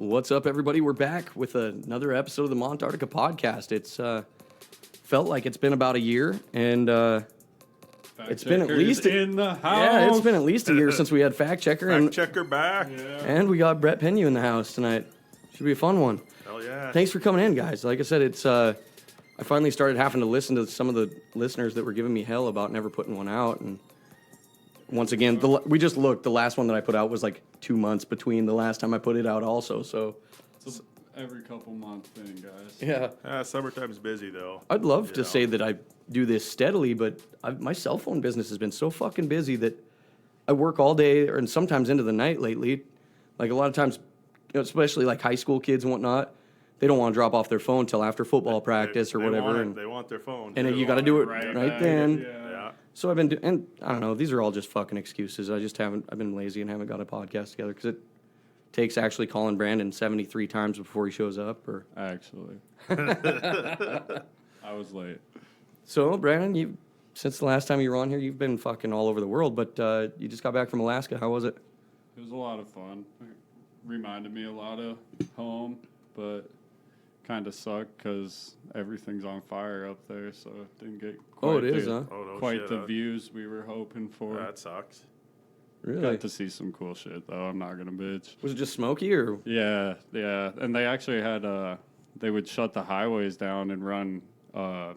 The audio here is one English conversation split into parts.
What's up, everybody? We're back with another episode of the Montarctica podcast. It's felt like it's been about a year, and it's been at least in the house. Yeah, it's been at least a year since we had fact checker, Fact checker back. Yeah. and we got Bret Peignuex in the house tonight. Should be a fun one. Hell yeah. Thanks for coming in, guys. Like I said, it's I finally started having to listen to some of the listeners that were giving me hell about never putting one out, and once again, we just looked. The last one that I put out was like 2 months between the last time I put it out also, so... It's every couple month thing, guys. Yeah. Summertime's busy, though. I'd love to say that I do this steadily, but my cell phone business has been so fucking busy that I work all day and sometimes into the night lately. Like, a lot of times, especially like high school kids and whatnot, they don't want to drop off their phone until after football practice or whatever. They want their phone. And you got to do it right then. Yeah. So I've been and I don't know, these are all just fucking excuses. I've been lazy and haven't got a podcast together because it takes actually calling Brandon 73 times before he shows up. Or Actually. I was late. So, Brandon, since the last time you were on here, you've been fucking all over the world, but you just got back from Alaska. How was it? It was a lot of fun. It reminded me a lot of home, but kind of sucked because everything's on fire up there, so it didn't get quite the views we were hoping for. That sucks. Really? Got to see some cool shit, though. I'm not going to bitch. Was it just smoky, or? Yeah. And they actually had, they would shut the highways down and run, what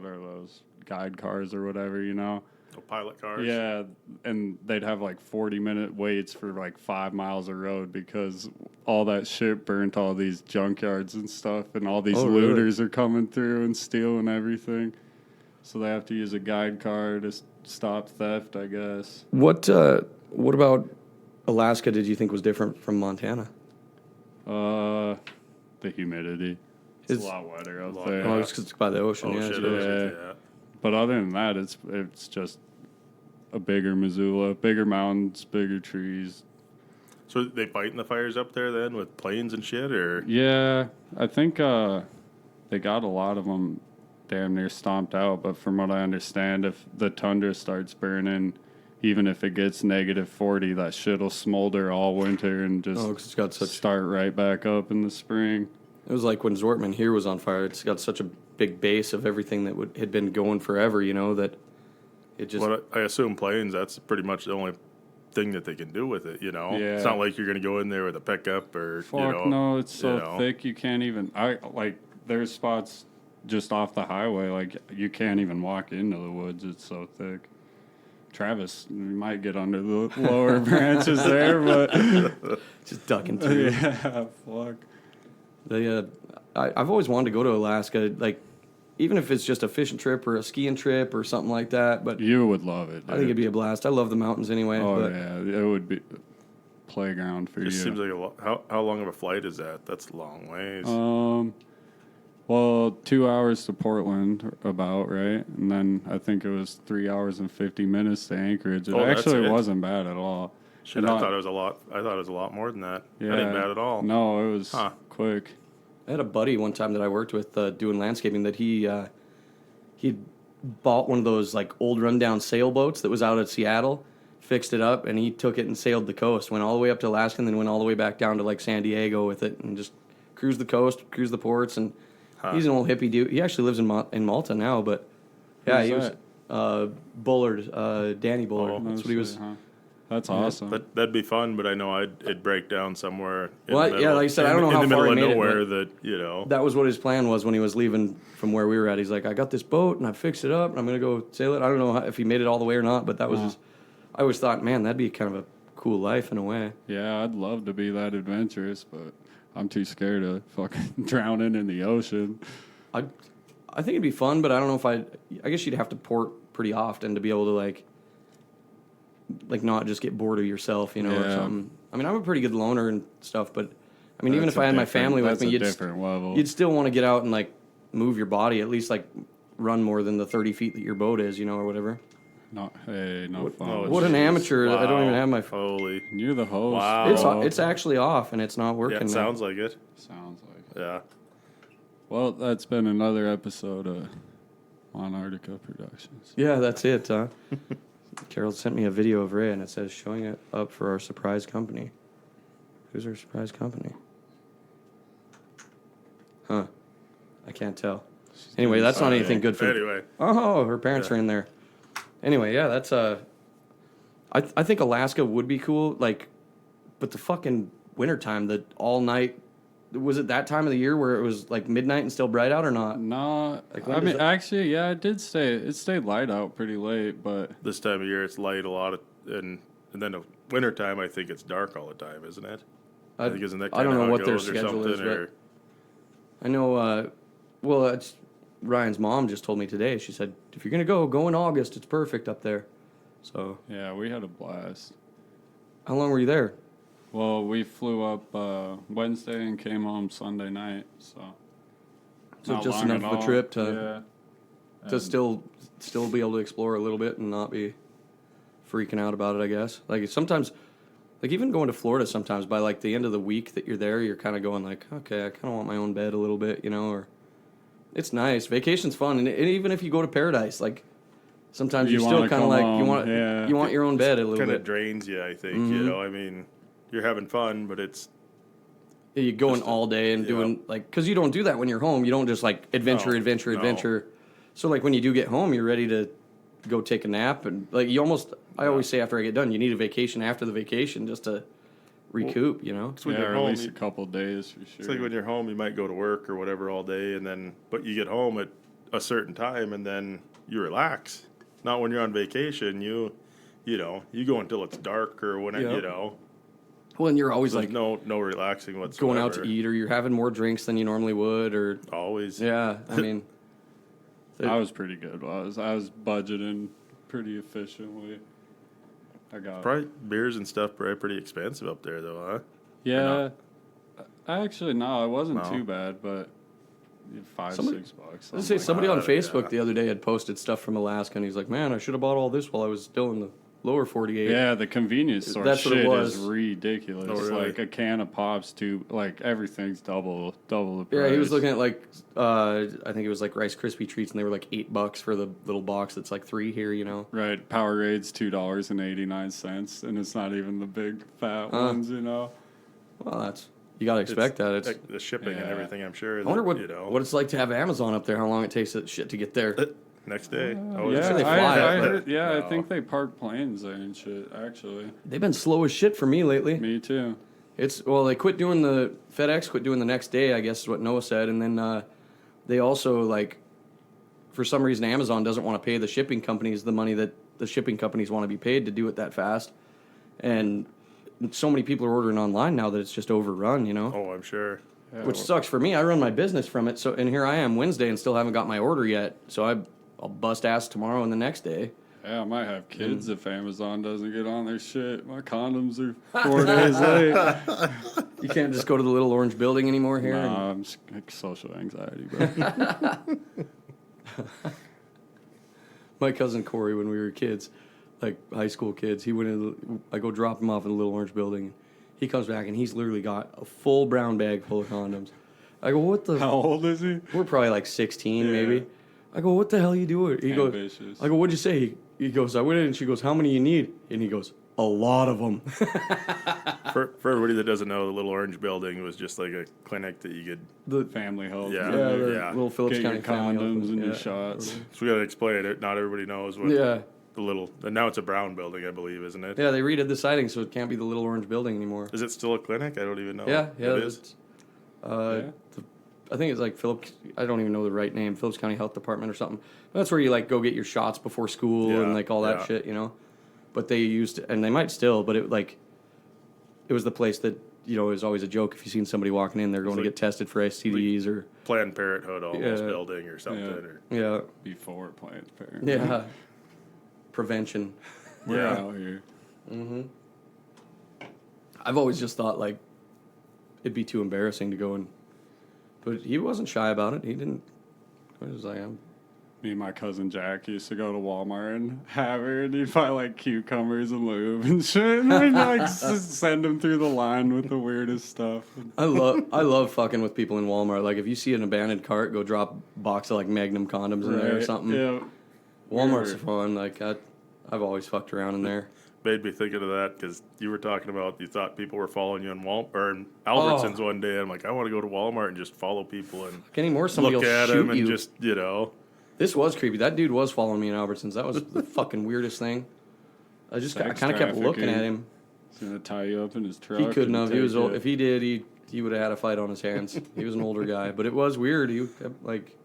are those, guide cars or whatever, Pilot cars. Yeah, and they'd have like 40-minute waits for like 5 miles of road because all that shit burnt all these junkyards and stuff, and all these looters are coming through and stealing everything. So they have to use a guide car to stop theft, I guess. What about Alaska did you think was different from Montana? The humidity. It's a lot wetter out there. Oh, it's by the ocean. Yeah. But other than that, it's just a bigger Missoula, bigger mountains, bigger trees. So they fighting the fires up there then with planes and shit, or? Yeah, I think they got a lot of them damn near stomped out. But from what I understand, if the tundra starts burning, even if it gets -40, that shit'll smolder all winter and just start right back up in the spring. It was like when Zortman here was on fire. It's got such a big base of everything that had been going forever, that it just... Well, I assume planes, that's pretty much the only thing that they can do with it, Yeah. It's not like you're going to go in there with a pickup or, no, it's so thick you can't even... there's spots just off the highway, like, you can't even walk into the woods. It's so thick. Travis, you might get under the lower branches there, but... just ducking through. Yeah, fuck. I've always wanted to go to Alaska, like, even if it's just a fishing trip or a skiing trip or something like that. But you would love it, dude. I think it'd be a blast. I love the mountains anyway. Oh, yeah. It would be a playground for you. It seems like how long of a flight is that? That's a long ways. Well, 2 hours to Portland, about, right? And then I think it was 3 hours and 50 minutes to Anchorage. It actually wasn't bad at all. Shit, I thought it was a lot. I thought it was a lot more than that. Yeah, That ain't bad at all. No, it was quick. I had a buddy one time that I worked with doing landscaping that he bought one of those like old rundown sailboats that was out at Seattle, fixed it up, and he took it and sailed the coast, went all the way up to Alaska, and then went all the way back down to like San Diego with it, and just cruised the coast, cruised the ports, and he's an old hippie dude. He actually lives in Malta now, but yeah, he was Bullard, Danny Bullard. That's what he was. That's awesome. That'd be fun, but I know it'd break down somewhere. Like I said, I don't know how far he made it. That was what his plan was when he was leaving from where we were at. He's like, I got this boat and I fixed it up and I'm gonna go sail it. I don't know if he made it all the way or not, but that was just. I always thought, man, that'd be kind of a cool life in a way. Yeah, I'd love to be that adventurous, but I'm too scared of fucking drowning in the ocean. I think it'd be fun, but I don't know if I guess you'd have to port pretty often to be able to like not just get bored of yourself, or something. I mean, I'm a pretty good loner and stuff, but I mean, even if I had my family with me, you'd still want to get out and like move your body, at least like run more than the 30 feet that your boat is, or whatever. No fun. What an amateur! Wow. I don't even have my. Holy, you're the host. Wow. It's actually off and it's not working. Yeah, it sounds like it. Yeah. Well, that's been another episode of Montarctica Productions. Yeah, that's it. Carol sent me a video of Ray, and it says showing it up for our surprise company. Who's her surprise company? Huh. I can't tell. Anyway, that's not anything good for... Anyway. Oh, her parents are in there. Anyway, yeah, that's... I think Alaska would be cool, like... But the fucking wintertime, the all-night... Was it that time of the year where it was, like, midnight and still bright out or not? No, Like, I mean, actually, yeah, it did stay. It stayed light out pretty late, but This time of year, it's light a lot, and then the wintertime, I think it's dark all the time, isn't it? I think isn't that I don't kinda know how what it their goes or schedule is, something, but I know, well, it's Ryan's mom just told me today. She said, if you're going to go in August. It's perfect up there. So, yeah, we had a blast. how long were you there? Well, we flew up Wednesday and came home Sunday night, so not just long enough at of a all. trip to And still be able to explore a little bit and not be freaking out about it, I guess. Like, sometimes, like, even going to Florida sometimes, by, like, the end of the week that you're there, you're kind of going, like, okay, I kind of want my own bed a little bit, you know, or it's nice. Vacation's fun. And even if you go to paradise, like, sometimes You you're still wanna kind of come like, home, you want your own bed a little kind of bit. drains you, I think. Mm-hmm. You know, I mean, you're having fun, but it's You going Just all day and yeah. doing, like, because you don't do that when you're home. You don't just, like, adventure. No. So, like, when you do get home, you're ready to go take a nap. And, like, I always say after I get done, you need a vacation after the vacation just to recoup, you know? when yeah, you're or at home, least a couple days for sure. it's like when you're home, you might go to work or whatever all day, but you get home at a certain time, and then you relax. Not when you're on vacation. You go until it's dark or when Yep. you know. Well, and you're always, There's like, no relaxing whatsoever. going out to eat, or you're having more drinks than you normally would, or, Always. yeah, I mean... I was pretty good. I was budgeting pretty efficiently. I got Probably beers and stuff probably pretty expensive up there though, huh? yeah. I actually no, it wasn't No. too bad, but $5-6. I was gonna say, something somebody on that, Facebook yeah. the other day had posted stuff from Alaska, and he's like, man, I should have bought all this while I was still in the lower 48. Yeah, the convenience store That's what it shit was. is ridiculous. Oh, really? Like a can of pops to like everything's double the price. Yeah, he was looking at, like, I think it was like Rice Krispie treats, and they were like $8 for the little box that's like 3 here, you know. Right, Powerade's $2.89, and it's not even the big fat ones, you know. Well, you gotta expect that. It's Like the shipping and Yeah. everything, I'm sure. I wonder that, what it's like to have Amazon up there. How long it takes that shit to get there. next day. Yeah, they fly I up, heard, yeah, I No. think they park planes there and shit. Actually, They've been slow as shit for me lately. me too. They quit doing FedEx quit doing the next day, I guess is what Noah said, and then they also, like, for some reason Amazon doesn't want to pay the shipping companies the money that the shipping companies want to be paid to do it that fast, and so many people are ordering online now that it's just overrun, you know. Oh, I'm sure. Yeah, Which sucks for me. I run my business from it, and here I am Wednesday and still haven't got my order yet. So I'll bust ass tomorrow and the next day. Yeah, I might have kids if Amazon doesn't get on their shit. My condoms are 4 days late. You can't just go to the little orange building anymore here. Nah, I'm like social anxiety, bro. My cousin Corey, when we were kids, like high school kids, he went in. I go drop him off in the little orange building. He comes back and he's literally got a full brown bag full of condoms. I go, what the? How old is he? We're probably like 16, Yeah. maybe. I go, what the hell you doing? He goes, Ambitious. I go, what'd you say? He goes, I went in and she goes, how many you need? And he goes, a lot of them. For everybody that doesn't know, the Little Orange Building was just like a clinic that you could. The Family health. Yeah. the Yeah. little Phillips Get County your Family condoms Health. and your Yeah. shots. So we gotta explain it. Not everybody knows what Yeah. the little. And now it's a brown building, I believe, isn't it? Yeah, they redid the siding, so it can't be the little orange building anymore. Is it still a clinic? I don't even know. Yeah, It is. it's, Yeah. I think it's like I don't even know the right name, Phillips County Health Department or something. That's where you like go get your shots before school Yeah, and like all that yeah. shit, you know. But they used, and they might still, but it was the place that, you know, it was always a joke if you seen somebody walking in, they're going to like- get tested for STDs or Planned Parenthood almost Yeah. building or something. Yeah. Or, yeah, Before Planned Parenthood. yeah, prevention. We're Yeah. out here. I've always just thought like it'd be too embarrassing to go and, but he wasn't shy about it. He didn't. He was like, Me and my cousin Jack used to go to Walmart and have her, and he'd buy like cucumbers and lube and shit, and we'd like send them through the line with the weirdest stuff. I love fucking with people in Walmart. Like if you see an abandoned cart, go drop a box of like Magnum condoms in there or Right, something. Yeah. Walmart's Weird. fun. Like I've always fucked around in there. made me thinking of that because you were talking about you thought people were following you in in Albertsons one day. I'm like, I want to go to Walmart and just follow people and Anymore, somebody look will at shoot them and you. just, you know. This was creepy. That dude was following me in Albertsons. That was the fucking weirdest thing. I kind of kept looking at him. He's gonna tie you up in his truck. He couldn't have. He was old. it. If he did, he would have had a fight on his hands. He was an older guy, but it was weird. He kept like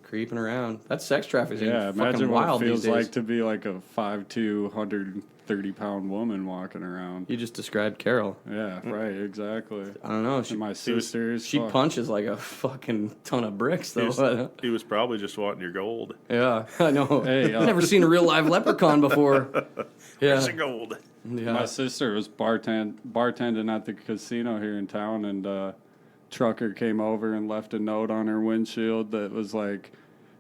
creeping around. That's sex trafficking. Yeah, Fucking imagine what wild it feels these days. like to be like a 5'2", 130-pound woman walking around. You just described Carol. Yeah, right, exactly. I don't know. And my sisters. She fuck. punches like a fucking ton of bricks, though. He was probably just wanting your gold. Yeah, I know. Hey, I've never seen a real live leprechaun before. Where's the Yeah. gold? Yeah. My sister was bartending at the casino here in town, and trucker came over and left a note on her windshield that was like,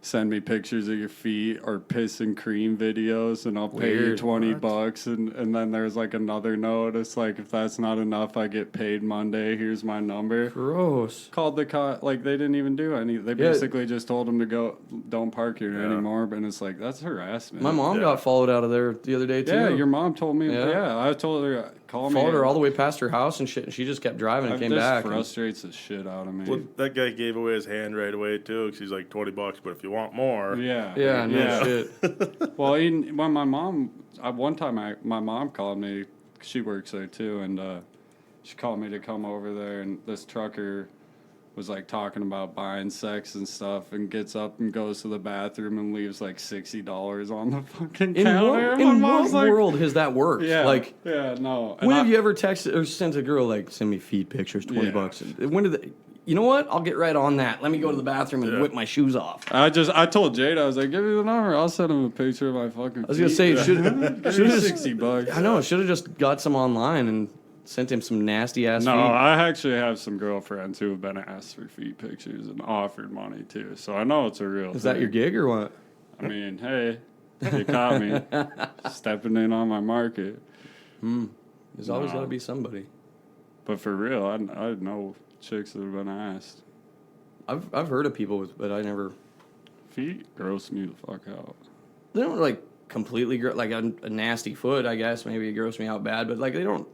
send me pictures of your feet or piss and cream videos and I'll pay you Weird. $20. And then there's like another note. It's like, if that's not enough, I get paid Monday. Here's my number. Gross. Called the cop. Like, they didn't even do any. They basically just told him to go, don't park here anymore. And it's like, that's harassment. My mom got followed out of there the other day, too. Yeah, your mom told me. Yeah. Yeah, I told her, call me. Followed her all the way past her house and shit, and she just kept driving and came back. and- Frustrates the shit out of me. Well, that guy gave away his hand right away, too, because he's like $20, but if you want more. Yeah. Yeah, no shit. Well, when my mom, one time my mom called me, she works there too, and she called me to come over there, and this trucker was like talking about buying sex and stuff, and gets up and goes to the bathroom and leaves like $60 on the fucking counter. In what world has that worked? Yeah, Like, yeah, no. when have you ever texted or sent a girl like, send me feet pictures, $20? When did they? You know what? I'll get right on that. Let me go to the bathroom and whip my shoes off. I told Jade, I was like, give me the number. I'll send him a picture of my fucking. I was gonna say, should give me $60. I know, should have just got some online and sent him some nasty ass No, feet. I actually have some girlfriends who have been asked for feet pictures and offered money too, so I know it's a real. Is that your gig or what? I mean, hey, you caught me stepping in on my market. There's always got to be somebody. But for real, I know chicks that have been asked. I've heard of people with, but I never. Feet gross me the fuck out. They don't like completely like a nasty foot. I guess maybe it gross me out bad, but like they don't.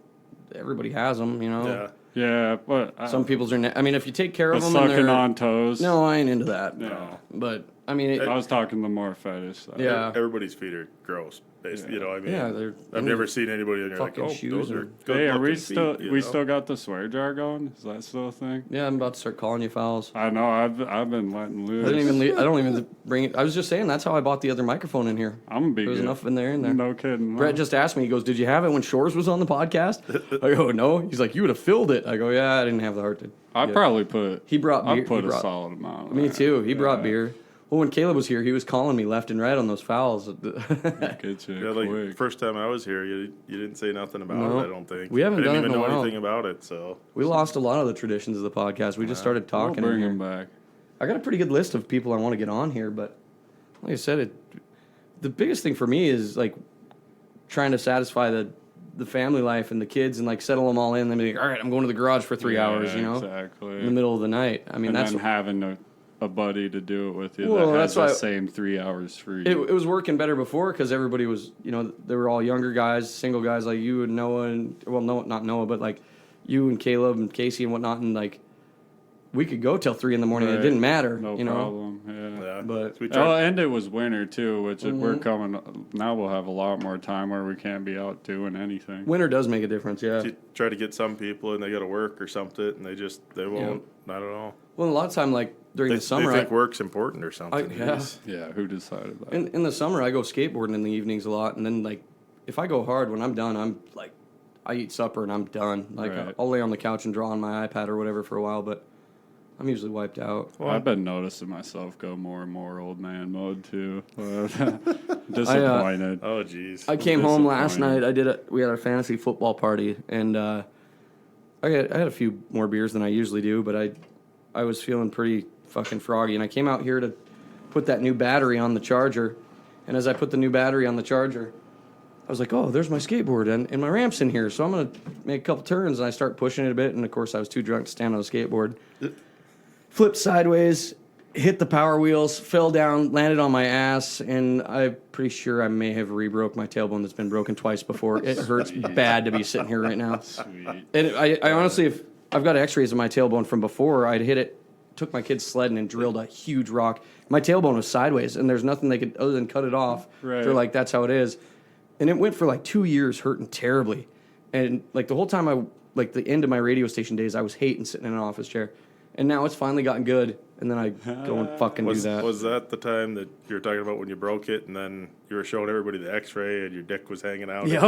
Everybody has them, you know. Yeah. Yeah, but Some people's are. I mean, if you take care of but them, and sucking they're on toes. no, I ain't into that. Yeah. But I mean, I was talking the more fetish side. Yeah. Everybody's feet are gross. You know, I mean, yeah, they're. I've never seen anybody and you're like, fucking oh, shoes those are are- good Hey, are we looking still feet, you we know? still got the swear jar going? Is that still a thing? Yeah, I'm about to start calling you fouls. I know. I've been letting loose. I don't even bring it. I was just saying that's how I bought the other microphone in here. I'm gonna be There was good. enough in there. No kidding. Brett just asked me. He goes, "Did you have it when Shores was on the podcast?" I go, "No." He's like, "You would have filled it." I go, "Yeah, I didn't have the heart to." I probably put. He brought beer. I put he a brought, solid amount. Of Me that. too. He brought Yeah. beer. Well, when Caleb was here, he was calling me left and right on those fouls. Get you Yeah, like quick. first time I was here, you didn't say nothing about No. it. I don't think We haven't I didn't done it even in a know while. anything about it. So We lost a lot of the traditions of the podcast. We just started We'll talking. in bring here. him back. I got a pretty good list of people I want to get on here, but like I said, the biggest thing for me is like trying to satisfy the family life and the kids and like settle them all in. Then be like, all right, I'm going to the garage for 3 hours, you know, exactly. in the middle of the night. I mean, And that's then having a buddy to do it with you Well, that has that's why- the same 3 hours free. it was working better before because everybody was, you know, they were all younger guys, single guys like you and Noah and well, no, not Noah, but like you and Caleb and Casey and whatnot, and like we could go till 3 a.m. It Right. didn't matter, No you know. problem. Yeah. yeah, But- So we Oh, tried, and it was winter too, which we're Mm-hmm. coming now. We'll have a lot more time where we can't be out doing anything. Winter does make a difference, yeah. you try to get some people and they got to work or something, and they won't. I don't know. Well, a lot of time, like during They, the summer, they think work's important or something. yeah. Jeez. Yeah, who decided that? In the summer, I go skateboarding in the evenings a lot, and then like if I go hard when I'm done, I'm like I eat supper and I'm done. Like Right. I'll lay on the couch and draw on my iPad or whatever for a while, but I'm usually wiped out. I've been noticing myself go more and more old man mode too. Disappointed. Oh, geez. I came home last Disappointed. night. We had a fantasy football party, and I had a few more beers than I usually do, but I was feeling pretty fucking froggy, and I came out here to put that new battery on the charger, and as I put the new battery on the charger, I was like, oh, there's my skateboard, and my ramp's in here, so I'm going to make a couple turns, and I start pushing it a bit, and of course I was too drunk to stand on the skateboard. Flipped sideways, hit the power wheels, fell down, landed on my ass, and I'm pretty sure I may have re-broke my tailbone that's been broken twice before. It hurts bad to be sitting here right now. Sweet. And I honestly, if I've got x-rays of my tailbone from before, I'd hit it, took my kids sledding and drilled a huge rock. My tailbone was sideways, and there's nothing they could other than cut it off. Right. They're like, that's how it is. And it went for like 2 years hurting terribly. And like the whole time like the end of my radio station days, I was hating sitting in an office chair. And now it's finally gotten good. And then I go and fucking do that. Was that the time that you were talking about when you broke it, and then you were showing everybody the X-ray, and your dick was hanging out? Yep.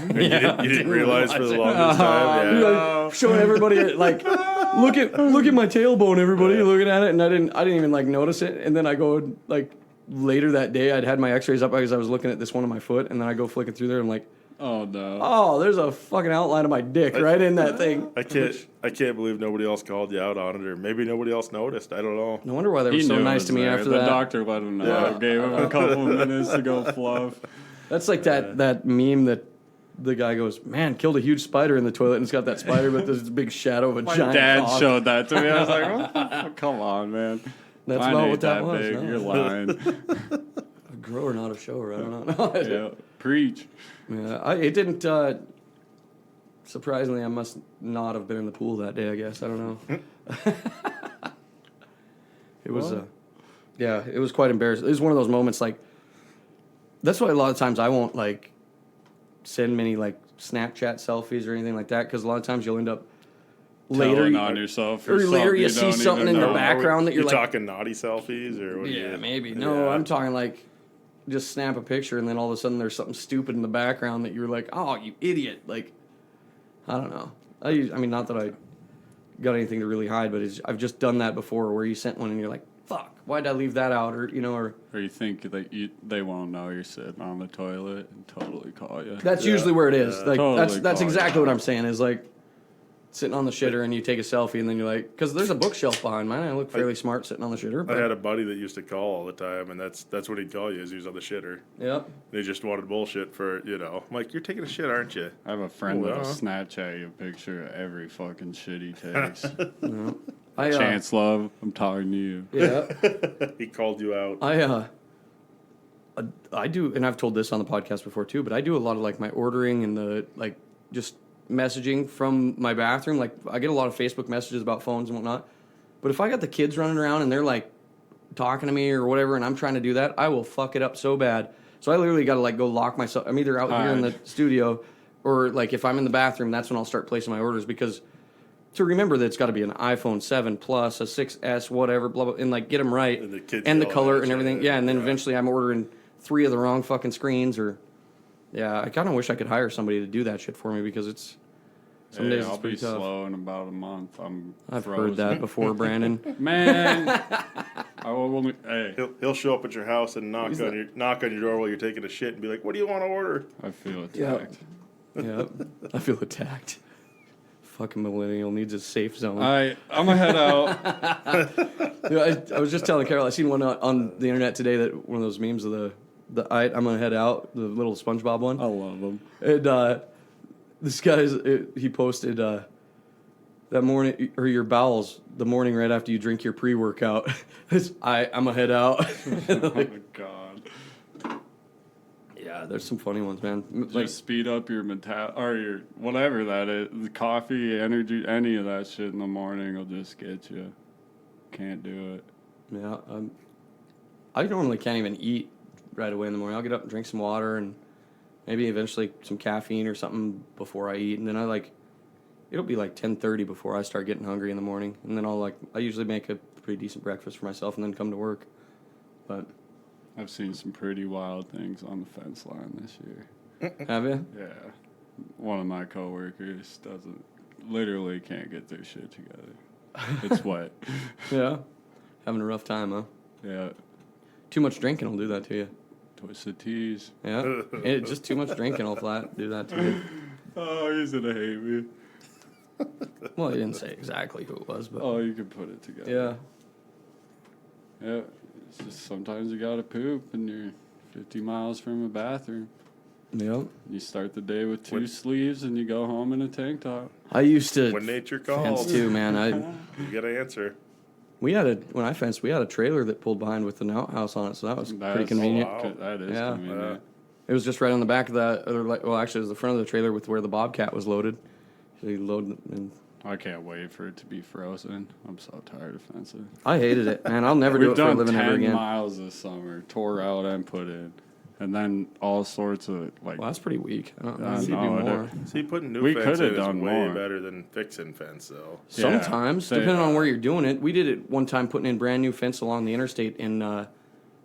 And you didn't realize for the longest time. Yeah. Like, showing everybody like, look at my tailbone, everybody looking at it, and I didn't even like notice it. And then I go like later that day, I'd had my X-rays up because I was looking at this one on my foot, and then I go flicking through there, and I'm like, Oh no. oh, there's a fucking outline of my dick right in that thing. I can't believe nobody else called you out on it, or maybe nobody else noticed. I don't know. No wonder why they were He so knew it nice was to me there. after the that. doctor let him know. Yeah. Gave him a couple minutes to go fluff. That's like that meme that the guy goes, man, killed a huge spider in the toilet, and it's got that spider with this big shadow of a My giant dad cock. showed that to me. I was like, oh, come on, man. That's Mine about ain't what that was, Big. no. You're lying. A grower, not a shower. I don't know. Yeah, preach. Yeah, it didn't. Surprisingly, I must not have been in the pool that day. I guess I don't know. It was, yeah, it was quite embarrassing. It was one of those moments like. That's why a lot of times I won't like send many like Snapchat selfies or anything like that, because a lot of times you'll end up later Telling on yourself or later something you see don't something even in the know. background that you're like, talking naughty selfies, or what? yeah, maybe. No, Yeah. I'm talking like just snap a picture and then all of a sudden there's something stupid in the background that you're like, oh, you idiot. Like, I don't know. I mean, not that I got anything to really hide, but I've just done that before where you sent one and you're like, fuck, why'd I leave that out? Or, or you think that they won't know you're sitting on the toilet and totally call you. that's usually where it is. Like, Totally that's call exactly you what out. I'm saying is like sitting on the shitter and you take a selfie and then you're like, because there's a bookshelf behind mine. I look fairly smart sitting on the shitter. I But, had a buddy that used to call all the time, and that's what he'd call you, is he was on the shitter. yep. They just wanted bullshit for, I'm like, you're taking a shit, aren't you? I have a friend that'll Well. Snapchat you a picture of every fucking shit he takes. I, Chance Love, I'm talking to you. Yeah. He called you out. I do, and I've told this on the podcast before too, but I do a lot of like my ordering and the like just messaging from my bathroom. Like I get a lot of Facebook messages about phones and whatnot. But if I got the kids running around and they're like talking to me or whatever, and I'm trying to do that, I will fuck it up so bad. So I literally got to like go lock myself. I'm either out here in the studio, or like if I'm in the bathroom, that's when I'll start placing my orders, because to remember that it's got to be an iPhone 7 Plus, a 6S, whatever, blah blah, and like get them right, And the kids and the yell color at and you, everything. Yeah, and then yeah. eventually I'm ordering 3 of the wrong fucking screens, or yeah, I kind of wish I could hire somebody to do that shit for me, because it's some Hey, days I'll it's pretty be tough. slow in about a month. I've frozen. heard that before, Brandon. Man, I will only. Hey, He'll show up at your house and knock on your door while you're taking a shit and be like, "What do you want to order?" I feel Yeah. attacked. Yeah, I feel attacked. Fucking millennial needs a safe zone. I'm gonna head out. I was just telling Carol, I seen one on the internet today, that one of those memes of I'm gonna head out, the little SpongeBob one. I love them. And this guy's he posted that morning, or your bowels the morning right after you drink your pre-workout. I'm gonna head out. Oh my god. Yeah, there's some funny ones, man. Just speed up your or your whatever that is, the coffee, energy, any of that shit in the morning will just get you. Can't do it. Yeah, I normally can't even eat right away in the morning. I'll get up and drink some water and maybe eventually some caffeine or something before I eat, and then it'll be like 10:30 before I start getting hungry in the morning, and then I usually make a pretty decent breakfast for myself and then come to work. But I've seen some pretty wild things on the fence line this year. have you? Yeah. One of my coworkers literally can't get their shit together. It's wet. Yeah, having a rough time, huh? Yeah. Too much drinking will do that to you. Twisted teas. Yeah, just too much drinking will flat do that to you. Oh, he's gonna hate me. Well, he didn't say exactly who it was, but Oh, you can put it together. yeah. Yeah. It's just sometimes you gotta poop and you're 50 miles from a bathroom. Yep. You start the day with 2 sleeves and you go home in a tank top. I used to When nature fence calls, too, man. you gotta answer. When I fenced, we had a trailer that pulled behind with an outhouse on it, so that was pretty convenient. wow. That is Yeah. convenient. It was just right on the back of that, actually, it was the front of the trailer with where the Bobcat was loaded. So you load it and I can't wait for it to be frozen. I'm so tired of fencing. I hated it, man. I'll never do We've it for a done living 10 ever again. miles this summer, tore out and put in. And then all sorts of, like, Well, that's pretty weak. I don't know. I You could do know, more. See, putting new We fence coulda in is done way more. better than fixing fence, though. Yeah, Sometimes, they- depending on where you're doing it. We did it one time putting in brand new fence along the interstate in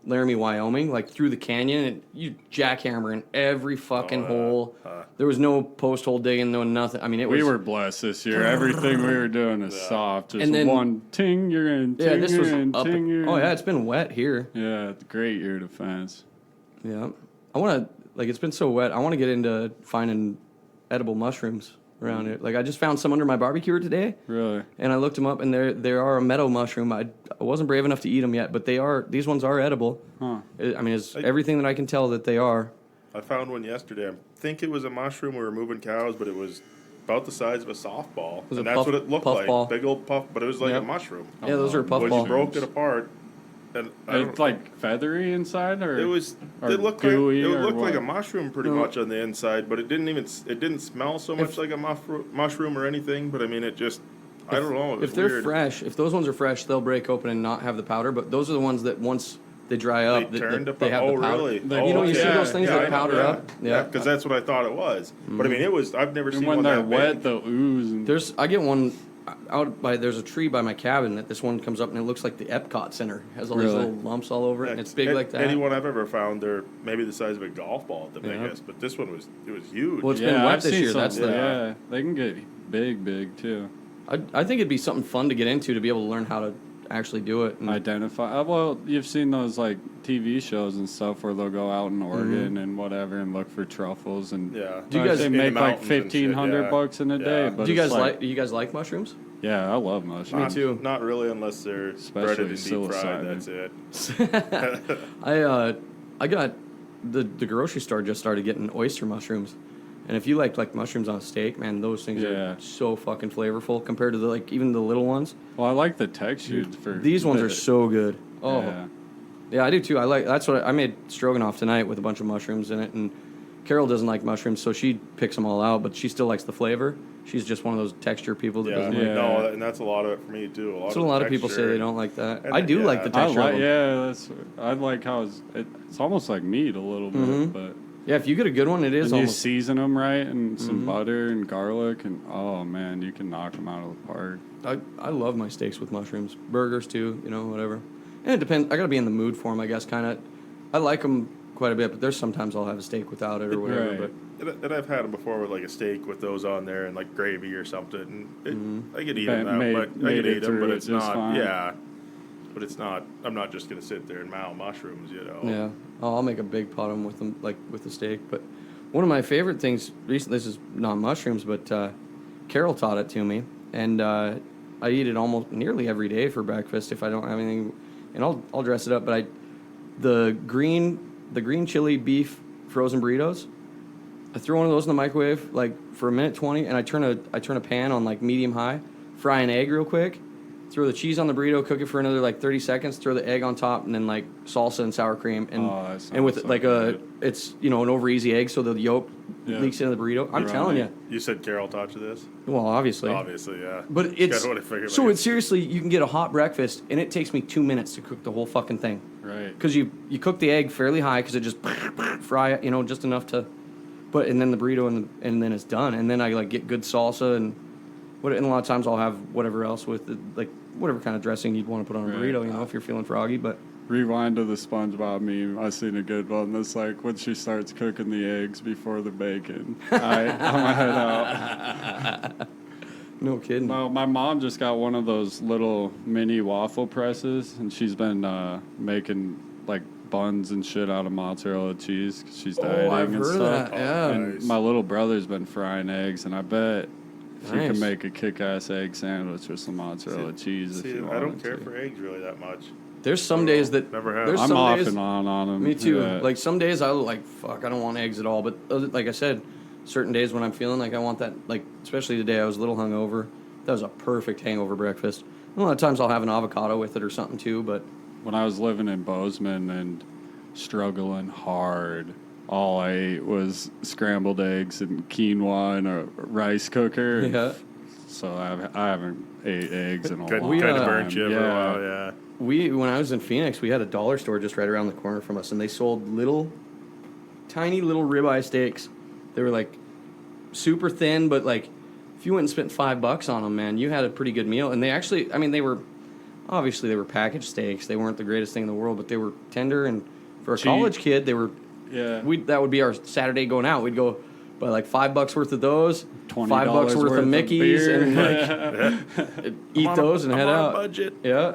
Laramie, Wyoming, like through the canyon, and you jackhammer in every fucking hole. There was no post hole digging, no nothing. I mean, it was. we were blessed this year. Everything we were doing is soft. Just And then- one ting, you're in, ting, Yeah, this was you're in, up. ting, you're Oh in. yeah, it's been wet here. Yeah, it's a great year to fence. Yeah, I want to it's been so wet. I want to get into finding edible mushrooms around here. Like I just found some under my barbecue today. Really? And I looked them up, and they are a meadow mushroom. I wasn't brave enough to eat them yet, but these ones are edible. Huh. I mean, it's everything that I can tell that they are. I found one yesterday. I think it was a mushroom. We were moving cows, but it was about the size of a softball. Was And it that's puff- what it looked like. puffball? Big old puff, but it was like Yep. a mushroom. Yeah, those are When When puffball. you broke it apart, and I It's don't, like feathery inside, or it was or it looked gooey, like it or looked like what? a mushroom pretty No. much on the inside, but it didn't smell so much like a mushroom or anything. But I mean, it just I don't know. It was If they're weird. fresh, if those ones are fresh, they'll break open and not have the powder. But those are the ones that once they dry up, They turned to they have oh the powder. really? You know, you see yeah, those things yeah, that I know, powder yeah. up? Yeah, because that's what I thought it was. But I mean, it was. I've never And seen when one they're that wet, big. they'll ooze. And I get one there's a tree by my cabin that this one comes up and it looks like the Epcot Center. It has all these Really? little lumps all over it, and it's big like that. Anyone I've ever found, they're maybe the size of a golf ball at the Yeah. biggest, but this one was huge. Well, it's been wet I've this seen year. some- That's the. yeah, they can get big too. I think it'd be something fun to get into to be able to learn how to actually do it. And Identify. Well, you've seen those like TV shows and stuff where they'll go out in Oregon and whatever and look for truffles and Yeah. Do you guys- they In the make like mountains and shit, 1,500 yeah. bucks in a day? Yeah. But do you it's guys do you guys like mushrooms? Yeah, I love mushrooms. Not, too. Not really, unless they're Especially breaded and deep fried. psilocybin. That's it. I got the grocery store just started getting oyster mushrooms, and if you like mushrooms on a steak, man, those things Yeah. are so fucking flavorful compared to even the little ones. Well, I like the texture for These ones are so good. Oh, Yeah. yeah, I do too. That's what I made stroganoff tonight with a bunch of mushrooms in it, and Carol doesn't like mushrooms, so she picks them all out, but she still likes the flavor. She's just one of those texture people that Yeah, doesn't like. Yeah. no, and that's a lot of it for me too. That's what a lot of people say texture. they don't like that. And I do yeah, like the I texture. of like, them. yeah, I like how it's almost like meat a little bit, but Yeah, if you get a good one, it is and you almost. season them right and some butter and garlic and oh man, you can knock them out of the park. I love my steaks with mushrooms, burgers too. Whatever. And it depends. I gotta be in the mood for them, I guess. Kind of. I like them quite a bit, but there's sometimes I'll have a steak without it or whatever. Right. But And I've had them before with like a steak with those on there and like gravy or something. And I could eat Ba- them, made- but I made could it eat them, through but it it's just not. fine. Yeah, but it's not. I'm not just gonna sit there and mow mushrooms, yeah, I'll make a big pot of them with them, like with the steak. But one of my favorite things recently, this is not mushrooms, but Carol taught it to me, and I eat it almost nearly every day for breakfast if I don't have anything, and I'll dress it up. But the green chili beef frozen burritos. I throw one of those in the microwave like for a minute 20, and I turn a pan on like medium high, fry an egg real quick, throw the cheese on the burrito, cook it for another like 30 seconds, throw the egg on top, and then like salsa and sour cream, and Oh, that and with sounds so like good. it's an over easy egg, so the yolk Yeah. leaks into the burrito. I'm You're telling right. you, You said Carol taught you this? well, obviously, Obviously, yeah. but That's it's kinda what I figured, so like, it's seriously you can get a hot breakfast, and it takes me 2 minutes to cook the whole fucking thing. Right. Because you cook the egg fairly high because it just fry it, just enough to, and then the burrito and then it's done. And then I like get good salsa and a lot of times I'll have whatever else with it, like whatever kind of dressing you'd want to put on a Right. burrito, if you're feeling froggy. But Rewind to the SpongeBob meme. I seen a good one that's like when she starts cooking the eggs before the bacon. I'm gonna head out. no kidding. Well, my mom just got one of those little mini waffle presses, and she's been making like buns and shit out of mozzarella cheese 'cause she's dieting I've and heard stuff. of that. Yeah. And Nice. my little brother's been frying eggs, and I bet she Nice. can make a kick-ass egg sandwich with some mozzarella cheese if See, you I don't wanted care to. for eggs really that much. There's some days that Never have. there's I'm some off days, and on them. Me too. Yeah. Like some days I like fuck. I don't want eggs at all. But like I said, certain days when I'm feeling like I want that, like especially today I was a little hungover. That was a perfect hangover breakfast. A lot of times I'll have an avocado with it or something too, but When I was living in Bozeman and struggling hard, all I ate was scrambled eggs and quinoa in a rice cooker. yeah. So I haven't ate eggs in a Kind long of time. burnt you for a while, yeah. When I was in Phoenix, we had a dollar store just right around the corner from us, and they sold tiny little ribeye steaks. They were like super thin, but like if you went and spent $5 on them, man, you had a pretty good meal. And they actually, I mean, they were packaged steaks. They weren't the greatest thing in the world, but they were tender. And for a Cheap. college kid, they were. Yeah. That would be our Saturday going out. We'd go buy like $5 worth of those, $20 $5 worth of Mickey's, beer. and like eat those and head I'm on a out. budget. Yeah.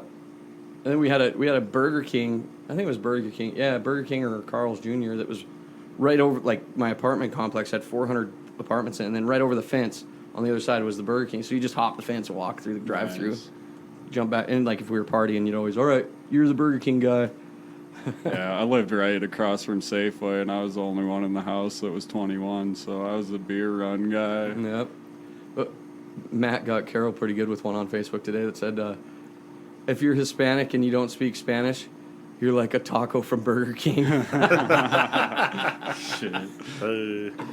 And then we had a Burger King. I think it was Burger King. Yeah, Burger King or Carl's Jr. That was right over, like, my apartment complex had 400 apartments in it, and then right over the fence on the other side was the Burger King. So you just hop the fence and walk through the drive-through, Nice. jump back. And like if we were partying, you'd always, all right, you're the Burger King guy. Yeah, I lived right across from Safeway, and I was the only one in the house that was 21, so I was the beer run guy. Yep. But Matt got Carol pretty good with one on Facebook today that said, if you're Hispanic and you don't speak Spanish, you're like a taco from Burger King.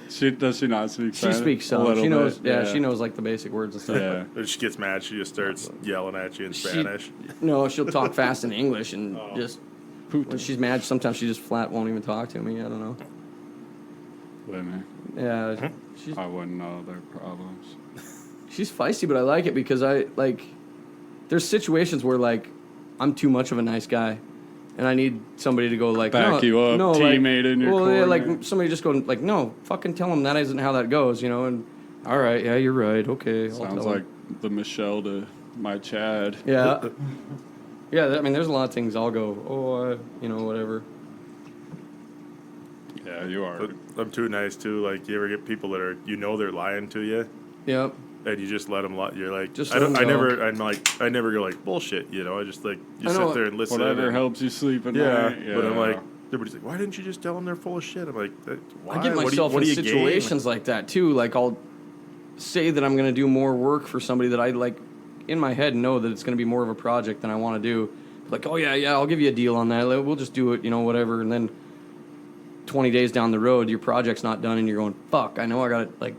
Shit. Does she not speak She Spanish? speaks A some. little She knows. bit, Yeah, she knows like the basic words and stuff. Yeah. If she gets mad, she just starts yelling at you in Spanish. No, she'll talk fast in English and just when she's mad, sometimes she just flat won't even talk to me. I don't know. Women. Yeah, she's I wouldn't know their problems. she's feisty, but I like it because I like. There's situations where like I'm too much of a nice guy, and I need somebody to go like Back you up, teammate in your corner. Yeah, corner. like somebody just go like, no, fucking tell them that isn't how that goes, you know. And all right, yeah, you're right. Okay, I'll Sounds tell like 'em. the Michelle to my Chad. Yeah. Yeah, I mean, there's a lot of things I'll go, whatever. Yeah, you are. But I'm too nice too. Like, you ever get people that are, they're lying to you, Yep. and you just let them lie. You're like, Just I let 'em don't. go. I never go like bullshit. I just like you I know. sit there and listen. Whatever and, helps you sleep at Yeah, night. but I'm like, everybody's like, why didn't you just tell them they're full of shit? I'm like, why? I get myself what in do you gain? situations like that too. Like I'll say that I'm going to do more work for somebody that I like in my head know that it's going to be more of a project than I want to do. Like, oh yeah, I'll give you a deal on that. We'll just do it, whatever. And then 20 days down the road, your project's not done, and you're going, fuck. I know I got it. Like,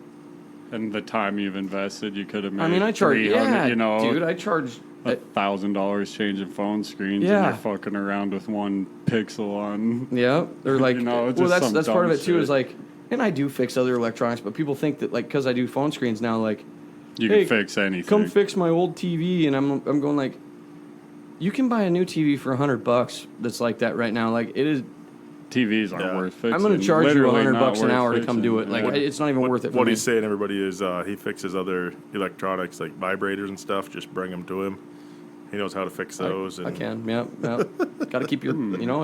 and the time you've invested, you could have made. I mean, I charge. 300, Yeah, dude, I charge. $1,000 changing phone screens, Yeah. and you're fucking around with one pixel on. Yeah, they're like, just well, that's some part of dumb it too. shit. Is like, and I do fix other electronics, but people think that like because I do phone screens now, like, You hey, can fix anything. come fix my old TV, and I'm going like, you can buy a new TV for $100 that's like that right now. Like it is. TVs aren't Yeah. worth fixing. I'm going to charge Literally you $100 not an worth hour to come do it. fixing. Like it's not even worth it. For What me. he's saying, everybody, is he fixes other electronics like vibrators and stuff. Just bring them to him. He knows how to fix those. I and can. Yeah. Got to keep your.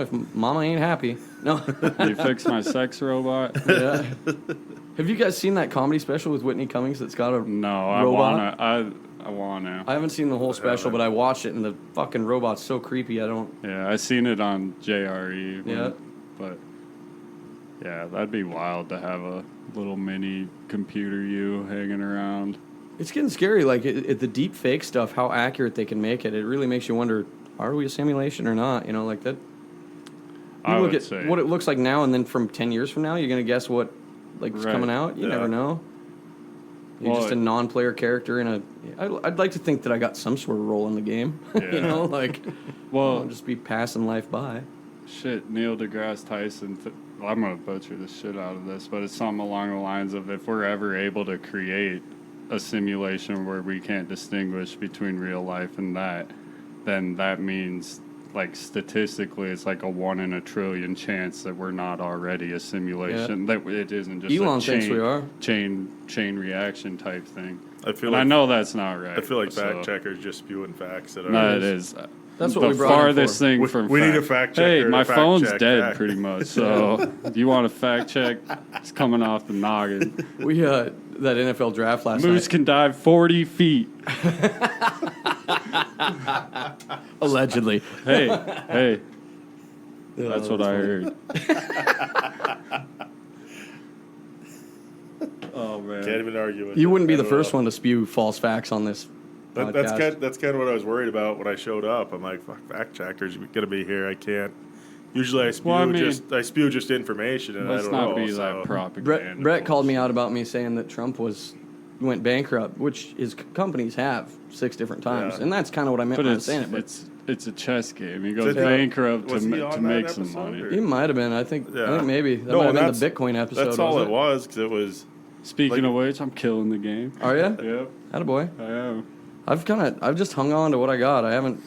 If Mama ain't happy. No. You fix my sex robot? Yeah. Have you guys seen that comedy special with Whitney Cummings that's got a No, I robot? I wanna. I haven't seen the whole special, but I watched it, and the fucking robot's so creepy. I don't. Yeah, I seen it on JRE. Yeah. But yeah, that'd be wild to have a little mini computer you hanging around. It's getting scary. Like the deep fake stuff, how accurate they can make it. It really makes you wonder: are we a simulation or not? Like that. I You look would at say what it looks like now, and then from 10 years from now, you're gonna guess what is Right. coming out. You Yeah. never know. You're Well, just a non-player character in a. I'd like to think that I got some sort of role in the game. Yeah. Like Well, I'll just be passing life by. shit, Neil deGrasse Tyson. I'm gonna butcher the shit out of this, but it's something along the lines of if we're ever able to create a simulation where we can't distinguish between real life and that, then that means, like, statistically, it's like a 1 in a trillion chance that we're not already a simulation. That it isn't just Elon a thinks we are. chain reaction type thing. I feel And I like know that's not right. I feel like so- fact checkers just spewing facts that are. No, it is. That's what the we brought him farthest for. thing We- from. we need a fact Hey, checker my to fact phone's check dead, fact. pretty much. So, do you want a fact check? It's coming off the noggin. We that NFL draft last Moose night. can dive 40 feet. Allegedly. Hey, that's what I heard. Oh man. Can't even argue with You it. wouldn't be I the don't first know. one to spew false facts on this podcast. That's kind of what I was worried about when I showed up. I'm like, fuck, fact checkers gonna be here. I can't. Usually I spew just information, and I Let's don't not know. be so. that propaganda. Brett called me out about me saying that Trump went bankrupt, which his companies have 6 different times, Yeah. and that's kind of what I meant But when I was saying it. But it's a chess game. He goes Did he- bankrupt was he to on make that some episode, money. or- he might have been. I think maybe that No, might have and been the Bitcoin episode. That's all was it was, because it was. Speaking Like- of which, I'm killing the game. Are you? Yep, Attaboy. I am. I've just hung on to what I got. I haven't.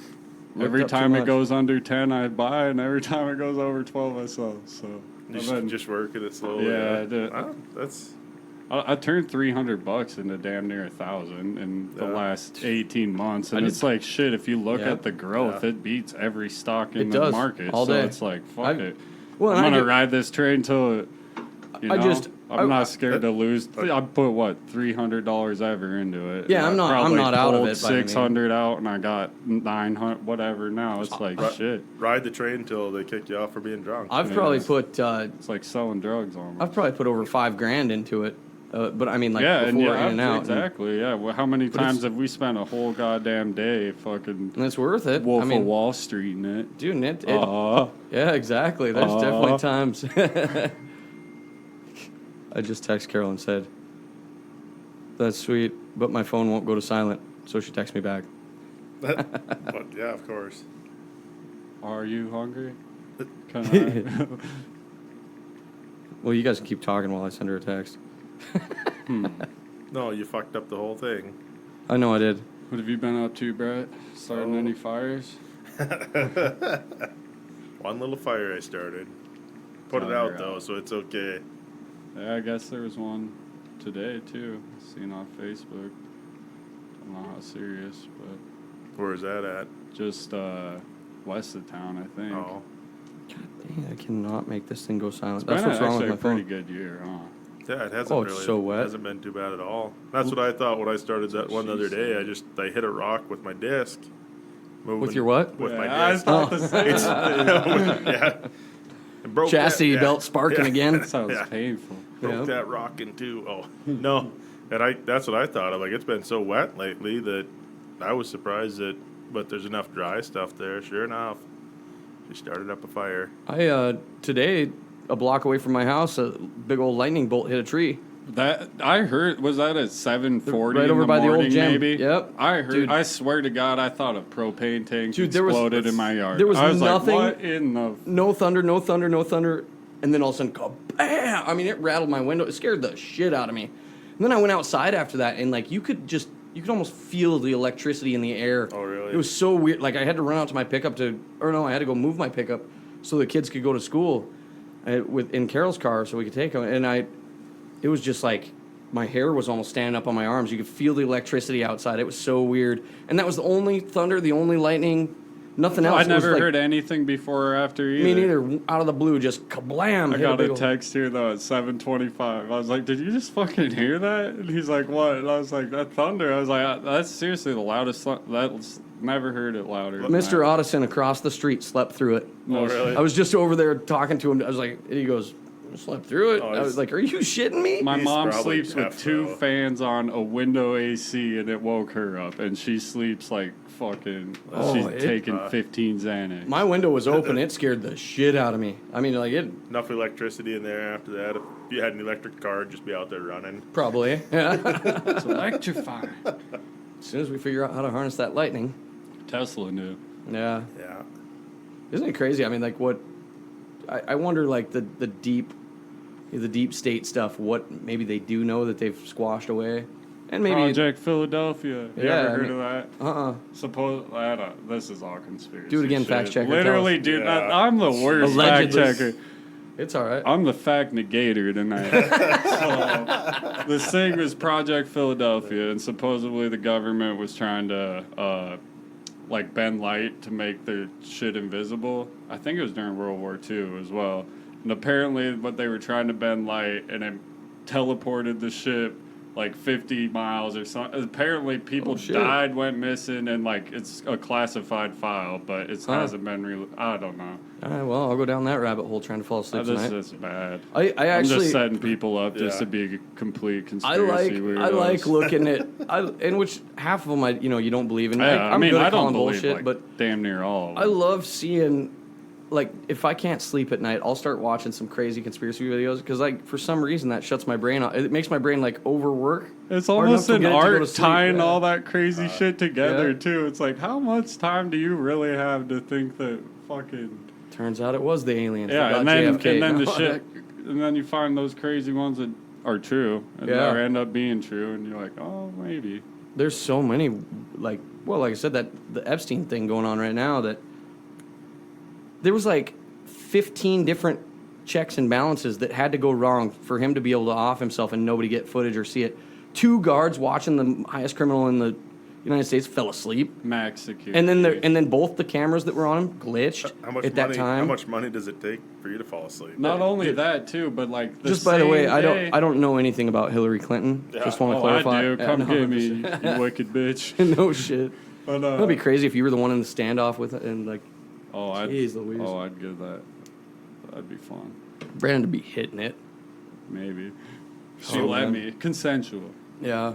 looked Every up too time it much. goes under 10, I buy, and every time it goes over 12, I sell. So Just working it slowly. Yeah, I did. Wow, that's. I turned $300 into damn near 1,000 in the Yeah. last 18 months, and I it's like shit. If you look Yeah. at the growth, Yeah. it beats every stock in It the does, market. all so day. it's like fuck I've- it. Well, and I'm I gonna do- ride this train till it. You I know? just- I'm I- not scared to lose. I put what $300 ever into it. Yeah, and I'm I not- I'm probably not out of pulled it by any means. 600 out, and I got 900 whatever. Now it's like shit. Ride the train till they kick you off for being drunk. I've Yeah. probably put It's like selling drugs almost. I've probably put over $5,000 into it, but I mean like yeah, before and in and out, exactly. Yeah, well, how many times it's- have we spent a whole goddamn day fucking and it's worth it. Wolf I mean, of Wall Street in it? dude, it Uh, yeah, exactly. There's definitely times. I just text Carol and said, "That's sweet, but my phone won't go to silent." So she texts me back. But yeah, of course. Are you hungry? Can I? Well, you guys can keep talking while I send her a text. No, you fucked up the whole thing. I know I did. What have you been up to, Brett? Starting any fires? One little fire I started. Put it Oh, out you're though, out. so it's okay. Yeah, I guess there was one today too. Seen on Facebook. Don't know how serious, but Where's that at? just west of town, I think. Oh, Dang, I cannot make this thing go silent. It's That's been what's wrong actually with a my pretty phone. good year, huh? yeah, it hasn't Oh, it's really. so wet. Hasn't been too bad at all. That's what I thought when I started that one the other day. I hit a rock with my disc. Moving, With your what? With my I disc. thought the same. Yeah. And broke Chastity that, belt sparking again. That sounds Yeah. painful. Broke Yeah. that rock in two. Oh no, and that's what I thought. I'm like, it's been so wet lately that I was surprised that, but there's enough dry stuff there. Sure enough, she started up a fire. I today, a block away from my house, a big old lightning bolt hit a tree. That I heard, was that at 7:40 Right in over the by the old morning, gym. maybe? Yep. I heard. Dude. I swear to God, I thought a propane tank Dude, there was- exploded in my yard. there was I was nothing- Like, what in the? No thunder, no thunder, no thunder, and then all of a sudden, kabam! I mean, it rattled my window. It scared the shit out of me. And then I went outside after that, and like you could almost feel the electricity in the air. Oh, really? It was so weird. Like I had to run out to my pickup I had to go move my pickup so the kids could go to school in Carol's car so we could take them. And it was just like my hair was almost standing up on my arms. You could feel the electricity outside. It was so weird. And that was the only thunder, the only lightning, nothing else. I It was never like- heard anything before or after either. Me neither. Out of the blue, just kablam. I hit got big a ol- text here though at 7:25. I was like, "Did you just fucking hear that?" And he's like, "What?" And I was like, "That thunder." I was like, "That's seriously the loudest. That's never heard it louder." than Mr. that." Otteson across the street slept through it. Oh, really? I was just over there talking to him. I was like, and he goes, "I slept through it." Oh, I was it's- like, "Are you shitting me?" My He's mom probably sleeps with deaf, 2 though. fans on, a window AC, and it woke her up. And she sleeps like fucking. Oh, she's it- taking 15 Xanax. My window was open. It scared the shit out of me. I mean, like it Enough electricity in there after that. If you had an electric car, it'd just be out there running. probably. Yeah. It's electrifying. As soon as we figure out how to harness that lightning. Tesla knew. Yeah. Yeah. Isn't it crazy? I mean, like what? I wonder, like the deep state stuff. What maybe they do know that they've squashed away, and maybe Project Philadelphia. You Yeah, ever I heard mean- of that? uh-uh. I don't, this is all conspiracy. Do it again, shit. fact checker, Literally, tell us. dude. Yeah. I'm the worst Allegedly. fact checker. It's all right. I'm the fact negator tonight. So, this thing was Project Philadelphia, and supposedly the government was trying to like bend light to make their shit invisible. I think it was during World War II as well. And apparently, what they were trying to bend light, and it teleported the ship like 50 miles or something. Apparently, people died, went missing, and like it's a classified file, but it hasn't been. I don't know. All right, well, I'll go down that rabbit hole trying to fall asleep tonight. This is bad. I'm just actually setting people up just to be a complete conspiracy weirdos. I like looking at, and which half of them you don't believe in. Yeah, I'm good at I don't calling believe bullshit, but damn near all of them. I love seeing, like, if I can't sleep at night, I'll start watching some crazy conspiracy videos because, like, for some reason that shuts my brain off. It makes my brain like overwork. It's almost an art tying all that crazy shit together yeah. too. It's like, how much time do you really have to think that fucking? Turns out it was the aliens. Yeah, and then the shit, and then you find those crazy ones that are true, and they end up being true, and you're like, oh, maybe. There's so many, like I said, that the Epstein thing going on right now, that there was like 15 different checks and balances that had to go wrong for him to be able to off himself and nobody get footage or see it. 2 guards watching the highest criminal in the United States fell asleep. Max security. And then both the cameras that were on him glitched that time. How much money does it take for you to fall asleep? Not only that too, but like just by the way, I don't know anything about Hillary Clinton. Yeah. Just want to clarify. I do. Come get me, you wicked bitch. No shit. But, that'd be crazy if you were the one in the standoff with it and like. I'd give that. That'd be fun. Brandon to be hitting it. Maybe. She let me. Consensual. Yeah.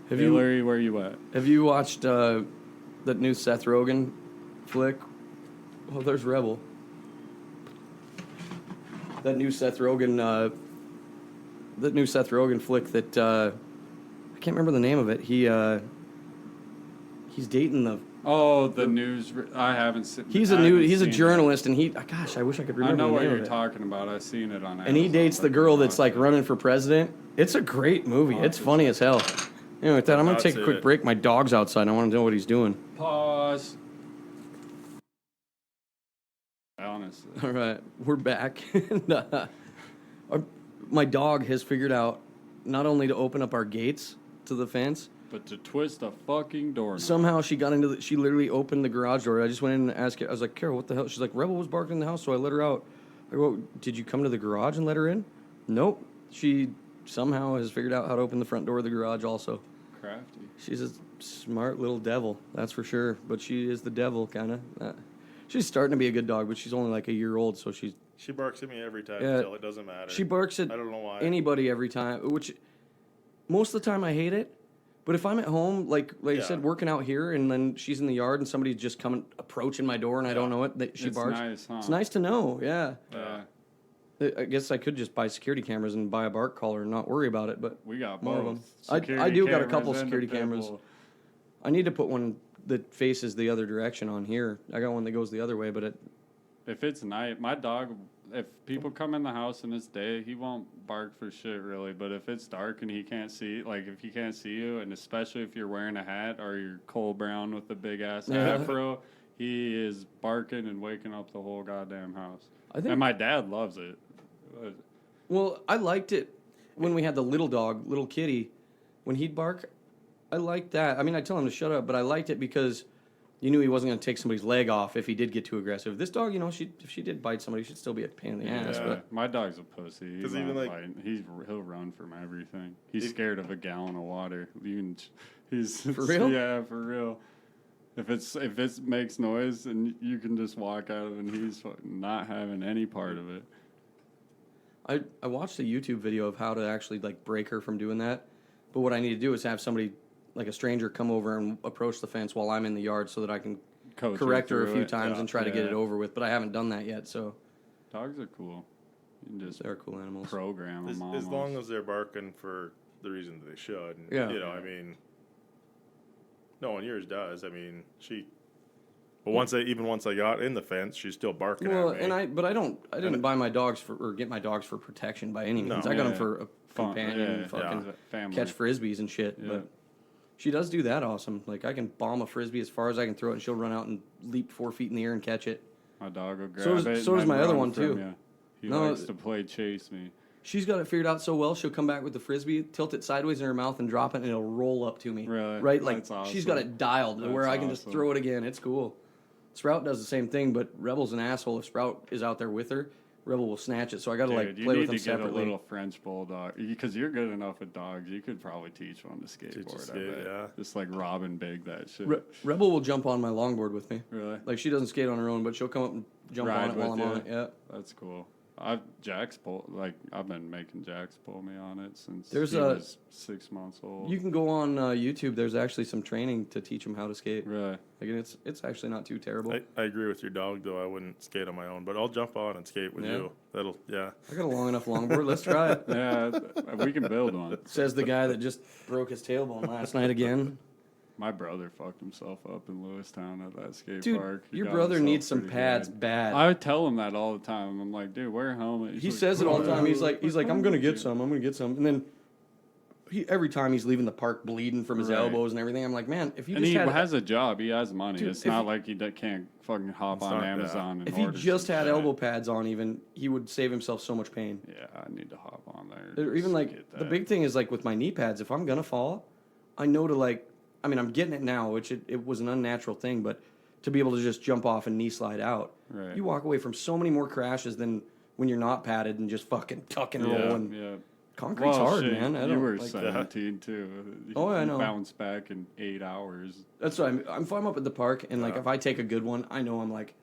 Hillary, where you at? Have you watched that new Seth Rogen flick? Oh, there's Rebel. That new Seth Rogen flick that I can't remember the name of it. He's dating the. Oh, the news. I haven't seen. He's a journalist, and gosh, I wish I could remember. I know the what name you're of it. talking about. I've seen it on. And he dates the girl that's like running for president. It's a great movie. It's funny as hell. Anyway, with that, I'm gonna take a quick break. My dog's outside. I want to know what he's doing. Pause. Honestly. All right, we're back. My dog has figured out not only to open up our gates to the fence, but to twist a fucking door. Somehow she got into she literally opened the garage door. I just went in and asked her. I was like, Carol, what the hell? She's like, Rebel was barking in the house, so I let her out. I go, did you come to the garage and let her in? Nope. She somehow has figured out how to open the front door of the garage also. Crafty. She's a smart little devil, that's for sure. But she is the devil, kind of. She's starting to be a good dog, but she's only like a year old, so she barks at me every time until it doesn't matter. She barks at I don't know why. Anybody every time, which most of the time I hate it. But if I'm at home, like I said, working out here, and then she's in the yard, and somebody's just approaching my door, and I don't know it, she barks. Nice, huh? It's nice to know, yeah. Yeah. I guess I could just buy security cameras and buy a bark collar and not worry about it, but we got more both. of them. I do got a couple security cameras. I need to put one that faces the other direction on here. I got one that goes the other way, but if it's night, my dog, if people come in the house and it's day, he won't bark for shit really. But if it's dark and he can't see, like if he can't see you, and especially if you're wearing a hat or you're Cole Brown with a big ass afro, he is barking and waking up the whole goddamn house. And my dad loves it. Well, I liked it when we had the little dog, little kitty, when he'd bark. I liked that. I mean, I tell him to shut up, but I liked it because you knew he wasn't going to take somebody's leg off if he did get too aggressive. This dog, if she did bite somebody, she'd still be a pain in the ass. But my dog's a pussy. He'll run from everything. He's scared of a gallon of water. For real? Yeah, for real. If it makes noise and you can just walk out of it, and he's not having any part of it. I watched a YouTube video of how to actually like break her from doing that, but what I need to do is have somebody, like a stranger, come over and approach the fence while I'm in the yard so that I can correct her a few times and try to get it over with. But I haven't done that yet, so. Dogs are cool. You can just they're cool animals. Program them as long as they're barking for the reason that they should. And, I mean, no one yours does. I mean, but once I got in the fence, she's still barking at me. Well, I didn't buy my dogs or get my dogs for protection by any means. I got them for a companion, fucking catch frisbees and shit. Yeah. But she does do that awesome. Like I can bomb a frisbee as far as I can throw it, and she'll run out and leap 4 feet in the air and catch it. My dog will grab it. So does my other one too. He likes to play chase me. She's got it figured out so well. She'll come back with the frisbee, tilt it sideways in her mouth, and drop it, and it'll roll up to me. Really? Right? Like That's awesome. She's got it dialed to where I can just throw it again. It's cool. Sprout does the same thing, but Rebel's an asshole. If Sprout is out there with her, Rebel will snatch it. So I got to like you play need with them to get separately. a little French bulldog because you're good enough with dogs. You could probably teach one to skateboard. skate, I bet. yeah. Just like Robin Big that shit. Rebel will jump on my longboard with me. Really? Like she doesn't skate on her own, but she'll come up and jump Ride on it while with I'm on you? it. Yeah. That's cool. I've been making Jax pull me on it since There's he a- was 6 months old. You can go on YouTube. There's actually some training to teach them how to skate. Really? Like it's actually not too terrible. I agree with your dog though. I wouldn't skate on my own, but I'll jump on and skate with Yeah. you. I got a long enough longboard. Let's try it. Yeah, we can build one. Says the guy that just broke his tailbone last night again. My brother fucked himself up in Lewistown at that skate Dude, park. He your got brother himself needs some pretty pads good. bad. I would tell him that all the time. I'm like, dude, wear a helmet. He says it all the time. He's like, I'm gonna get some. I'm gonna get some. And then every time he's leaving the park bleeding from his Right. elbows and everything. I'm like, man, if you And just he had has a job. He has money. Dude, it's if not he- like he can't fucking hop It's on not- yeah. Amazon and if he order just some had shit. elbow pads on, even he would save himself so much pain. Yeah, I need to hop on there. Or just even to like get the that. big thing is like with my knee pads, if I'm gonna fall, I know to like. I mean, I'm getting it now, which it was an unnatural thing, but to be able to just jump off and knee slide out, Right. you walk away from so many more crashes than when you're not padded and just fucking tuck and roll. And yeah. concrete's Well, hard, shit, man. I you don't were like 17 too. Oh, I You know. Bounced back in 8 hours. That's why if I'm up at the park and like if I take a good one, I know I'm like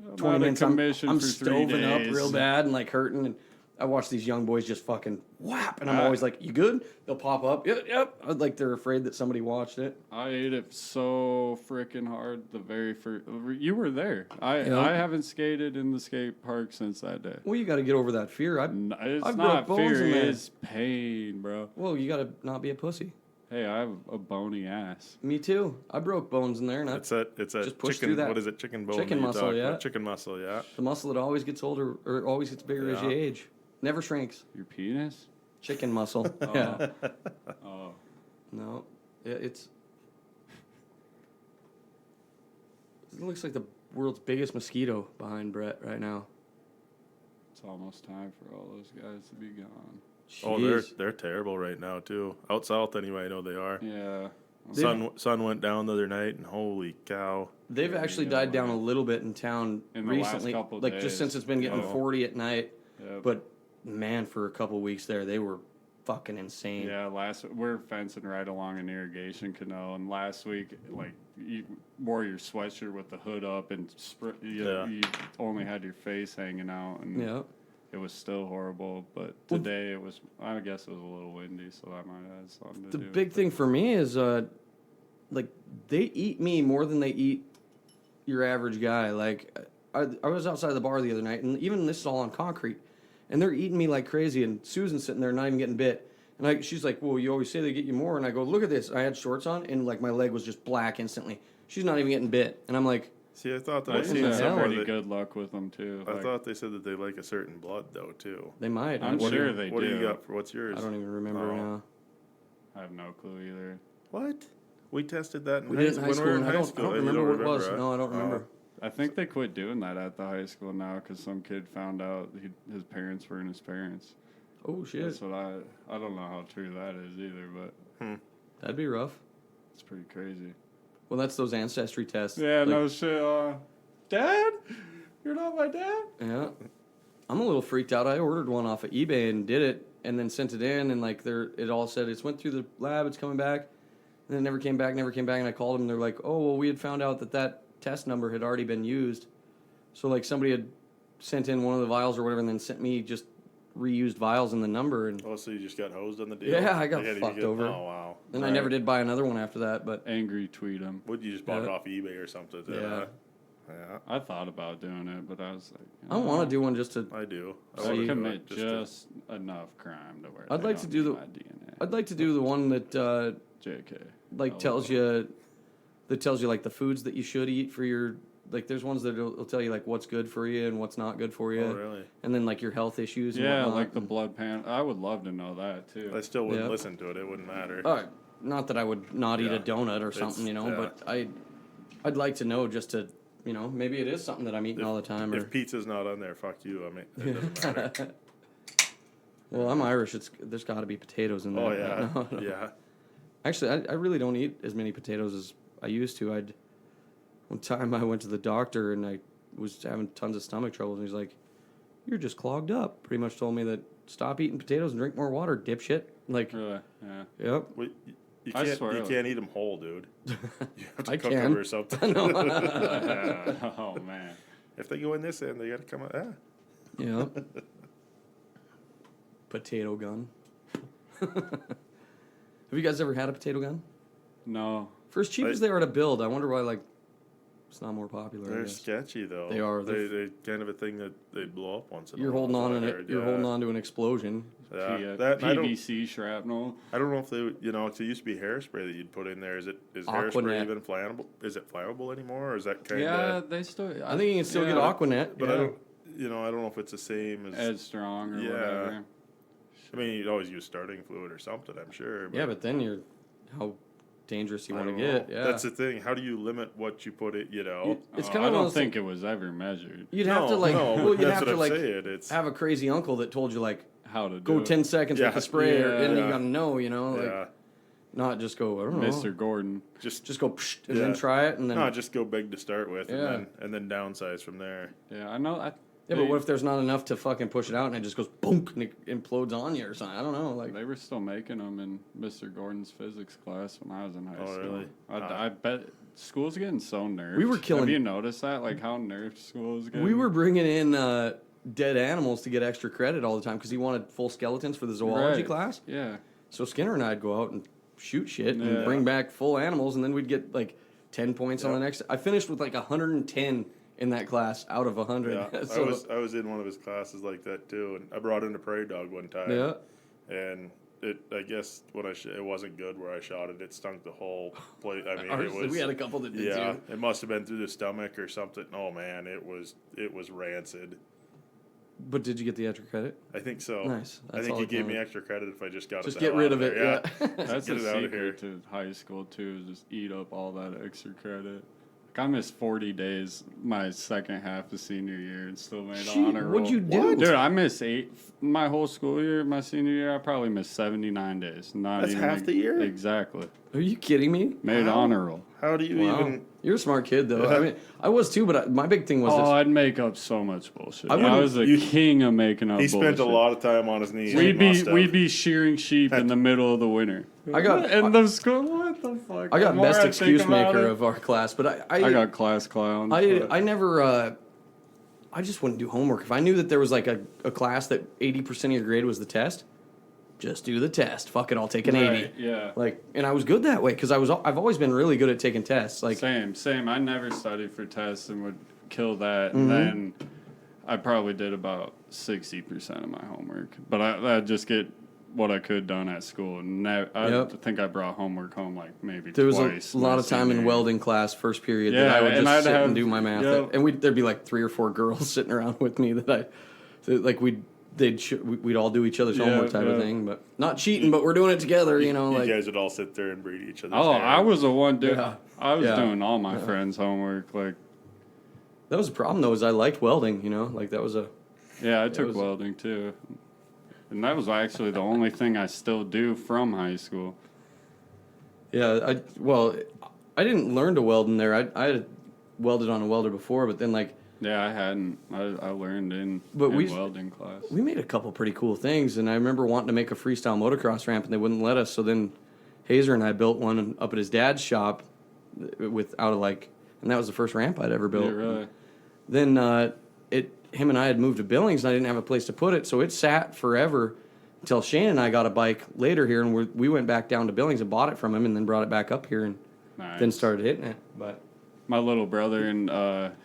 I'm 20 out of minutes. commission I'm for 3 stoving up days. real bad and like hurting. And I watch these young boys just fucking whap, and I'm Ah. always like, "You good?" They'll pop up. Yep. Like they're afraid that somebody watched it. I ate it so freaking hard the very first. You were there. I haven't skated in the skate park since that day. Well, you got to get over that fear. It's I broke not bones fear. in there. It's pain, bro. Well, you got to not be a pussy. Hey, I have a bony ass. Me too. I broke bones in there, and It's a Just push chicken. through that What is it? Chicken bone. chicken that you muscle, talk yeah. about. Chicken muscle. Yeah. the muscle that always gets older or always gets bigger as you Yeah. age, never shrinks. Your penis? Chicken muscle. Yeah. Oh, No, it looks like the world's biggest mosquito behind Brett right now. it's almost time for all those guys to be gone. Oh, Jeez. they're terrible right now too. Out south, anyway. I know they are. Yeah. Sun went down the other night, and holy cow! They've actually died down a little bit in town In the last recently, couple like just days. since it's been getting Oh. 40 at night. Yep. But man, for a couple weeks there, they were fucking insane. Yeah, we're fencing right along an irrigation canal, and last week, like, you wore your sweatshirt with the hood up, and you only had your face hanging out, and Yeah. it was still horrible. But today I guess it was a little windy, so that might have something to The do. big thing for me is, like, they eat me more than they eat your average guy. Like, I was outside the bar the other night, and even this is all on concrete, and they're eating me like crazy, and Susan's sitting there not even getting bit. And she's like, well, you always say they get you more. And I go, look at this. I had shorts on, and, like, my leg was just black instantly. She's not even getting bit. And I'm like, See, I thought that I've I in seen seen the some hell? somewhere pretty that good luck with them too. I Like, thought they said that they like a certain blood though too. they might. I'm What sure do they What do do. you got for what's yours? I don't even remember Oh. now. I have no clue either. What? We tested that in We high did it in school. high When school, we were in and I high don't school. You remember what it was. remember, No, I don't huh? remember. I think they quit doing that at the high school now because some kid found out his parents weren't his parents. Oh, shit. That's what I don't know how true that is either, but That'd be rough. it's pretty crazy. Well, that's those ancestry tests. Yeah, Like, no shit. Dad, you're not my dad. Yeah. I'm a little freaked out. I ordered one off of eBay and did it and then sent it in, and like it all said it's went through the lab, it's coming back. And it never came back, and I called them and they're like, "Oh, well, we had found out that test number had already been used." So like somebody had sent in one of the vials or whatever and then sent me just reused vials and the number, and Oh, so you just got hosed on the deal? Yeah, I got They had to fucked get- over. Oh wow. then I never did buy another one after that, but Angry tweet him. Would you just bought it Yeah. off eBay or something? Yeah. Yeah, I thought about doing it, but I was like, I want to do one just to I do. I I wanna do it commit just just enough crime to where I'd they like to don't do need the- my DNA. I'd like to do the one that JK. like tells you like the foods that you should eat for your, like there's ones that will tell you like what's good for you and what's not good for you. Oh, really? And then like your health issues and Yeah, whatnot. like the blood pan. I would love to know that too. I still wouldn't Yeah. listen to it. It wouldn't matter. Not that I would not eat a Yeah. donut or It's- something, yeah. but I'd like to know just to, maybe it is something that I'm eating all the time. Or If pizza's not on there, fuck you. I mean, it doesn't matter. well, I'm Irish. There's got to be potatoes in there. Oh yeah, No. yeah. Actually, I really don't eat as many potatoes as I used to. One time I went to the doctor and I was having tons of stomach troubles, and he's like, "You're just clogged up." Pretty much told me that stop eating potatoes and drink more water, dipshit. Like, Really? Yeah. yep. Well, I you swear. can't eat them whole, dude. You have to I cook can. them or something. Oh man. If they go in this end, they got to come out. Yep. Potato gun. Have you guys ever had a potato gun? No. For as cheap as they are to build, I wonder why like it's not more popular. I They're guess. sketchy though. They are. They kind of a thing that they blow up once in You're a while. holding on is in what I it. heard, You're yeah. holding on to an explosion. Yeah. That, I don't, PVC shrapnel. I don't know if they, it used to be hairspray that you'd put in there. Is Aquanet. hairspray even flammable? Is it flammable anymore, or is that kind of? Yeah, they still. I think you can still get Aquanet. But yeah. I don't know if it's the same as strong or Yeah. whatever. I mean, you'd always use starting fluid or something, I'm sure. Yeah, but then you're how dangerous you I want to don't know. get. Yeah, That's the thing. How do you limit what you put it? It's Oh, kind I of don't think it was ever measured. you'd have to like. well, you'd that's have what to I'm like saying. It's have a crazy uncle that told you like How to do go it. 10 seconds Yeah, with the spray, and you yeah. gotta know, like yeah, not just go. I don't know. Mr. Gordon. Just go psh, and Yeah. then try it, and then no, just go big to start with, Yeah. and then downsize from there. Yeah, I know. yeah. But what if there's not enough to fucking push it out, and it just goes boom and it implodes on you or something? I don't know. Like They were still making them in Mr. Gordon's physics class when I was in high Oh, school. really? I bet school's getting so nerfed. We were killing- Have you noticed that? Like how nerfed school is getting? we were bringing in dead animals to get extra credit all the time because he wanted full skeletons for the zoology Right. class. Yeah. So Skinner and I'd go out and shoot shit Yeah. and bring back full animals, and then we'd get like 10 points on the next. I finished with like 110 in that class out of 100. Yeah, So, I was in one of his classes like that too, and I brought in a prairie dog one time. yeah. And I guess when it wasn't good where I shot it. It stunk the whole place. I mean, Ours, it was. we had a couple that did Yeah, too. it must have been through the stomach or something. Oh man, it was rancid. But did you get the extra credit? I think so. Nice. I That's think all he that gave me counted. extra credit if I just got Just it. get rid of it. Yeah. That's Get a it out of here. secret to high school too. Is just eat up all that extra credit. Like I missed 40 days my second half of senior year and still made Shoot, honor roll. what'd you do? Dude, I missed 8 my whole school year. My senior year, I probably missed 79 days. Not That's even half the year? Exactly. Are you kidding me? Made Wow. honor roll. How do you Wow. even? You're a smart kid, though. Yeah. I mean, I was too, but my big thing was Oh, this. I'd make up so much bullshit. I I, wouldn't- was a you- king of making up He bullshit. spent a lot of time on his knees. We'd He must have. be shearing sheep in the middle of the winter. I got- in the school. What the fuck? I got The more best think excuse about maker it- of our class, but I I got class clowns. I never. I just wouldn't do homework if I knew that there was like a class that 80% of your grade was the test. Just do the test. Fuck it, I'll take an 80. Right, yeah. Like, and I was good that way because I've always been really good at taking tests. Like, Same. I never studied for tests and would kill that. Mm-hmm. And then I probably did about 60% of my homework. But I'd just get what I could done at school. And I Yep. think I brought homework home like maybe there was twice. a lot my of time in senior year. welding class, first period, that Yeah, I would and just I'd sit have- and do my math. yep. And there'd be like 3 or 4 girls sitting around with me we'd all do each other's Yeah, homework type of yeah. thing, but not cheating, but we're doing it together, You like. guys would all sit there and breed each other's Oh, hair. I was the one dude. Yeah. I was Yeah. doing all my friends' homework. Like, That was the problem though, is I liked welding, like that was a. yeah, I took was- welding too. And that was actually the only thing I still do from high school. Yeah, I didn't learn to weld in there. I had welded on a welder before, but then Yeah, I hadn't. I learned in we- welding class. we made a couple pretty cool things, and I remember wanting to make a freestyle motocross ramp, and they wouldn't let us. So then Hazer and I built one up at his dad's shop, and that was the first ramp I'd ever built. Yeah, really. Then him and I had moved to Billings, and I didn't have a place to put it, so it sat forever until Shane and I got a bike later here, and we went back down to Billings and bought it from him, and then brought it back up here, and Nice. then started hitting it. But My little brother and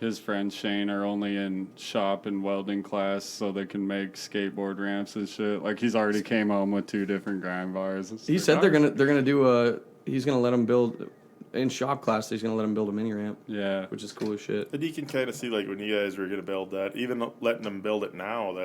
his friend Shane are only in shop and welding class so they can make skateboard ramps and shit. Like he's already came home with 2 different grind bars. he said they're gonna do he's gonna let him build in shop class. He's gonna let him build a mini ramp, Yeah. which is cool as shit. And you can kind of see, like, when you guys were going to build that, even letting them build it now,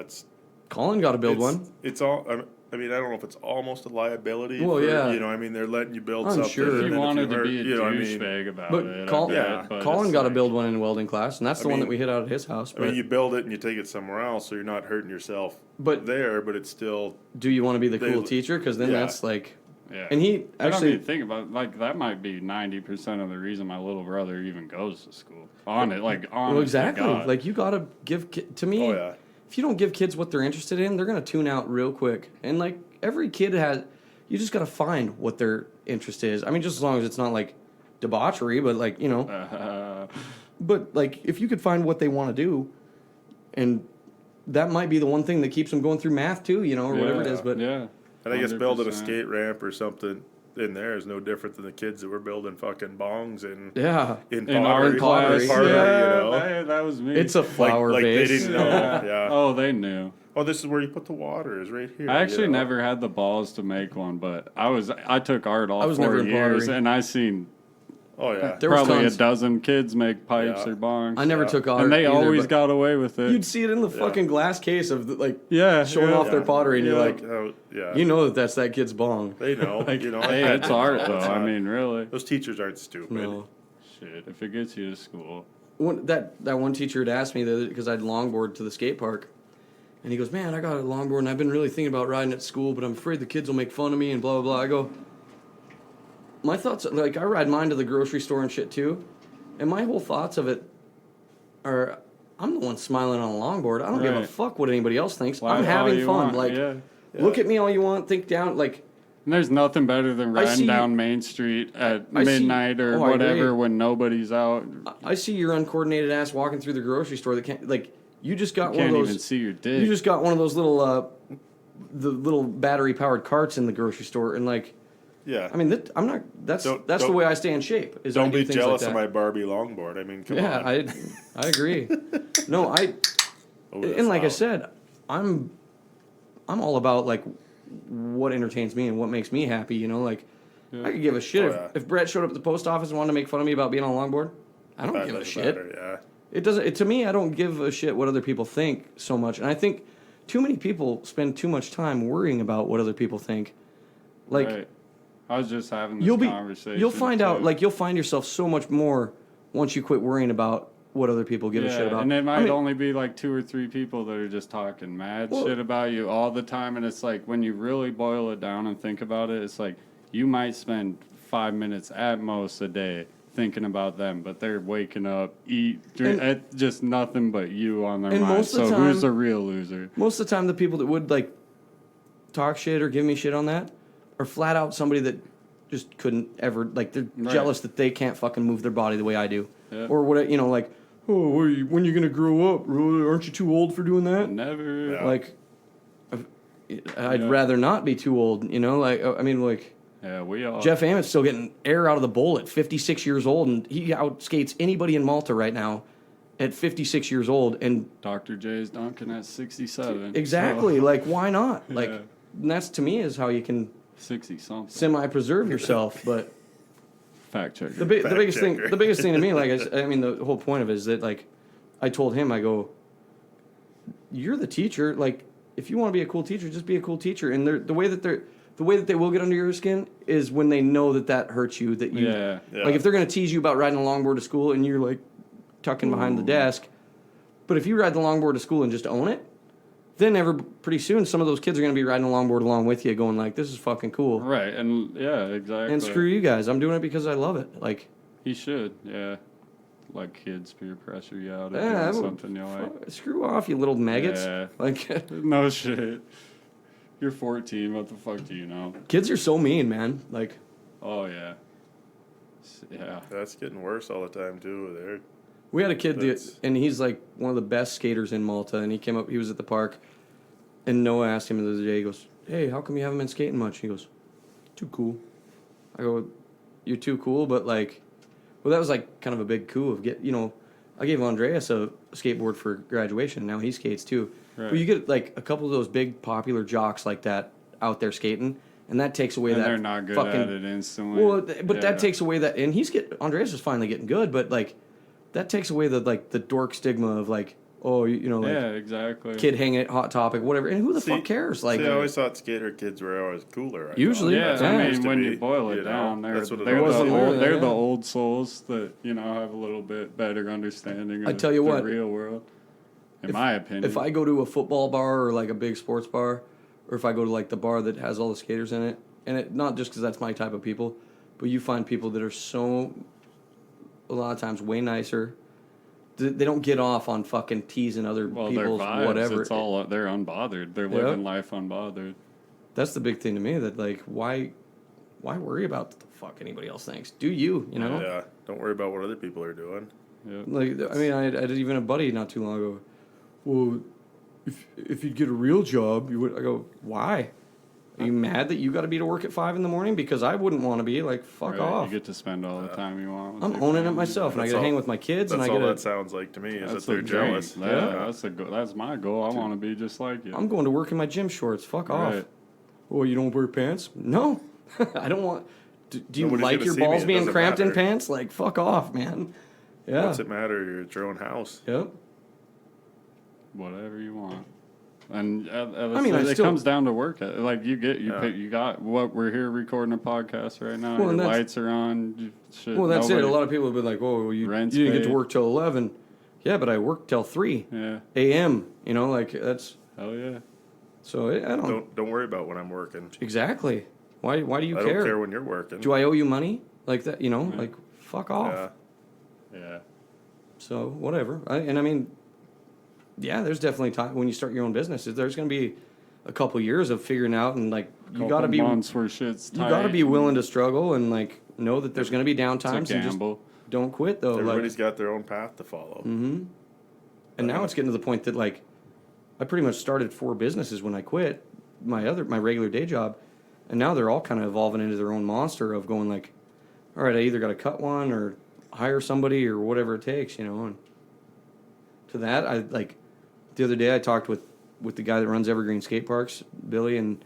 Colin got to build it's, one. It's all, I mean, I don't know if it's almost a liability. Well, yeah. I mean, they're letting you build I'm something. sure. and If then you wanted you to hurt- be a you know what I mean? douchebag about But it, Col- I get yeah. it, but Colin it's got to like- build one in welding class, and that's the one that mean- we hit out at his house. I mean, But you build it and you take it somewhere else, so you're not hurting yourself But- there, but it's still. do you want to be the They- cool teacher? Because then yeah. that's like, Yeah. and he I don't actually. even think about like that might be 90% of the reason my little brother even goes to school. On it, like on Well, exactly. Like you gotta give to me. Oh, yeah. if you don't give kids what they're interested in, they're gonna tune out real quick. And like every kid has, you just gotta find what their interest is. I mean, just as long as it's not like debauchery, but like but like if you could find what they want to do, and that might be the one thing that keeps them going through math too, or whatever it is. But and I guess building a skate ramp or something in there is no different than the kids that were building fucking bongs in art class. That was me. It's a flower like base. they didn't know. Yeah. Oh, they knew. Oh, this is where you put the water. Is right here. I actually never had the balls to make one, but I took art all 4 years, and I seen. Oh yeah, There was probably tons. a dozen kids make pipes or bongs. I never took art, and they either, always but got away with it. You'd see it in the fucking glass case of showing off their pottery, and you're like, you know that's that kid's bong. They know, Hey, it's art though. I mean, really. Those teachers aren't stupid. No. Shit, if it gets you to school. That one teacher had asked me because I'd longboard to the skate park, and he goes, "Man, I got a longboard, and I've been really thinking about riding at school, but I'm afraid the kids will make fun of me and blah blah blah." I go, my thoughts, like I ride mine to the grocery store and shit too, and my whole thoughts of it are, I'm the one smiling on a longboard. I don't give a fuck what anybody else thinks. I'm having fun. Look at me all you want. Think down, like. And there's nothing better than riding down Main Street at midnight or whatever when nobody's out. I see your uncoordinated ass walking through the grocery store that can't, like, you just got one of those. Can't even see your dick. You just got one of those little, the little battery powered carts in the grocery store, and like, yeah. I mean, I'm not. That's the way I stay in shape. Is don't I do be things jealous like of my Barbie longboard. I mean, come on. Yeah, I agree. No, and like I said, I'm all about like what entertains me and what makes me happy. Like, I could give a shit if Brett showed up at the post office and wanted to make fun of me about being on a longboard. I don't give a shit. It doesn't. To me, I don't give a shit what other people think so much, and I think too many people spend too much time worrying about what other people think. Like. Right. I was just having this conversation. You'll find out, like, you'll find yourself so much more once you quit worrying about what other people give a shit about. And it might only be like 2 or 3 people that are just talking mad shit about you all the time. And it's like, when you really boil it down and think about it, it's like, you might spend 5 minutes at most a day thinking about them, but they're waking up, just nothing but you on their mind. So who's the real loser? Most of the time, the people that would, like, talk shit or give me shit on that, or flat out somebody that just couldn't ever, like, they're jealous that they can't fucking move their body the way I do. Yeah. Or what, like, oh, when are you going to grow up? Really? Aren't you too old for doing that? Never. Yeah. Like, I'd rather not be too old, like, I mean, like. Yeah, we all. Jeff Ammett's still getting air out of the bowl at 56 years old, and he outskates anybody in Malta right now at 56 years old. And Dr. J's dunking at 67. Exactly. So. Like, why not? Like, and that's, to me, is how you can 60-something semi-preserve yourself. But fact checker. The biggest thing to me, like, I mean, the whole point of it is that, like, I told him, I go, you're the teacher. Like, if you want to be a cool teacher, just be a cool teacher. And the way that they will get under your skin is when they know that hurts you. That you, like, if they're gonna tease you about riding a longboard to school and you're like tucking behind the desk, but if you ride the longboard to school and just own it, then pretty soon some of those kids are gonna be riding a longboard along with you, going like, "This is fucking cool." Right, and exactly. And screw you guys, I'm doing it because I love it. Like, he should, like kids peer pressure you out of doing something you like. Screw off, you little maggots. Yeah. Like, no shit. You're 14. What the fuck do you know? Kids are so mean, man. Like, oh yeah. That's getting worse all the time too. We had a kid and he's like one of the best skaters in Malta, and he came up. He was at the park, and Noah asked him the other day. He goes, "Hey, how come you haven't been skating much?" He goes, "Too cool." I go, "You're too cool," but like, well, that was like kind of a big coup of I gave Andreas a skateboard for graduation. Now he skates too. Right. But you get like a couple of those big popular jocks like that out there skating, and that takes away they're not good at it instantly. Well, but that takes away that, and Andreas is finally getting good, but like that takes away the dork stigma of like, oh, exactly. Kid hanging at Hot Topic, whatever, and who the fuck cares? Like, I always thought skater kids were always cooler. Usually, I mean, when you boil it down, they're the old souls that have a little bit better understanding of the real world. In my opinion, if I go to a football bar or like a big sports bar, or if I go to like the bar that has all the skaters in it, and it not just because that's my type of people, but you find people that are a lot of times way nicer, they don't get off on fucking teasing other Well, their people's vibes, whatever. it's all, they're unbothered. They're living life unbothered. That's the big thing to me. That like, why worry about what the fuck anybody else thinks? Do you know? Yeah, don't worry about what other people are doing. Yeah. Like, I mean, I had even a buddy not too long ago. Well, if you'd get a real job, you would. I go, why? Are you mad that you got to be to work at 5 a.m? Because I wouldn't want to be. Like, fuck off. You get to spend all the time you want. With I'm your owning it family. myself, and I get to hang with my kids, and I That's get all to. that sounds like to me is That's that they're the dream. jealous. Yeah, that's my goal. I want to be just like you. I'm going to work in my gym shorts. Fuck off. Right. Oh, you don't wear pants? No, I don't want. Do you Nobody's like gonna your see me, balls it being doesn't cramped in matter. pants? Like, fuck off, man. Yeah. What's it matter? You're at your own house. Yep. Whatever you want. And I mean, it I still- comes down to work. Like you Yeah. you got what we're here recording a podcast right now. Well, Your and that's- lights are on. Shit, Well, that's it. A nobody- lot of people have been like, "Oh, well, you Rent's didn't get to paid. work till 11." Yeah, but I worked till 3 Yeah. a.m. You know, like that's Hell yeah. so. I don't Don't worry about when I'm working. exactly. Why do you I care? don't care when you're working. Do I owe you money like that? You know, Yeah. like fuck off. Yeah. Yeah. So whatever. I mean, yeah, there's definitely time when you start your own business. There's going to be a couple years of figuring out, and like you got to be months where shit's you got to tight be willing to struggle and like know that there's going to be down It's a times and just gamble. don't quit though. Everybody's Like, got their own path to follow. and now it's getting to the point that like I pretty much started 4 businesses when I quit my regular day job, and now they're all kind of evolving into their own monster of going like, all right, I either got to cut one or hire somebody or whatever it takes, you know. And to that, I like the other day I talked with the guy that runs Evergreen Skate Parks, Billy, and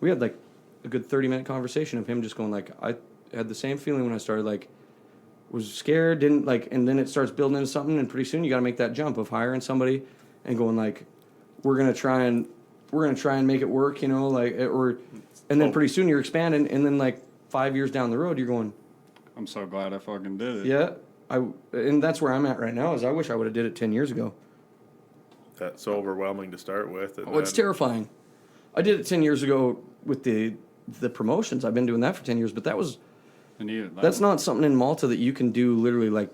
we had like a good 30-minute conversation of him just going like, I had the same feeling when I started, like was scared, didn't like, and then it starts building into something, and pretty soon you got to make that jump of hiring somebody and going like, we're gonna try and make it work, you know, like and then pretty soon you're expanding, and then like 5 years down the road you're going, I'm so glad I fucking did it. yeah, and that's where I'm at right now. Is I wish I would have did it 10 years ago. That's so overwhelming to start with. And Oh, it's then- terrifying. I did it 10 years ago with the promotions. I've been doing that for 10 years, but And that's not something in Malta that you can do literally like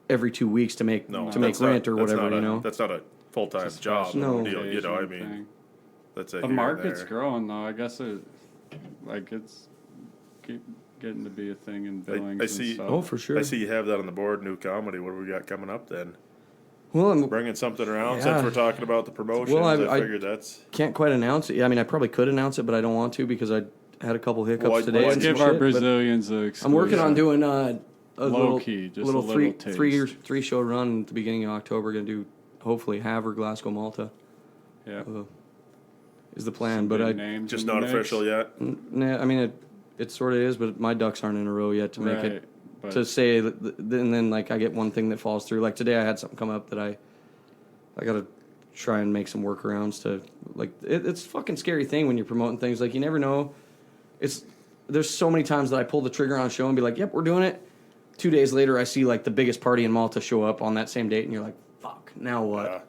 every 2 weeks to make No, to make that's not- rent or that's whatever, not you a- know. That's not a full-time Just job No. deal. You know, I thing. mean, that's a The here and market's there. growing though. I guess it's getting to be a thing in Billings I and see- stuff. Oh, for sure. I see you have that on the board, new comedy. What do we got coming up then? Well, I Bringing something around Yeah. since we're talking about the promotions. Well, I I figured that's can't quite announce it. I mean, I probably could announce it, but I don't want to because I had a couple hiccups Why- today. why and Give some our shit, but Brazilians a I'm working on doing a Low little key, just little a little taste. three show run at the beginning of October. Going to do hopefully Havre, Glasgow, Malta. Yeah. Is the plan, Some but big I names just in the not mix. official yet. nah, I mean it sort of is, but my ducks aren't in a row yet to make Right, it but to say that. And then like I get one thing that falls through. Like today, I had something come up that I got to try and make some workarounds to like. It's a fucking scary thing when you're promoting things. Like you never know. There's so many times that I pull the trigger on a show and be like, "Yep, we're doing it." 2 days later, I see like the biggest party in Malta show up on that same date, and you're like, "Fuck, now what?" Yeah.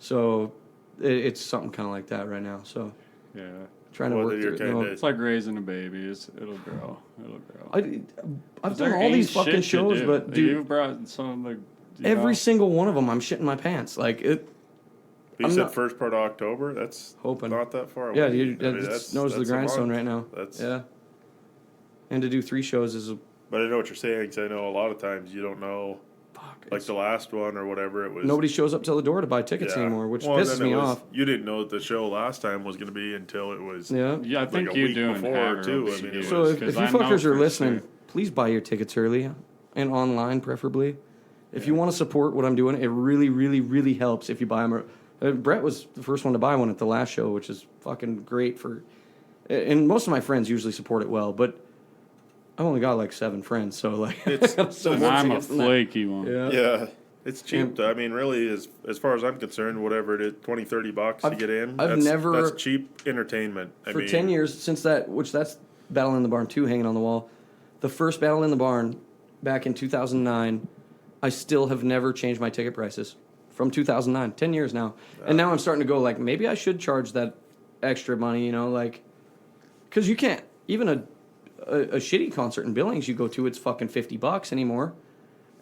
So it's something kind of like that right now. So yeah. trying to Well, work then through you're it. you know. kinda- It's like raising a baby. It'll grow. It'll grow. I've There done all ain't these fucking shit to shows, do. but dude, You've brought some like every single one of them, I'm shitting my pants. Like it. But you I'm said not- first part of October. That's Hoping. not that far away. Yeah, dude, I mean, it's nose to the that's a grindstone month. right now. That's Yeah. And to do 3 shows is But I know what you're saying because I know a lot of times you don't know. fuck. Like the last one or whatever it was. Nobody shows up till the door to buy tickets Yeah. anymore, which Well, and pisses then it me was- off. You didn't know that the show last time was going to be until it was. Yeah. Yeah, I think like a you week doing before, Havre too. will I be mean, it huge, So if 'cause you I know fuckers are for listening, sure. please buy your tickets early and online, preferably. If you want to support what I'm doing, it really, really, really helps if you buy them. Brett was the first one to buy one at the last show, which is fucking great for. And most of my friends usually support it well, but I've only got like 7 friends, so like It's- so And much I'm a against that. flaky one. Yeah. Yeah. It's cheap. And- I mean, really, as far as I'm concerned, whatever it is, $20-$30 to I've- get in. I've that's, never- That's cheap entertainment. I For mean, 10 years since that's Battle in the Barn 2 hanging on the wall. The first Battle in the Barn back in 2009, I still have never changed my ticket prices from 2009. 10 years now. And now I'm starting to go like, maybe I should charge that extra money, you know, like, because you can't, even a shitty concert in Billings you go to, it's fucking $50 anymore.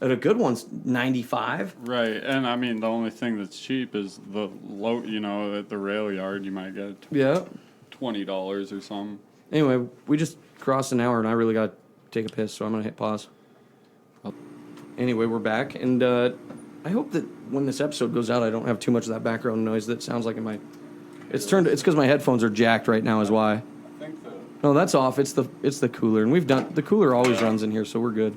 At a good one's 95. Right, and I mean the only thing that's cheap is the low. You know, at the rail yard, you might get Yeah. $20 or something. Anyway, we just crossed an hour, and I really got to take a piss, so I'm gonna hit pause. Anyway, we're back, and I hope that when this episode goes out, I don't have too much of that background noise that sounds like it might. It's because my headphones are jacked right now, is why. I think the No, that's off. It's the cooler, and the cooler always runs in here, so we're good.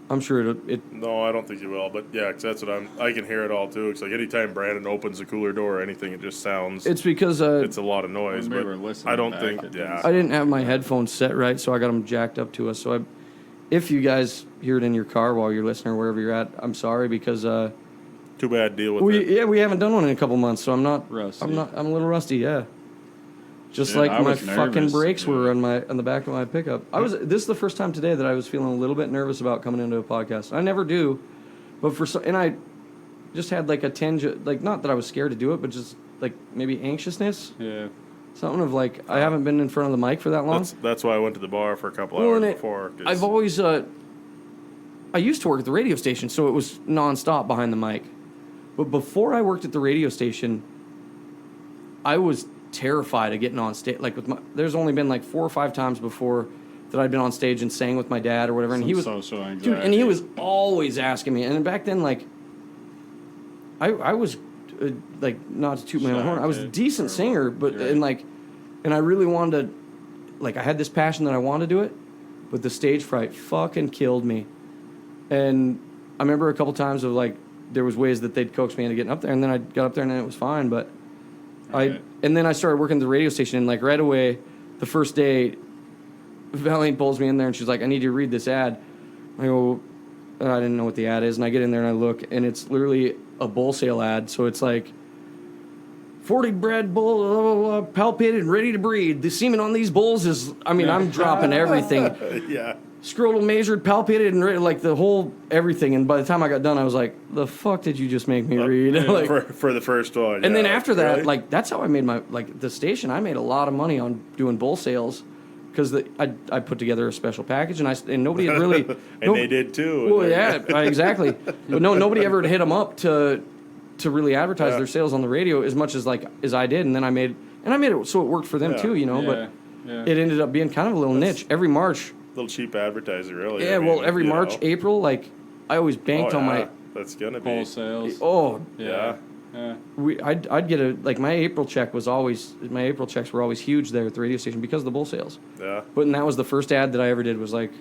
I'm sure it. No, I don't think you will, but yeah, 'cause that's what I can hear it all too. It's like anytime Brandon opens the cooler door or anything, it just sounds. It's because it's a lot of noise, When we but were listening I don't back, think. it Yeah, I didn't have my headphones set right, so I got them jacked up to us. So if you guys hear it in your car while you're listening or wherever you're at, I'm sorry because too bad. Deal with it. we haven't done one in a couple months, so I'm Rusty. a little rusty. Yeah. Just Yeah, like I my was fucking nervous, brakes were yeah. on the back of my pickup. This is the first time today that I was feeling a little bit nervous about coming into a podcast. I never do, but and I just had like a tinge, like not that I was scared to do it, but just like maybe anxiousness, yeah. something of like I haven't been in front of the mic for that long. That's why I went to the bar for a couple Well, hours and before. 'Cause I've always I used to work at the radio station, so it was nonstop behind the mic. But before I worked at the radio station, I was terrified of getting on stage. Like there's only been like 4 or 5 times before that I'd been on stage and sang with my dad or whatever, and Some he was social anxiety. dude, and he was always asking me. And back then, like I was like not to toot my own horn, I was a Shy, decent or singer, what? but Right. and I really wanted to, like I had this passion that I wanted to do it, but the stage fright fucking killed me. And I remember a couple times of like there was ways that they'd coax me into getting up there, and then I got up there and then it was fine. But Right. and then I started working at the radio station, and like right away, the first day, Valiant pulls me in there and she's like, "I need you to read this ad." I go, I didn't know what the ad is, and I get in there and I look, and it's literally a bull sale ad. So it's like 40 bred bull, blah, blah, blah, palpated and ready to breed. The semen on these bulls is, I mean, I'm dropping everything. yeah, Scrotal measured, palpated, and like the whole everything. And by the time I got done, I was like, "The fuck did you just make me read?" like, for the first one. and then yeah, after that, really? like that's how I made my the station. I made a lot of money on doing bull sales because I put together a special package, and nobody had really and they did too. Well, yeah, exactly. But nobody ever hit them up to really advertise their sales on the radio as much as I did. And then I made it so it worked for them Yeah. too, you know. Yeah. But it ended up being kind of a little niche every March. Little cheap advertiser, really. Yeah, I mean, every you March, know. April, like I always banked on my. That's gonna be. Whole sales. Oh, Yeah. Yeah. I'd get my April checks were always huge there at the radio station because of the bull sales. Yeah. But and that was the first ad that I ever did was like,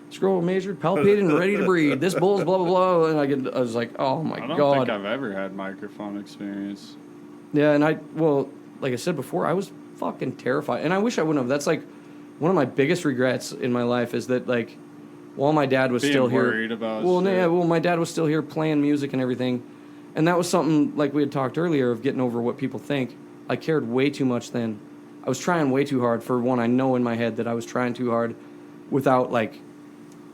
scroll measured, palpated, and ready to breed. This bull's blah blah blah, and I was like, oh my I don't god. think I've ever had microphone experience. Yeah, and like I said before, I was fucking terrified, and I wish I wouldn't have. That's like one of my biggest regrets in my life is that like while my dad was Being still here, worried about well, shit. yeah, well, my dad was still here playing music and everything, and that was something like we had talked earlier of getting over what people think. I cared way too much then. I was trying way too hard. For one, I know in my head that I was trying too hard, without like,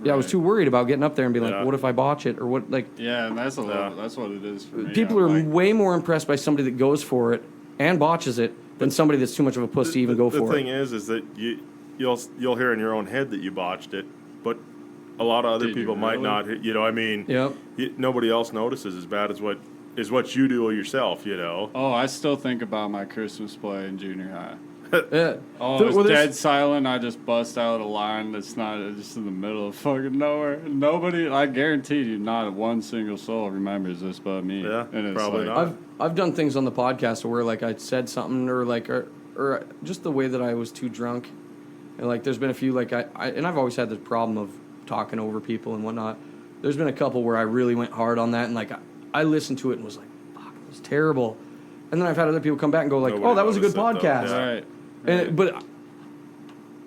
I was Right. too worried about getting up there and being Yeah. like, what if I botch it or what like. Yeah, and that's that's what it is for me. People I'm are like, way more impressed by somebody that goes for it and botches it than somebody that's too much of a puss to even go for The thing it. is that you'll hear in your own head that you botched it, but a lot of other Did you people might really? not. You know, I mean, Yep. nobody else notices as bad as what you do yourself. You know. Oh, I still think about my Christmas play in junior high. Yeah. Oh, Well, it's there's- dead silent. I just bust out a line that's not just in the middle of fucking nowhere. Nobody, I guarantee you, not one single soul remembers this but me. Yeah, and it's probably like, not. I've done things on the podcast where like I said something or just the way that I was too drunk, and like there's been a few like and I've always had this problem of talking over people and whatnot. There's been a couple where I really went hard on that, and like I listened to it and was like, fuck, it was terrible. And then I've had other people come back and go like, Nobody oh, that was a good noticed it, though. podcast. Yeah. Right. And but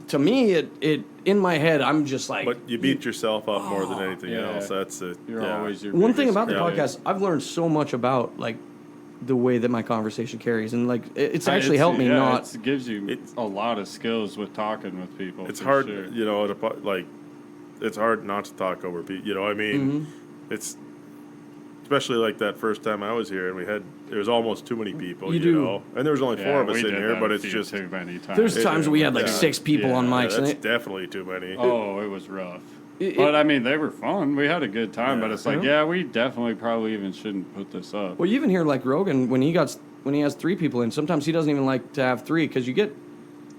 to me, it in my head, I'm just like. But you beat yourself up more than anything Yeah. else. That's it. You're yeah. always your One thing biggest about the critic. podcast, I've learned so much about like the way that my conversation carries, and like it's actually helped me not. It gives you It's- a lot of skills with talking with people. It's for hard, sure. you know, it's hard not to talk over people. You know, I mean, Mm-hmm. it's especially like that first time I was here, and there was almost too many people. You You, do. know, and there was only Yeah, 4 of us we in did here, that but a it's few just too many times. There's times we had like Yeah. 6 people on mics, and That's it, definitely too many. Oh, it was rough. But I mean, they were fun. We had a good time. Yeah. But it's like, yeah, we definitely probably even shouldn't put this up. Well, you even hear like Rogan when he has 3 people in. Sometimes he doesn't even like to have 3 because you get.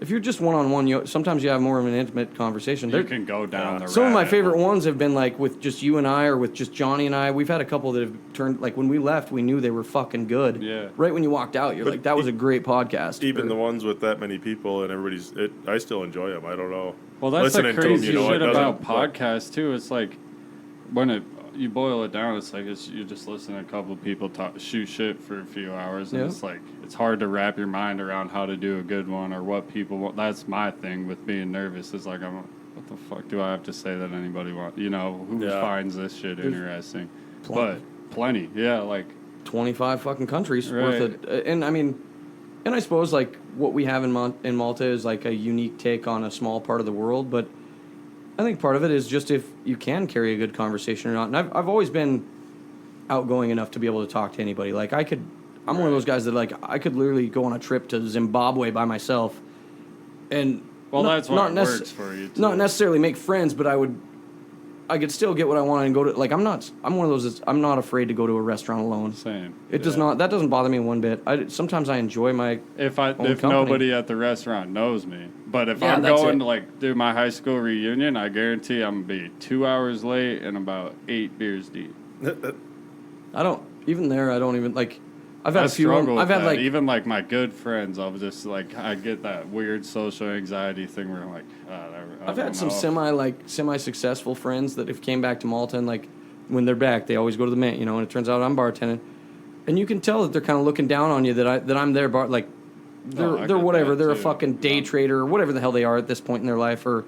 If you're just one-on-one, sometimes you have more of an intimate conversation. You can go down the Some of my rabbit favorite hole. ones have been like with just you and I, or with just Johnny and I. We've had a couple that have turned, like when we left, we knew they were fucking good. Yeah. Right when you walked out, you're But like, that was a great podcast. Even Or- the ones with that many people and I still enjoy them. I don't know. Well, that's Listening the to 'em, crazy you know, shit it about doesn't- podcasts too. It's like when you boil it down, it's like you just listen to a couple of people shoot shit for a few hours, and Yeah. it's like it's hard to wrap your mind around how to do a good one or what people want. That's my thing with being nervous. Is like what the fuck do I have to say that anybody wants? You know, who Yeah. finds this shit interesting? Plenty. But plenty, yeah, like 25 fucking countries Right. worth it. And I mean, and I suppose like what we have in Malta is like a unique take on a small part of the world, but I think part of it is just if you can carry a good conversation or not. And I've always been outgoing enough to be able to talk to anybody. Like I'm one of those guys that like I could literally go on a trip to Zimbabwe by myself and that's what works for you. Too. not necessarily make friends, but I could still get what I want and go to. Like I'm one of those that's, I'm not afraid to go to a restaurant alone. Same. It does not. That doesn't bother me one bit. Sometimes I enjoy my. If company. nobody at the restaurant knows me, but if Yeah, I'm that's going it. to like do my high school reunion, I guarantee I'm gonna be 2 hours late and about 8 beers deep. I don't even there. I don't even like. I've had I a few. struggle I've with had that. like Even like my good friends, I'll just like I get that weird social anxiety thing where I'm like, I've had some semi successful friends that have came back to Malta and like when they're back they always go to the Mint, and it turns out I'm bartending, and you can tell that they're kind of looking down on you that I'm there like they're get whatever that they're a too. fucking day trader or whatever the hell they are at this point in their life, or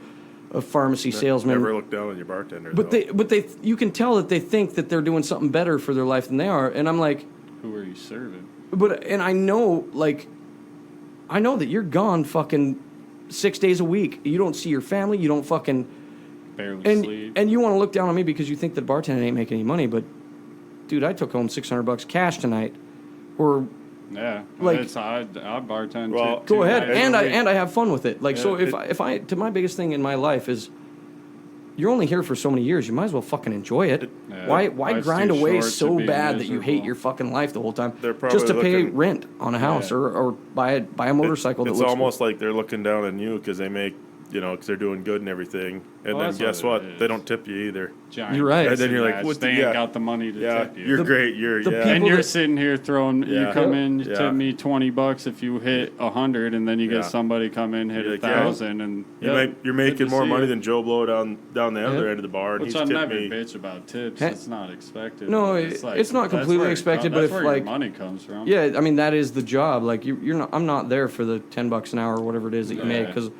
a pharmacy salesman. Never look down on your bartender. But they you can tell that they think that they're doing something better for their life than they are, and I'm like, Who are you serving? and I know that you're gone fucking 6 days a week. You don't see your family. You don't fucking Barely sleep. and you want to look down on me because you think that bartending ain't making any money. But dude, I took home $600 cash tonight, or Yeah, like- I bartend. Well, two go ahead, nights a and week. I have fun with it. Like, Yeah, so if I to my biggest thing in my life is, you're only here for so many years. You might as well fucking enjoy it. Yeah, Why life's grind too away short to so be bad that you hate miserable. your fucking life the whole time They're probably just to pay looking- rent on a house, Yeah. or buy a motorcycle that It's looks almost like they're looking down on you because they make, because they're doing good and everything. And Well, then that's guess what what? it They is. don't tip you either. Giant You're right. And then you're like, match. what the- They ain't yeah. got the money to Yeah, tip you. you're great. You're the yeah. people- And you're that- sitting here throwing. You Yeah. come in, you Yeah. tip me $20 if you hit 100, and then you Yeah. get somebody come in hit You're like, yeah. 1,000, and You're good making to more see money you. than Joe Blow down the other Yeah. end of the bar. And Which he's I'm tipped never me. bitch about tips. Hey. It's not expected. No, It's it's not that's completely where it expected, comes- but that's if, where like- your money comes from. Yeah, I mean that is the job. Like you're not. I'm not there for the $10 an hour or whatever it is that you make, Yeah. because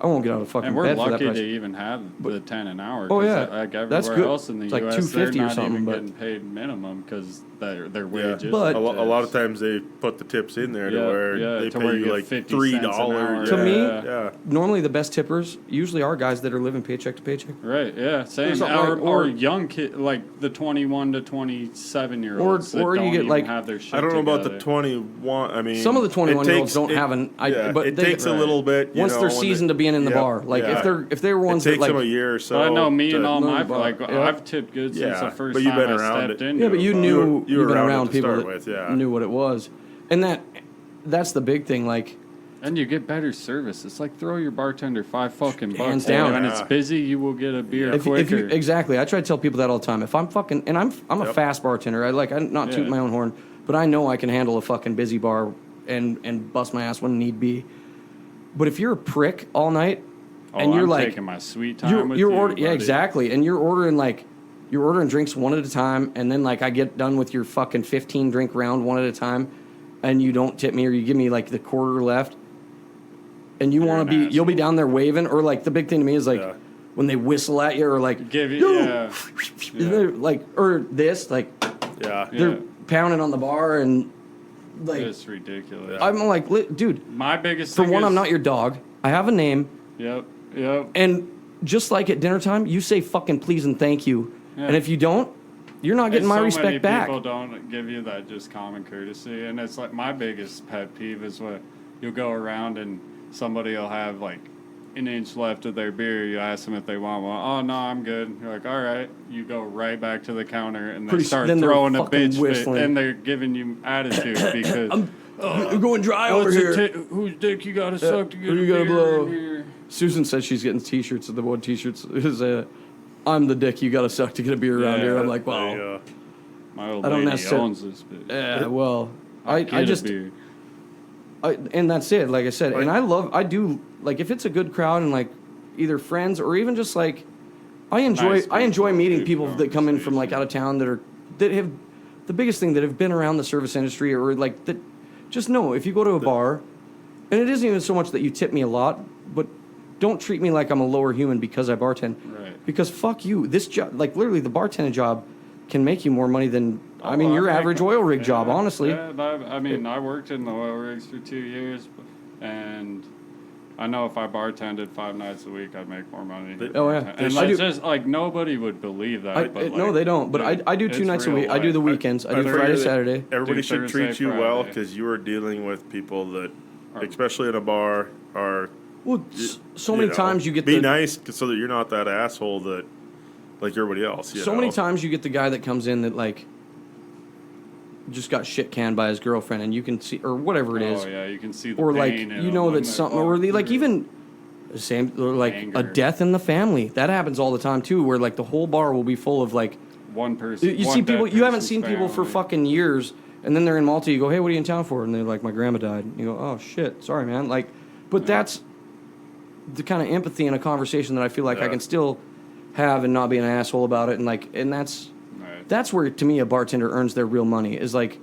I won't get out of fucking And we're bed for that lucky price. to even have the 10 an hour. Oh, 'cause yeah. like everywhere That's good. else in the It's like U.S., $2.50 they're or not something, even but- getting paid minimum because their Yeah. wages. But- a lot of times they put the tips in there to where they to pay where you get like 50 $3. cents an hour. To me- yeah. Normally, the best tippers usually are guys that are living paycheck to paycheck. Right, yeah, same. something Or, like- or or- young kid, like the 21 to 27-year-olds that or you don't get, even like- have their shit I don't know about the together. 21. I mean, Some of the 21-year-olds it don't takes- have an. But it they, takes a little bit. once they're when seasoned to being in the yeah, bar. Like yeah. if they were ones it that takes like. them a year or so. But I know me to- and all learn my about- like yeah. I've tipped good since Yeah, the first but you've time been I around stepped it. in. Yeah, but you knew you you've were been around it around to people start that with, yeah. knew what it was, and that's the big thing. Like And you get better service. It's like throw your bartender $5 Hands bucks. down. When Yeah. it's busy, you will get a beer if quicker. you exactly, I try to tell people that all the time. If I'm fucking and I'm a Yep. fast bartender. I'm not tooting Yeah. my own horn, but I know I can handle a fucking busy bar and bust my ass when need be. But if you're a prick all night and you're I'm like taking my sweet time with you're you, ordering, yeah, buddy. exactly, and you're ordering drinks one at a time, and then like I get done with your fucking 15 drink round one at a time, and you don't tip me or you give me like the quarter left, and you want to an be you'll be asshole. down there waving, or like the big thing to me is like Yeah. when they whistle at you or like Give you, "Yo!" yeah. They're like or this like Yeah. Yeah. they're pounding on the bar and like It's ridiculous. Yeah. I'm like dude, My biggest for thing one is, I'm not your dog. I have a name. Yep. And just like at dinner time, you say fucking please and thank you. Yeah. And if you don't, you're not getting And my so respect many back. People don't give you that just common courtesy, and it's like my biggest pet peeve is when you'll go around and somebody will have like an inch left of their beer, you ask them if they want one. Oh, no, I'm good. You're like, all right. You go right back to the counter, and they start then they're throwing a fucking bitch fit, whistling. and they're giving you attitude because You're going dry over here. whose dick you gotta suck to get who a you gotta beer blow? in here? Susan says she's getting T-shirts. The one T-shirts is "I'm the dick you gotta suck to get a beer around here." I'm like, wow. My old I don't lady necessarily- owns this bitch. Yeah, well, I Get a just beer. and that's it. Like I said, and I do like if it's a good crowd and like either friends or even just like I enjoy Nice meeting good people that come in from like out of town that have the biggest thing that have been around the service industry or like that. Just know if you go to a bar, and it isn't even so much that you tip me a lot, but don't treat me like I'm a lower human because I bartend. Right. Because fuck you. This job, like literally, the bartending job can make you more money than your average oil rig job. Honestly. Yeah, I worked in the oil rigs for 2 years, and I know if I bartended 5 nights a week, I'd make more money. Oh, yeah. And I do- it's just like nobody would believe that. No, they don't. But I do 2 it's nights a real week. I do the life. weekends. I I do figure Friday, that Saturday. Everybody Do should Thursday, treat you well Friday. because you are dealing with people that, especially in a bar, are. Well, so many times you get be the nice so that you're not that asshole that, like everybody else. so many times you get the guy that comes in that like just got shit canned by his girlfriend, and you can see or whatever it is, Oh yeah, you can see the or pain like in you them know when that they're something, or going like through. even the same or like Anger. a death in the family that happens all the time too, where like the whole bar will be full of like one person. you one see dead people you haven't person's seen people for family. fucking years, and then they're in Malta. You go, hey, what are you in town for? And they're like, my grandma died. You go, oh shit, sorry man. Like, but that's the kind of empathy in a conversation that I feel like I can still have and not be an asshole about it, and like, and that's Right. that's where to me a bartender earns their real money is like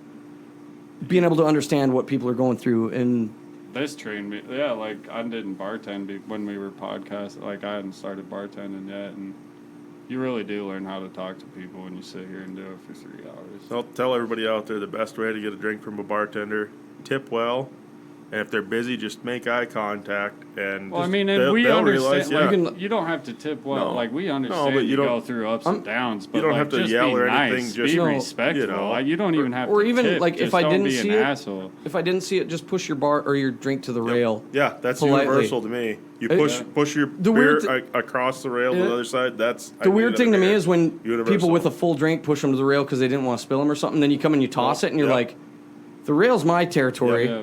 being able to understand what people are going through. And This trained me. Yeah, like I didn't bartend when we were podcasting. Like I hadn't started bartending yet, and you really do learn how to talk to people when you sit here and do it for 3 hours. I'll tell everybody out there the best way to get a drink from a bartender: tip well, and if they're busy, just make eye contact. And Well, I just- mean, and we they'll understand. realize, Like, you don't have to tip well. No. Like we No, understand but you you don't- go through ups and downs. But don't like, have to just yell be or nice, anything, just, be No. respectful. you know. Like, you don't even have or to even tip. like if Just I don't didn't be see an it, asshole. if I didn't see it, just push your bar or your drink to the rail. Yeah, that's Politely. universal to me. You push your The beer weird across the rail to Yeah. the other side. That's The weird thing to me is when Universal. people with a full drink push them to the rail because they didn't want to spill them or something. Then you come and you toss it, and you're Yeah. like, "The rail's my territory. Yeah.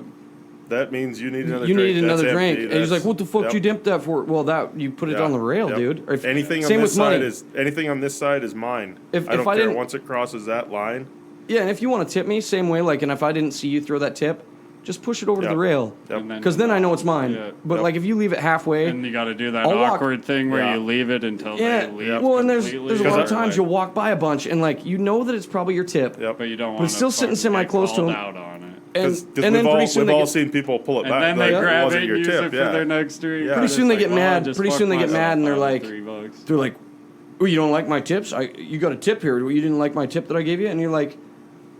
that means you need another. You drink. need another That's drink." empty. And he's like, "What the fuck Yep. you dipped that for?" Well, that you put it Yeah. on the rail, Yep. dude. Or if, Anything same on this with money. side is anything on this side is mine. If- I don't if I care didn't- once it crosses that line. Yeah, and if you want to tip me, same way. Like, and if I didn't see you throw that tip, just push it over to Yep. the rail. Yep. And Because then I know it's mine. Yeah. But Yep. like if you leave it halfway, And you got to do that I'll walk- awkward thing where Yeah. you leave it until yeah. they leave. Well, and there's completely. a lot of Because I- times you'll walk by a bunch and like you know that it's probably your tip. Yep. But you don't want But it's still sitting semi-close to 'em. out on it. And, Because and then pretty soon we've they all get, seen people pull it And back. then like, they it grab wasn't it your and use tip. it for Yeah. their next drink. Yeah. and Pretty it's soon they like, get well, mad. just Pretty fucked soon they get myself mad and they're out of like- $3. they're like, "Oh, you don't like my tips? You got a tip here. You didn't like my tip that I gave you?" And you're like,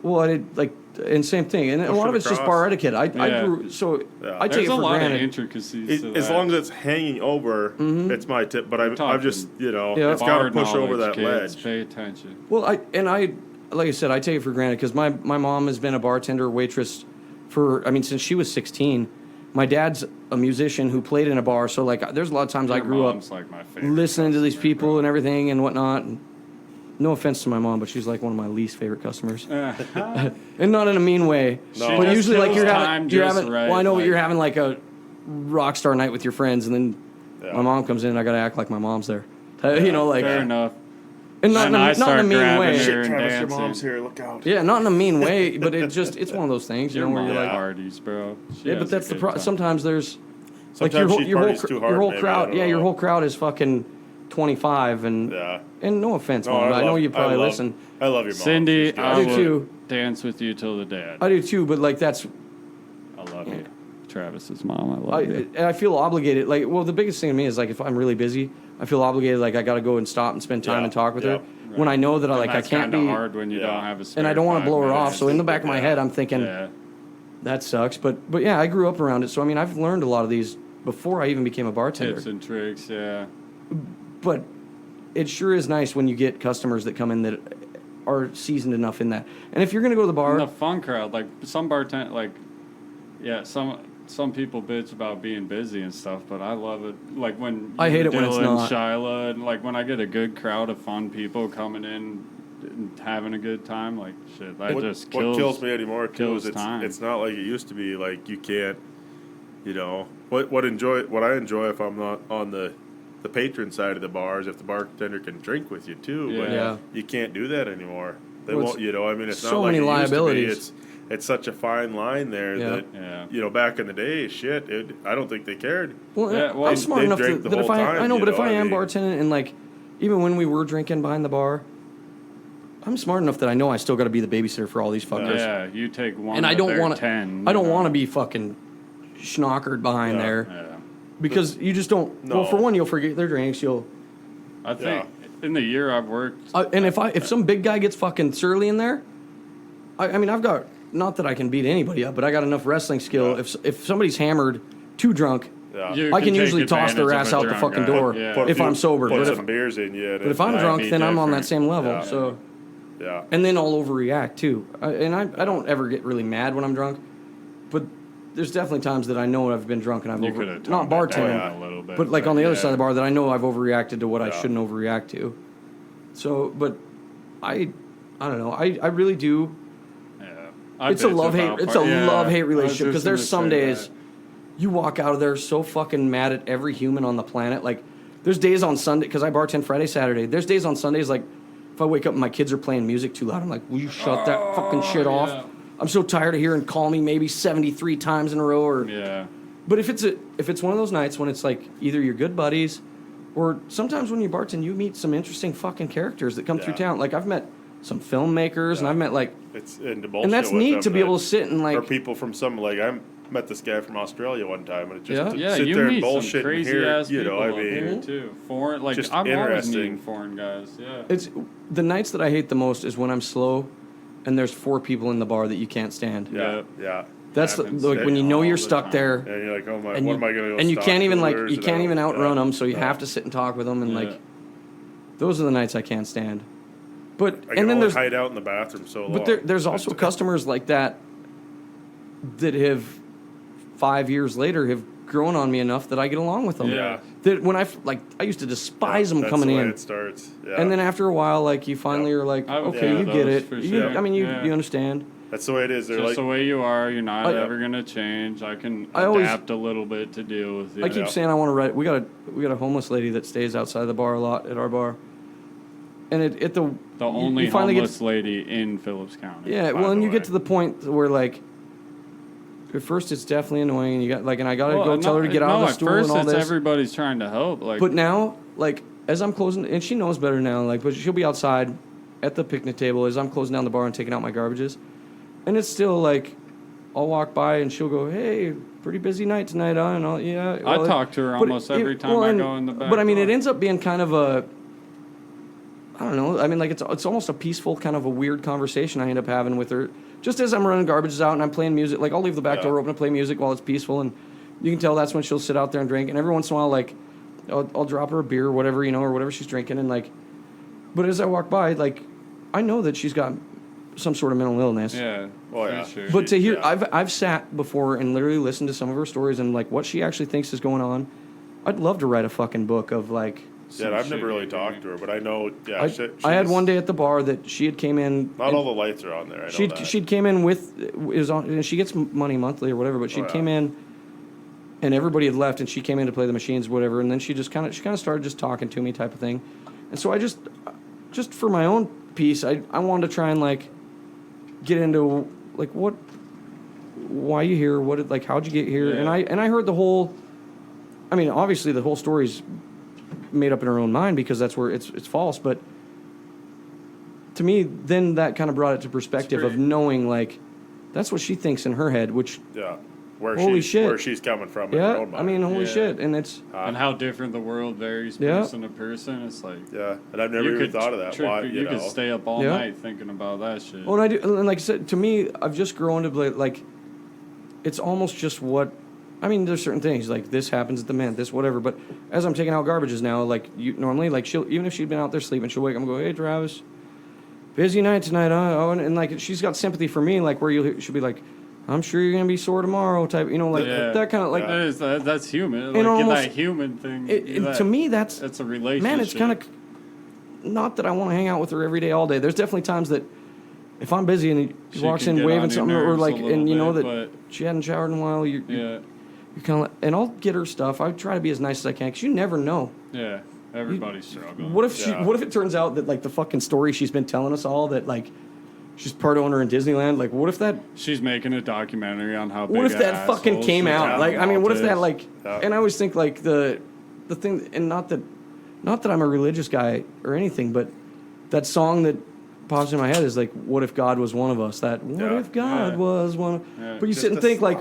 "Well, I did like." And same thing. And a Push lot it of it's just across. bar etiquette. I Yeah. grew so Yeah. I take There's it a for lot of granted. intricacies to As that. long as it's hanging over, Mm-hmm. it's my tip. But I've talking- just, Yeah. it's got to Bar push over knowledge, that kids, ledge. Pay attention. Well, like I said, I take it for granted because my mom has been a bartender, waitress since she was 16. My dad's a musician who played in a bar, so like there's a lot of times I Your grew up mom's like my favorite listening to these customer, people bro. and everything and whatnot. And no offense to my mom, but she's like one of my least favorite customers, and not in a mean way. No. She But just usually, like kills you're time having, just well, I know, but you're having like a rock star night with your friends, and then Yeah. my mom comes in, and I gotta act like my mom's there. You know, like, Fair enough. and not, And in I a, not in start a mean grabbing way. her. Shit, Travis, your dancing. mom's here. Look out. Yeah, not in a mean way, but it's one of those things, you Your know, where mom you're like, parties, bro. She yeah, has but that's a the good pro. time. Sometimes there's like Sometimes she your whole parties too hard, your whole maybe, I crowd. don't Yeah, your know. whole crowd is fucking 25, and Yeah. and no offense, No, mom, I know love- you probably love- listen. I love your mom. Cindy, She's good. I I do will too. dance with you till the day. I do too, but like that's I love you. Travis's mom, I love you. I feel obligated. Like, well, the biggest thing to me is like if I'm really busy, I feel obligated. Like I got to go and stop and spend time Yeah, and talk with yeah. her. When I know that I And like I that's can't kinda be, hard when you Yeah. don't have a spare and I don't want to 5 blow her off. minutes. So in the back of my Yeah. head, I'm thinking Yeah. that sucks. But yeah, I grew up around it. So I mean, I've learned a lot of these before I even became a bartender. Tips and tricks, yeah. But it sure is nice when you get customers that come in that are seasoned enough in that. And if you're going to go to the bar, And the fun crowd, like some bartend, like, yeah, some. some people bitch about being busy and stuff, but I love it. Like when I hate it when it's Dylan, not. Shyla, and like when I get a good crowd of fun people coming in and having a good time, like shit, that just kills. What kills me anymore too is time. it's not like it used to be. Like you can't, what I enjoy if I'm not on the patron side of the bar is if the bartender can drink with you too. Yeah. But you can't do that anymore. They Well, won't. I mean, it's so not like many it liabilities. used to be. It's such a fine line there that back in the day, I don't think they cared. Well, Yeah, well, I'm smart they enough drank the that if whole time, I know, but if I I am mean- bartending and like, even when we were drinking behind the bar, I'm smart enough that I know I still got to be the babysitter for all these fuckers. Yeah, you take one, And I don't want to 10. I don't want to be fucking schnockered behind there Yeah. because you just don't. No. Well, for one, you'll forget their drinks. I think in the year I've worked, And if some big guy gets fucking surly in there, I mean, I've got, not that I can beat anybody up, but I got enough wrestling skill. Yeah. If somebody's hammered, too drunk, you I can take usually toss their advantage ass of out a the drunk fucking guy. door Yeah. if I'm sober. Put But some beers in you. if I'm That'd drunk, be then I'm on that different. same level. Yeah. So, yeah. and then I'll overreact too. I don't ever get really mad when I'm drunk, but there's definitely times that I know I've been drunk and I've You could have not toned it bartending, down a little bit, but like on the other yeah. side of the bar that I know I've overreacted to what I Yeah. shouldn't overreact to. So, but I don't know. I really do. Yeah. It's a love-hate. It's a love-hate relationship because there's some days That. you walk out of there so fucking mad at every human on the planet. Like, there's days on Sunday because I bartend Friday, Saturday. There's days on Sundays like if I wake up and my kids are playing music too loud, I'm like, will you shut that fucking shit off? yeah. I'm so tired of hearing "Call Me" maybe 73 times in a row. Or Yeah. but if it's one of those nights when it's like either you're good buddies, or sometimes when you bartend you meet some interesting fucking characters that come through Yeah. town. Like I've met some filmmakers and I've met like. It's into bullshit And that's with neat them to be that- able to sit and or like, people from I met this guy from Australia one time, and it just to Yeah, sit you there and meet some bullshit and crazy hear, ass you people know, I up here mean, too. Foreign, like just I'm always interesting. meeting foreign guys. Yeah. it's the nights that I hate the most is when I'm slow, and there's 4 people in the bar that you can't stand. yeah. That's Happens like when you know all you're the stuck time. there, And you're like, oh my, and what you, am I going to go and you stock can't even like coolers you and can't even outrun them, so you Yeah. have to sit and talk with them, and Yeah. like those are the nights I can't stand. But I and can then only there's hide out in the bathroom so long. but there's also customers like that that have 5 years later have grown on me enough that I get along with them. Yeah. That when I used to despise them That's coming the way in. It starts. Yeah. And then after a while, like you finally are like, I would okay, feel you get those it. for You, sure. I mean, you Yeah. you understand. that's the way it is. They're Just like, the way you are, you're not yeah. ever gonna change. I can I always- adapt a little bit to deal with you. I keep saying I want to write. We got a homeless lady that stays outside the bar a lot at our bar, and at the the only you finally homeless lady in Phillips County. yeah. by Well, and the you get way. to the point where like. At first, it's definitely annoying, and you got like, and I gotta Well, go tell her to get out of the at stool first and all it's this. everybody's trying to help. Like, But now, like, as I'm closing, and she knows better now, like, but she'll be outside at the picnic table as I'm closing down the bar and taking out my garbages. And it's still like, I'll walk by and she'll go, hey, pretty busy night tonight, huh? And I'll, yeah. I well, talk to her but almost every time I go in the back But I mean, it door. ends up being kind of a, I don't know, I mean, like, it's almost a peaceful, kind of a weird conversation I end up having with her. Just as I'm running garbages out and I'm playing music, like, I'll leave the back Yeah. door open to play music while it's peaceful, and you can tell that's when she'll sit out there and drink. And every once in a while, like, I'll drop her a beer or whatever, you know, or whatever she's drinking, and like, but as I walk by, like, I know that she's got some sort of mental illness. yeah, Oh, for yeah. sure. But to hear, Yeah. I've sat before and literally listened to some of her stories and like what she actually thinks is going on. I'd love to write a fucking book of like. yeah, I've never shit really you talked to her, but I know, yeah. I had one day at the bar that she had came in. Not and all the lights are on there. I know that. she'd came in with is on. And she gets money monthly or whatever, but she Oh, yeah. came in, and everybody had left, and she came in to play the machines, whatever. And then she kind of started just talking to me, type of thing. And so I just for my own piece, I wanted to try and like get into like why you here, like how'd you get here, Yeah. and I heard the whole. I mean, obviously the whole story's made up in her own mind because that's where it's false, but to me, then that kind of brought it to perspective of knowing like that's what she thinks in her head, which Yeah. Holy shit. Where she's coming from. in her yeah, own I mean, mind. holy Yeah. shit, and it's and how different the world varies Yeah. person to person. It's like Yeah. And I've never you even could thought of that. trip- Why, you you could know. stay up all Yeah. night thinking about that shit. well, and I do, and like I said, to me, I've just grown to be like, it's almost just what. I mean, there's certain things like this happens at the Mint, this whatever. But as I'm taking out garbages now, like you normally, like she'll even if she'd been out there sleeping, she'll wake up and go, "Hey, Travis, busy night tonight, huh?" Oh, and like she's got sympathy for me, like where she'll be like, I'm sure you're gonna be sore tomorrow. Type, like that kind of like. That's human. And Like almost, that human thing. To me, that's a relationship. Man, it's kind of not that I want to hang out with her every day, all day. There's definitely times that if I'm busy and she walks in waving something, or like, and you know that she hadn't showered in a while, you're kind of, and I'll get her stuff. I try to be as nice as I can because you never know. Yeah, everybody's struggling. What if it turns out that like the fucking story she's been telling us all that like she's part owner in Disneyland? Like, what if that she's making a documentary on how? What if that fucking came out? Like, I mean, what if that like? And I always think like the thing, and not that I'm a religious guy or anything, but that song that pops in my head is like, what if God was one of us? That what if God was one of... But you sit and think like,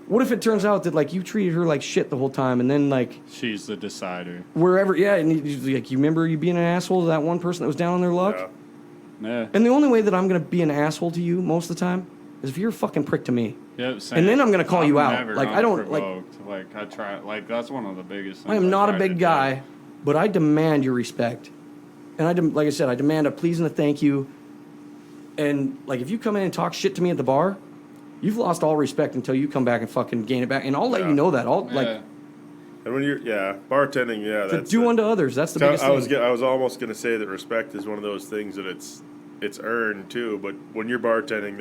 what if it turns out that like you treated her like shit the whole time, and then like she's the decider wherever, and you remember you being an asshole to that one person that was down on their luck. Yeah. And the only way that I'm gonna be an asshole to you most of the time is if you're a fucking prick to me. Yep, same. And then I'm gonna call you out. Never Like I don't like I try, like that's one of the biggest things. I am not a big guy, but I demand your respect. And like I said, I demand a please and a thank you. And like if you come in and talk shit to me at the bar, you've lost all respect until you come back and fucking gain it back. And I'll let you know that. And when you're bartending, that's do unto others. That's the biggest thing. I was almost gonna say that respect is one of those things that it's earned too. But when you're bartending,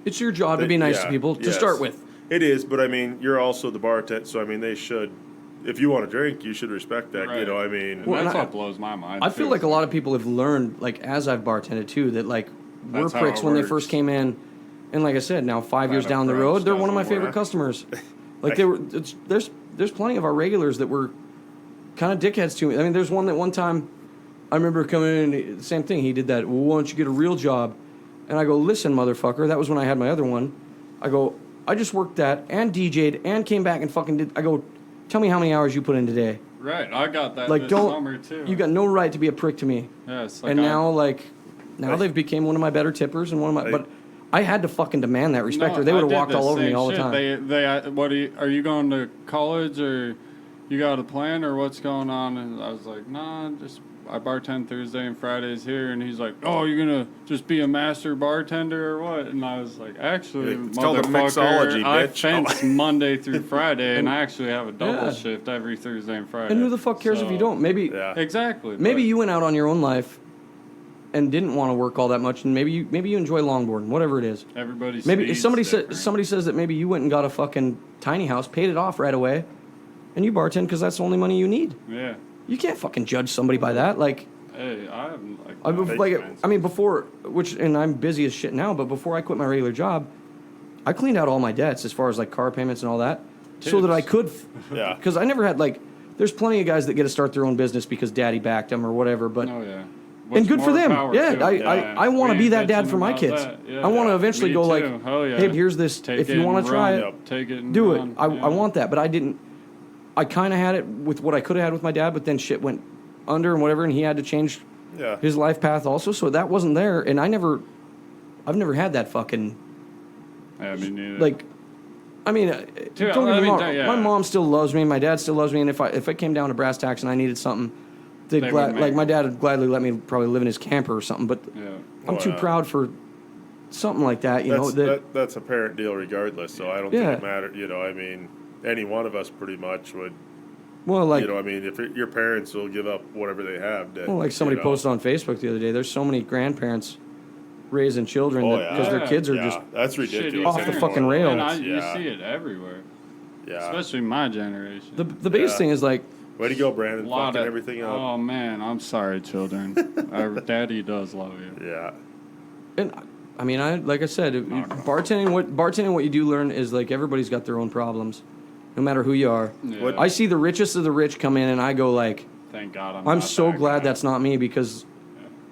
it's your job to be nice to people to start with. It is, but I mean, you're also the bartender, so I mean, they should. If you want to drink, you should respect that. Right. You know, I mean, that's what blows my mind. I feel like a lot of people have learned, like as I've bartended too, that like we're pricks when they first came in, and like I said, now 5 years down the road, they're one of my favorite customers. Like they were. There's plenty of our regulars that were kind of dickheads to me. I mean, there's one that one time I remember coming in, same thing. He did that. Well, why don't you get a real job? And I go, listen, motherfucker. That was when I had my other one. I go, I just worked that and DJ'd and came back and fucking did. I go, tell me how many hours you put in today. Right, I got that like, this summer too. You got no right to be a prick to me. Yes, and now they've became one of my better tippers and one of my. But I had to fucking demand that respect, or they would have walked all over me all the time. Are you going to college or you got a plan or what's going on? And I was like, nah, I bartend Thursday and Fridays here. And he's like, oh, you're gonna just be a master bartender or what? And I was like, actually, it's called a mixology, I bitch. fence Monday through Friday, and I actually have a double shift every Thursday and Friday. And who the fuck cares if you don't? Maybe exactly. Maybe you went out on your own life and didn't want to work all that much, and maybe you enjoy longboarding, whatever it is. Maybe if somebody says that maybe you went and got a fucking tiny house, paid it off right away, and you bartend because that's the only money you need. Yeah. You can't fucking judge somebody by that. Like, hey, I'm before, and I'm busy as shit now, but before I quit my regular job, I cleaned out all my debts as far as like car payments and all that, so that I could, because I never had like. There's plenty of guys that get to start their own business because daddy backed them or whatever, but. Oh yeah. And good for them. Yeah, I want to be that dad for my kids. Yeah, I want to eventually go like, hey, here's this. If you want to try it, take it and do it. I want that, but I didn't. I kind of had it with what I could have had with my dad, but then shit went under and whatever, and he had to change his life path also. So that wasn't there, and I've never had that fucking. Yeah, me neither. Like, I mean, don't get me wrong. My mom still loves me. My dad still loves me, and if it came down to brass tacks and I needed something. My dad would gladly let me probably live in his camper or something, but I'm too proud for something like that. That's a parent deal regardless. So I don't think it matters. You know, I mean, any one of us pretty much would. Well, like I mean, if your parents will give up whatever they have. Like somebody posted on Facebook the other day. There's so many grandparents raising children because their kids are just that's ridiculous off the fucking rails. And you see it everywhere. Yeah, especially my generation. The biggest thing is like. Way to go, Brandon. Fucking everything up. Oh, man. I'm sorry, children. Daddy does love you. Yeah. And, I mean, like I said, bartending, what you do learn is, like, everybody's got their own problems, no matter who you are. Yeah. I see the richest of the rich come in, and I go, like, thank God I'm so glad that's not me, because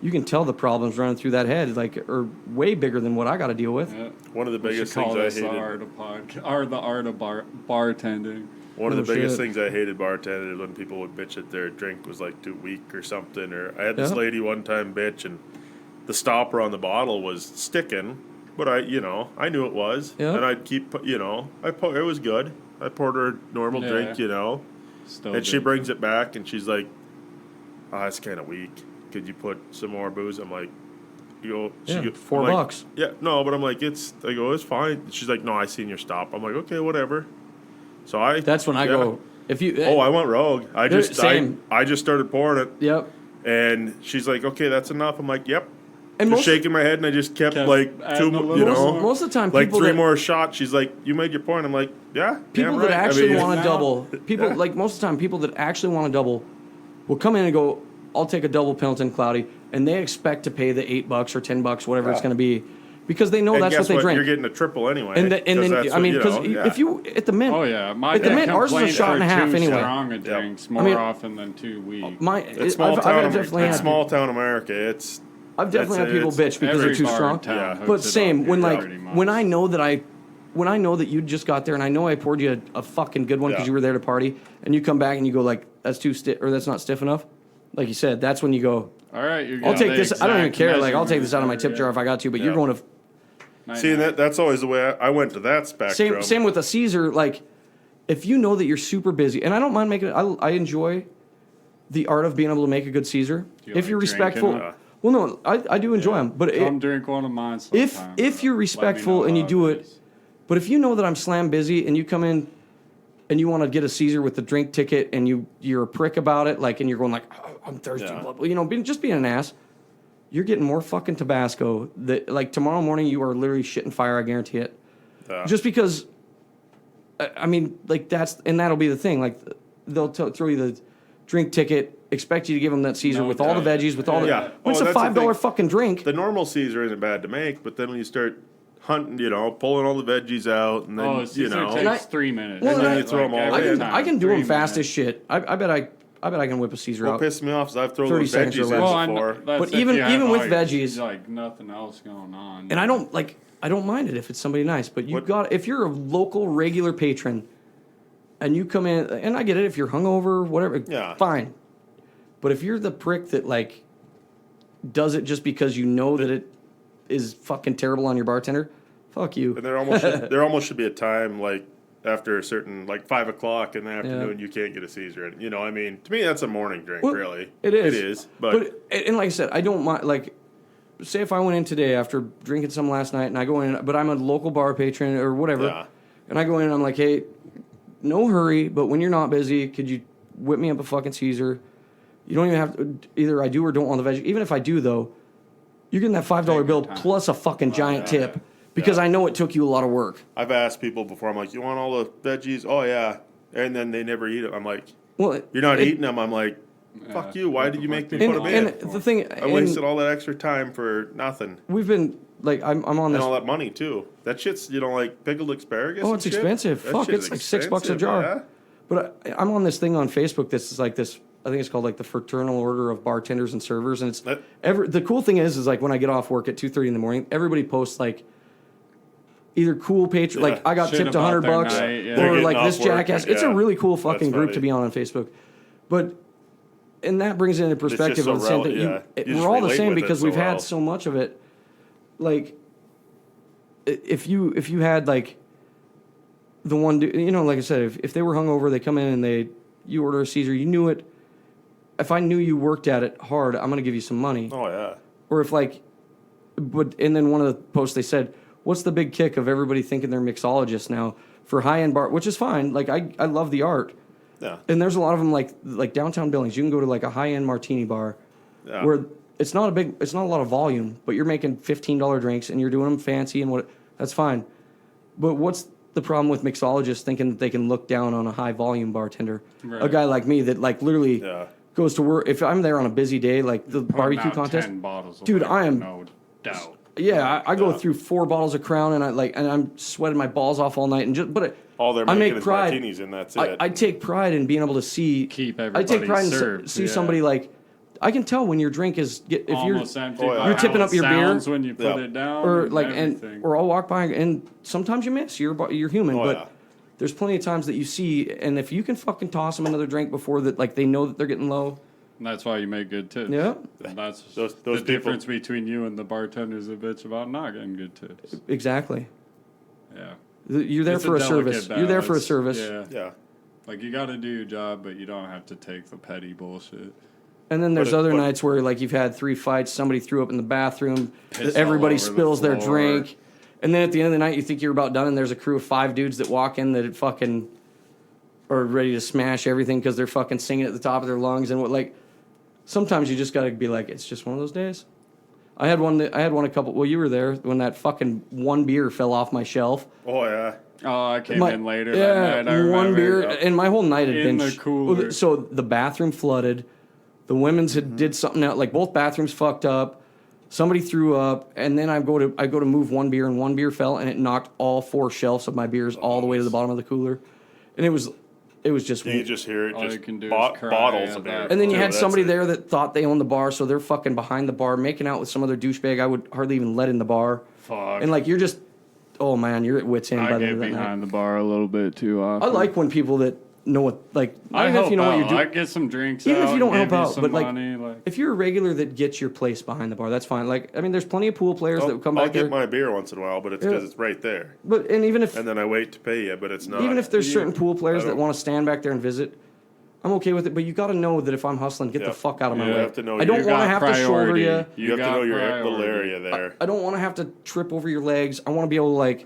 you can tell the problems running through that head, like, are way bigger than what I got to deal with. Yeah. One of the biggest things I hated. The art of bartending. One of the biggest things I hated bartending is when people would bitch that their drink was like too weak or something. Or I had this lady one time bitch, and the stopper on the bottle was sticking, but I knew it was, and I'd keep, it was good. I poured her a normal drink, and she brings it back, and she's like, "Oh, it's kind of weak. Could you put some more booze?" I'm like, You go, Yeah, I'm $4. Yeah, no, but I'm like, I go, it's fine. She's like, no, I seen your stop. I'm like, okay, whatever. So That's when I go. If you. Oh, I went rogue. I just started pouring it. Yep. And she's like, okay, that's enough. I'm like, yep. And just shaking my head, and I just kept like two, most of the time, like people three more shots. She's like, you made your point. I'm like, yeah. People that right. actually want to double, people like most of the time, people that actually want to double, will come in and go, I'll take a double Pendleton Cloudy, and they expect to pay the $8 or $10, whatever it's going to be, because they know that's what they drink. You're getting a triple anyway. And then I mean, because if you at the Mint, at the Mint, ours is a shot and a half anyway. Strong drinks more often than too weak. It's small town America. I've definitely had people bitch because they're too strong. But same when I know that you just got there and I know I poured you a fucking good one because you were there to party, and you come back and you go like, that's too stiff or that's not stiff enough. Like you said, that's when you go, all right, I'll take this. I don't even care. Like, I'll take this out of my tip jar if I got to. But you're going to. See, that's always the way I went to that spectrum. Same with a Caesar. Like, if you know that you're super busy, and I don't mind making it. I enjoy the art of being able to make a good Caesar. If you're respectful. Well, no, I do enjoy them. But come drink one of mine sometime. If you're respectful and you do it, but if you know that I'm slam busy and you come in and you want to get a Caesar with the drink ticket and you're a prick about it, like, and you're going like, oh, I'm thirsty, blah, blah, just being an ass, you're getting more fucking Tabasco. That like tomorrow morning you are literally shitting fire, I guarantee it. Just because, I mean, like that'll be the thing. Like they'll throw you the drink ticket, expect you to give them that Caesar with all the veggies, with all the. It's a $5 fucking drink. The normal Caesar isn't bad to make, but then when you start hunting, pulling all the veggies out, and then takes 3 minutes. Well, and then you throw them all in. I can do them fast as shit. I bet I can whip a Caesar out. What pisses me off is I've thrown those veggies in before. But even with veggies, like nothing else going on. And I don't mind it if it's somebody nice. But if you're a local regular patron, and you come in, and I get it if you're hungover, whatever, fine. But if you're the prick that like does it just because you know that it is fucking terrible on your bartender, fuck you. And there almost should be a time like after a certain like 5 o'clock in the afternoon you can't get a Caesar. I mean, to me that's a morning drink, really. It is. It is. But and like I said, I don't mind. Like, say if I went in today after drinking some last night, and I go in, but I'm a local bar patron or whatever, and I go in and I'm like, hey, no hurry, but when you're not busy, could you whip me up a fucking Caesar? You don't even have to, either I do or don't want the veggie. Even if I do, though, you're getting that $5 bill plus a fucking giant tip because I know it took you a lot of work. I've asked people before, I'm like, you want all the veggies? Oh, yeah. And then they never eat it. I'm like, well, you're not eating them. I'm like, fuck you. Why did you make me put them in? And the thing, I wasted all that extra time for nothing. We've been, like, I'm on this. And all that money, too. That shit's, like pickled asparagus. Oh, it's expensive. Fuck, it's like $6 a jar. Yeah? But I'm on this thing on Facebook that's like this. I think it's called like the Fraternal Order of Bartenders and Servers, and it's the cool thing is like when I get off work at 2:30 in the morning, everybody posts like either cool patron, like I got tipped $100, or like this jackass. It's a really cool fucking group to be on Facebook, but and that brings into perspective of the same thing. We're all the same because we've had so much of it. Like if you had like the one, like I said, if they were hungover, they come in and you order a Caesar, you knew it. If I knew you worked at it hard, I'm going to give you some money. Oh, yeah. Or if and then one of the posts they said, what's the big kick of everybody thinking they're mixologists now for high-end bar, which is fine. Like, I love the art. Yeah. And there's a lot of them like downtown Billings. You can go to like a high-end martini bar where it's not a lot of volume, but you're making $15 drinks and you're doing them fancy and that's fine. But what's the problem with mixologists thinking that they can look down on a high-volume bartender? Right. A guy like me that like literally goes to work. If I'm there on a busy day, like the barbecue contest, dude, I am no doubt. Yeah, I go through 4 bottles of Crown and I'm sweating my balls off all night all they're making is martinis and that's it. I take pride in being able to keep everybody served. See somebody like. I can tell when your drink is if almost empty. You're tipping up your beer when you put it down, or like or I'll walk by and sometimes you miss. You're human, but there's plenty of times that you see, and if you can fucking toss them another drink before that, like they know that they're getting low. And that's why you make good tips. Yeah, and that's the difference between you and the bartenders a bitch about not getting good tips. Exactly. Yeah. You're there for a service. Balance. You're there for a service. Yeah. Like you got to do your job, but you don't have to take the petty bullshit. And then there's But other nights where like you've had 3 fights, somebody threw up in the bathroom, Piss everybody all over the spills their floor. drink, and then at the end of the night you think you're about done, and there's a crew of 5 dudes that walk in that fucking are ready to smash everything because they're fucking singing at the top of their lungs and what like. Sometimes you just gotta be like, it's just one of those days. I had one a couple. Well, you were there when that fucking one beer fell off my shelf. Oh yeah. Oh, I came My- in later Yeah, that night. I one remember. beer, and my whole night had In been the cooler. So the bathroom flooded. The women's had did something out. Like both bathrooms fucked up. Somebody threw up, and then I go to move one beer, and one beer fell, and it knocked all 4 shelves of my beers all the way to the bottom of the cooler, and it was just. You can just hear it. All Just you can do is cry bottles at of that. beer. And then you too, had that's somebody it. there that thought they owned the bar, so they're fucking behind the bar, making out with some other douchebag I would hardly even let in the bar. Fuck. And like you're just, oh man, you're at wits end by I the get end of that night. behind the bar a little bit too often. I like when people that know what, like, I even help if you know what out. you're doing. I get some drinks Even out, if you don't give help you out, some but like, money, if you're a regular that gets your place behind the bar, that's fine. Like, I mean, there's plenty of pool players that I'll, will come I'll back get there. my beer once in a while, but it's because it's right there. But and even if And then I wait to pay you, but it's not. even if there's certain pool players I that don't- want to stand back there and visit, I'm okay with it. But you got to know that if I'm hustling, get Yeah. the fuck out of my You way. have to know I don't you want to got have to shoulder priority. you. You have to got know your little priority. area there. I don't want to have to trip over your legs. I want to be able to like,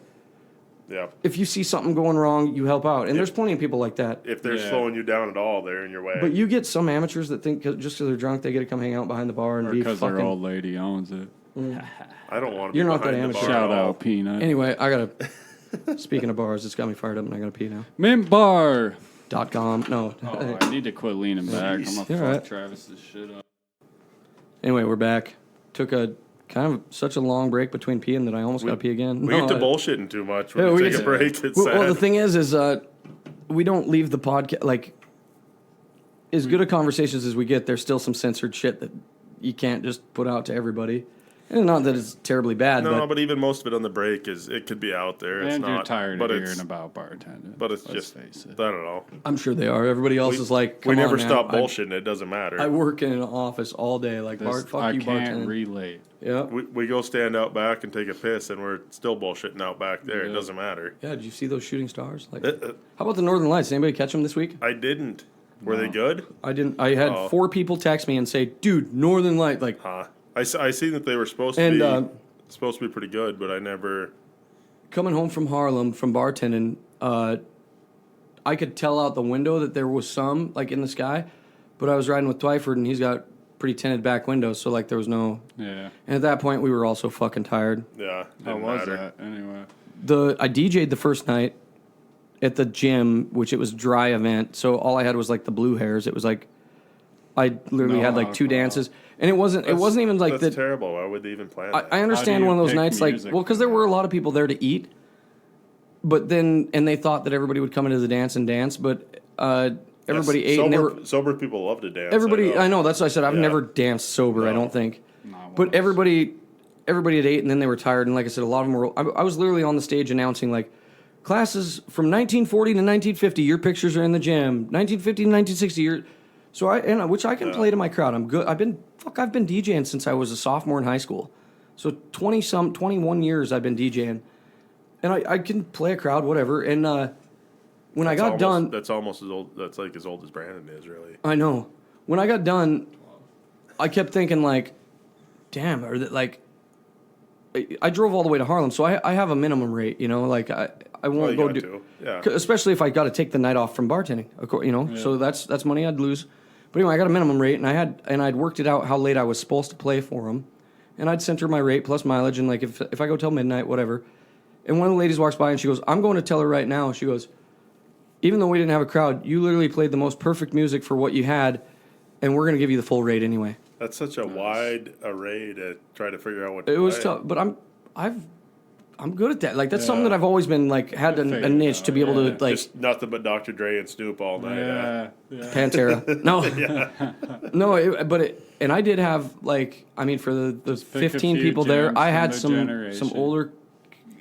Yeah. if you see something going wrong, you help out. And there's plenty of people like that. If they're Yeah. slowing you down at all, they're in your way. But you get some amateurs that think just because they're drunk, they get to come hang out behind the bar and Or be because fucking. their old lady owns it. I don't want to be You're not that behind the amateur. bar Shout at all. out Peanut. Anyway, I gotta. Speaking of bars, it's got me fired up, and I gotta pee now. Mint Bar. .com. No. Oh, I need to quit leaning back. I'm gonna You're fuck right. Travis's shit up. Anyway, we're back. Took a kind of such a long break between peeing that I almost got to pee again. We No, get to I- bullshitting too much when Yeah, we we take a get- break. It's Well, the sad. thing is we don't leave the podcast like as good a conversations as we get. There's still some censored shit that you can't just put out to everybody. And not that it's terribly bad, No, but but even most of it on the break it could be out there. It's And not. you're tired but of it's- hearing about bartending. But it's Let's just, face it. I don't know. I'm sure they are. Everybody else is like, We "Come never on, man. stop I- bullshitting. It doesn't matter. I work in an office all day. Like, This- Bart, fuck I you, can't bartending. relate. Yeah. we go stand out back and take a piss, and we're still bullshitting out back there. It Yeah. doesn't matter. Yeah, did you see those shooting stars? Like, Uh, how about the Northern Lights? Anybody catch them this week? I didn't. Were they good? I didn't. I had Oh. 4 people text me and say, "Dude, Northern Light." Like, Huh. I seen that they were supposed to And, be supposed to be pretty good, but I never. coming home from Harlem from bartending, I could tell out the window that there was some like in the sky, but I was riding with Twyford and he's got pretty tinted back windows, so like there was no. Yeah. And at that point, we were also fucking tired. Yeah. How Didn't was matter. that anyway? I DJ'd the first night at the gym, which it was dry event, so all I had was like the blue hairs. It was like I literally No had like 2 alcohol. dances, and it wasn't even like That's that. terrible. Why would they even plan I that? understand you one of those pick nights, like, music well, because for there were a that? lot of people there to eat, but then, and they thought that everybody would come into the dance and dance, but everybody Yes, ate, and they sober, were, sober people love to dance. everybody, I know, that's what I said, I've Yeah. never danced sober, I No. don't think, Not but once. everybody had ate, and then they were tired, and like I said, a lot of them were, I was literally on the stage announcing, like, classes from 1940 to 1950, your pictures are in the gym, 1950 to 1960, which I can play to my crowd, I'm good, I've been DJing since I was a sophomore in high school. So 21 years I've been DJing, and I can play a crowd, whatever. And when I got done, That's almost as old. That's like as old as Brandon is, really. I know. When I got done, I kept thinking like, damn, or that like, I drove all the way to Harlem, so I have a minimum rate, you know, like I Well, won't you go got do, to. Yeah. especially if I got to take the night off from bartending, of course, you know. So that's money I'd lose. But anyway, I got a minimum rate, and I'd worked it out how late I was supposed to play for them, and I'd center my rate plus mileage, and like if I go till midnight, whatever. And one of the ladies walks by and she goes, "I'm going to tell her right now." She goes, "Even though we didn't have a crowd, you literally played the most perfect music for what you had, and we're going to give you the full rate anyway." That's such a wide array to try to figure out what to It was play. tough, but I'm good at that. Like that's something that I've always been like had a figure it niche to be able out, to like Just nothing but Dr. Dre and Snoop all night. Yeah. Yeah. Pantera. No, and I did have like I mean for the pick a 15 few people there, gems I from had the some generation. older,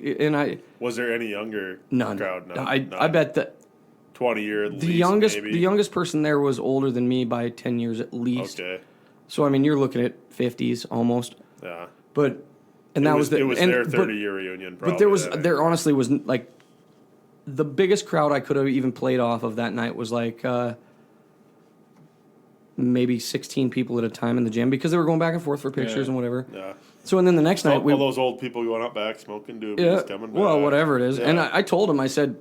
and I Was there any younger none. crowd? None. I None. bet that 20 year at the least, maybe. youngest person there was older than me by 10 years at least. Okay. So I mean you're looking at 50s almost, Yeah. but and that was the it was and, their but- 30-year reunion. Probably, But there was that there honestly was like the biggest crowd I could have even played off of that night was like maybe 16 people at a time in the gym because they were going back and forth for pictures and whatever. Yeah. So and then the next night all those old people going up back smoking doobies coming back. Well, whatever it is. Yeah. And I told him, I said,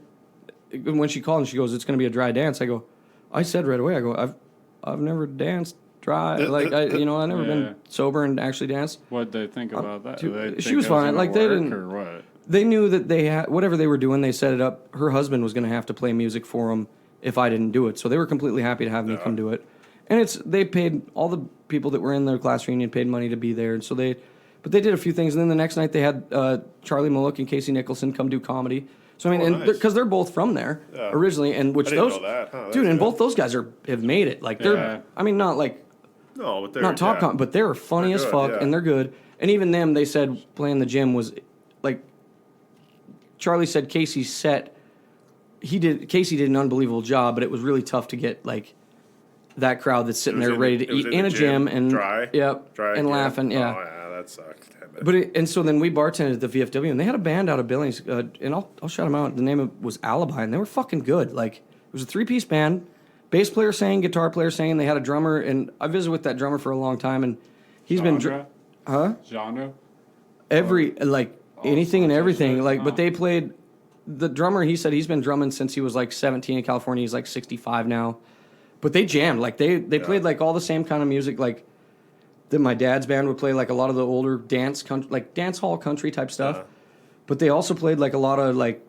when she called and she goes, it's going to be a dry dance. I said right away, I've never danced dry. Like, I've never been sober and actually danced. What'd they think about that? She was fine. Like, they didn't. Or what? They knew that they had, whatever they were doing, they set it up. Her husband was going to have to play music for them if I didn't do it. So they were completely happy to have me come do it. And they paid, all the people that were in their class reunion paid money to be there. And so but they did a few things. And then the next night they had Charlie Mullock and Casey Nicholson come do comedy. So I mean, because they're both from there originally, and which I didn't know that. Huh, dude, and good. both those guys have made it. Like they're, I mean, not like, no, but they're not top comp, but they're funny as fuck and they're good. And even them, they said playing the gym was like, Charlie said Casey's set. Casey did an unbelievable job, but it was really tough to get like that crowd that's sitting there ready to eat in a gym and dry, and laughing. Yeah. Oh yeah, that sucks. And so then we bartended at the VFW, and they had a band out of Billings, and I'll shout them out. The name was Alibi, and they were fucking good. Like, it was a 3-piece band. Bass player sang, guitar player sang, and they had a drummer, and I visited with that drummer for a long time, and he's Genre? Genre? Anything and everything. Like, but they played, the drummer, he said he's been drumming since he was like 17 in California. He's like 65 now. But they jammed. Like, they played like all the same kind of music, like, that my dad's band would play like a lot of the older dance hall country type stuff, but they also played like a lot of like,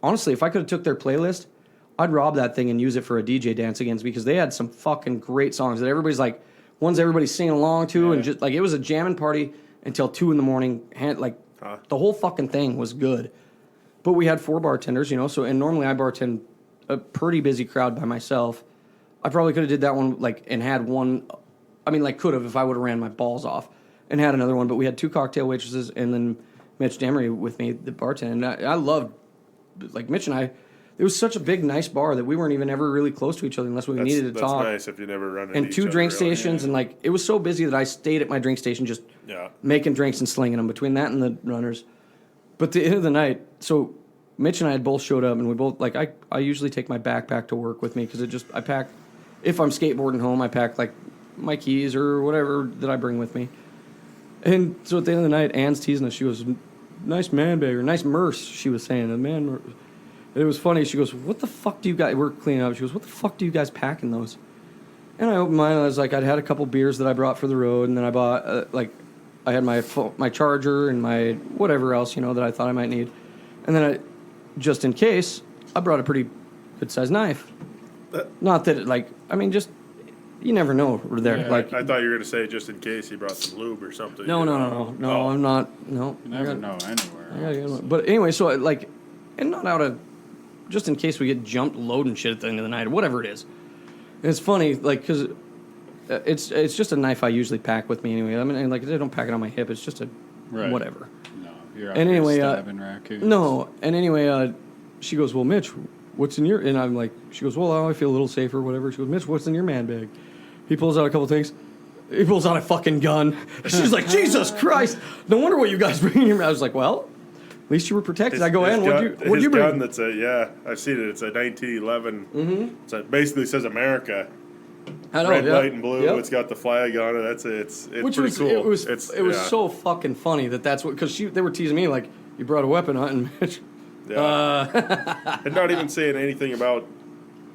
honestly, if I could have took their playlist, I'd rob that thing and use it for a DJ dance against because they had some fucking great songs that everybody's like, ones everybody's singing along to, and just like it was a jamming party until 2 a.m. The whole fucking thing was good. But we had 4 bartenders, so and normally I bartend a pretty busy crowd by myself. I probably could have did that one and had one. I mean, could have if I would have ran my balls off and had another one. But we had 2 cocktail waitresses and then Mitch Demery with me, the bartender. And I loved, Mitch and I, it was such a big, nice bar that we weren't even ever really close to each other unless we needed to talk. That's nice if you never run into and each 2 other, drink really. stations. And, it was so busy that I stayed at my drink station just making drinks and slinging them between that and the runners. But the end of the night, so Mitch and I had both showed up, and we both, I usually take my backpack to work with me because I pack, if I'm skateboarding home, I pack, my keys or whatever that I bring with me. And so at the end of the night, Ann's teasing us. She goes, nice man bag, or nice merce, she was saying. And it was funny. She goes, what the fuck do you guys, we're cleaning up. She goes, what the fuck do you guys pack in those? And I opened mine, and I was like, I'd had a couple beers that I brought for the road, and then I bought, I had my charger and my whatever else, that I thought I might need. And then just in case, I brought a pretty good-sized knife. Not that just... You never know there. Yeah, I thought you were going to say just in case he brought some lube or something. No, I'm not. No. You never know anywhere. But anyway, so and not out of, just in case we get jumped loading shit at the end of the night or whatever it is. And it's funny, because it's just a knife I usually pack with me anyway. I mean, I don't pack it on my hip. It's just a whatever. No, you're out and here anyway, stabbing raccoons. No, and anyway, she goes, well, Mitch, what's in your, and I'm like, she goes, well, I feel a little safer, whatever. She goes, Mitch, what's in your man bag? He pulls out a couple things. He pulls out a fucking gun. She's like, Jesus Christ! No wonder what you guys bring in your. I was like, well, at least you were protected. I go, Ann, what'd you bring? Gun that's I've seen it. It's a 1911. Mm-hmm. It basically says America. I know, red, white, and blue. Yep. It's got the flag on it. It's pretty cool. It was so fucking funny that's what, because they were teasing me like, you brought a weapon, huh? And Mitch. Yeah. And not even saying anything about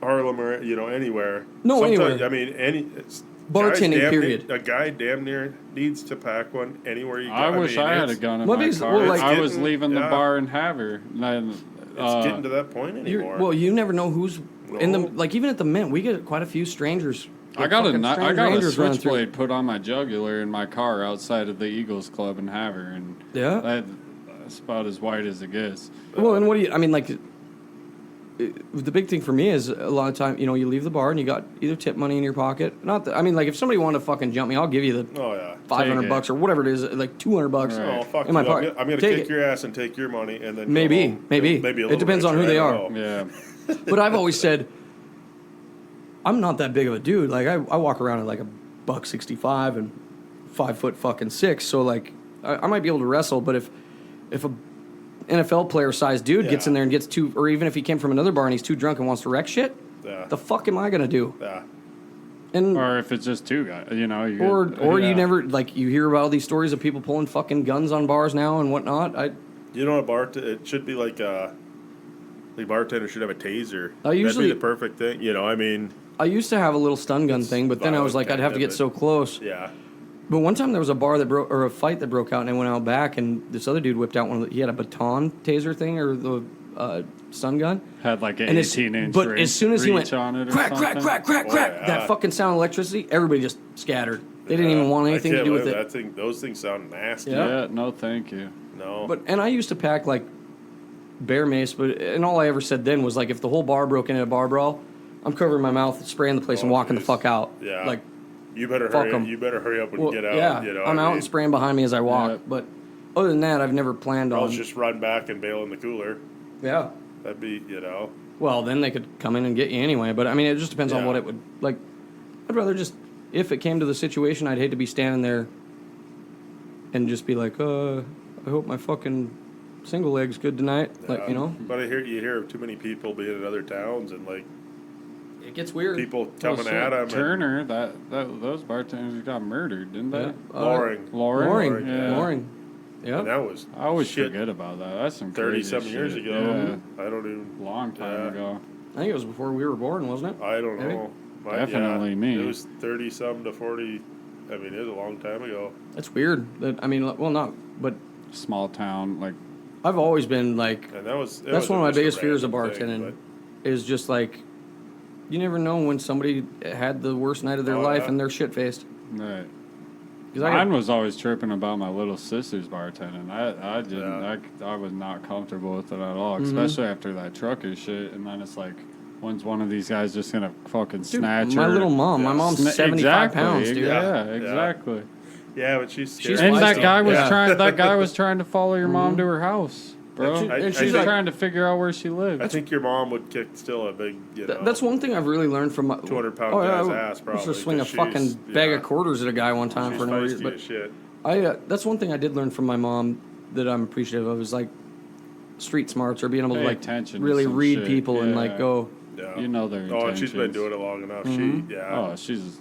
Harlem or anywhere. No, sometimes, anywhere. I mean, bartending period. A guy damn near needs to pack one anywhere you go. I wish I had a gun in my car. I was leaving the bar in Havre. It's getting to that point anymore. Well, you never know who's in the even at the Mint. We get quite a few strangers. I got a switchblade put on my jugular in my car outside of the Eagles Club in Havre, and that's about as white as it gets. Well, and what do you? The big thing for me is a lot of time, you leave the bar and you got either tip money in your pocket. Not that, if somebody wanted to fucking jump me, I'll give you the $500 or whatever it is, like $200 Oh, fuck in my pocket. I'm going to kick your ass and take your money and then maybe it depends on who they are. Yeah. But I've always said I'm not that big of a dude. Like I walk around at like $165 and 5'6", so I might be able to wrestle, but if a NFL player sized dude gets in there and gets too, or even if he came from another bar and he's too drunk and wants to wreck shit, the fuck am I gonna do? Yeah. And Or if it's just two guys, you know. or you never, like, you hear about all these stories of people pulling fucking guns on bars now and whatnot. You know, it should be like the bartender should have a taser. I usually- That'd be the perfect thing. You know, I mean, I used to have a little stun gun thing, but then I was like, I'd have to get so close. yeah. But one time there was a bar that broke, or a fight that broke out, and I went out back, and this other dude whipped out he had a baton taser thing, or the stun gun. Had like an And 18-inch but as soon as he went, on it or crack, crack, something. crack, crack, Oh, crack, yeah. that fucking sound of electricity, everybody just scattered. They didn't even want anything to do with it. That thing, those things sound nasty. Yeah. Yeah, no, thank you. No. And I used to pack like bear mace, and all I ever said then was like, if the whole bar broke into a bar brawl, I'm covering my mouth, spraying the place, and walking the fuck out. Yeah. Like, you better fuck hurry. 'em. You better hurry up and well, get out. yeah, You know, I'm out and spraying behind me as I walk. Yeah. But other than that, I've never planned I'll on. just run back and bail in the cooler. Yeah. That'd be, you know. Well, then they could come in and get you anyway. But I mean, it just depends on Yeah. what it would like. I'd rather just, if it came to the situation, I'd hate to be standing there and just be like, I hope my fucking single leg's good tonight. Like, you know, But you hear of too many people being in other towns and like it gets weird. people coming shit. at them. Turner, those bartenders got murdered, didn't they? Yeah. Loring. Loring. Yeah. Loring. Yeah. And that was I always shit forget about that. That's some 30-some crazy years shit. ago. I don't even. Yeah, long time Yeah. ago. I think it was before we were born, wasn't it? I don't Maybe. know. Definitely me. It was 30-some to 40. I mean, it was a long time ago. That's weird. That I mean, well, not, but Small town, like I've always been like, And that was. that's one of my just a biggest fears of random thing, bartending. Is just like, you never know when somebody had the worst night of their Oh, life yeah. and they're shit faced. right. 'Cause Mine was always tripping about my little sister's bartending. I didn't. Yeah. I was not comfortable with it at all, Mm-hmm. especially after that trucker shit. And then it's like, when's one of these guys just gonna fucking snatch my her? little mom. My mom's 75 pounds, dude. Yeah, Yeah. exactly. Yeah, but she's She's scary. And that feisty. guy was Yeah. trying. That guy was trying to follow your mom to her house, bro. And and She's she's like- trying to figure out where she lived. I think your mom would kick still a big, you know. That's one thing I've really learned from my 200-pound yeah, guy's I ass, used to probably, swing a 'cause fucking she's- bag yeah. of quarters at a guy one time She's for no reason. feisty But as shit. that's one thing I did learn from my mom that I'm appreciative of is like street smarts or being able to Pay like attention to really some read shit, people and yeah. like go. Yeah. You know their Oh, and she's been intentions. doing it long enough. Mm-hmm. Oh, she's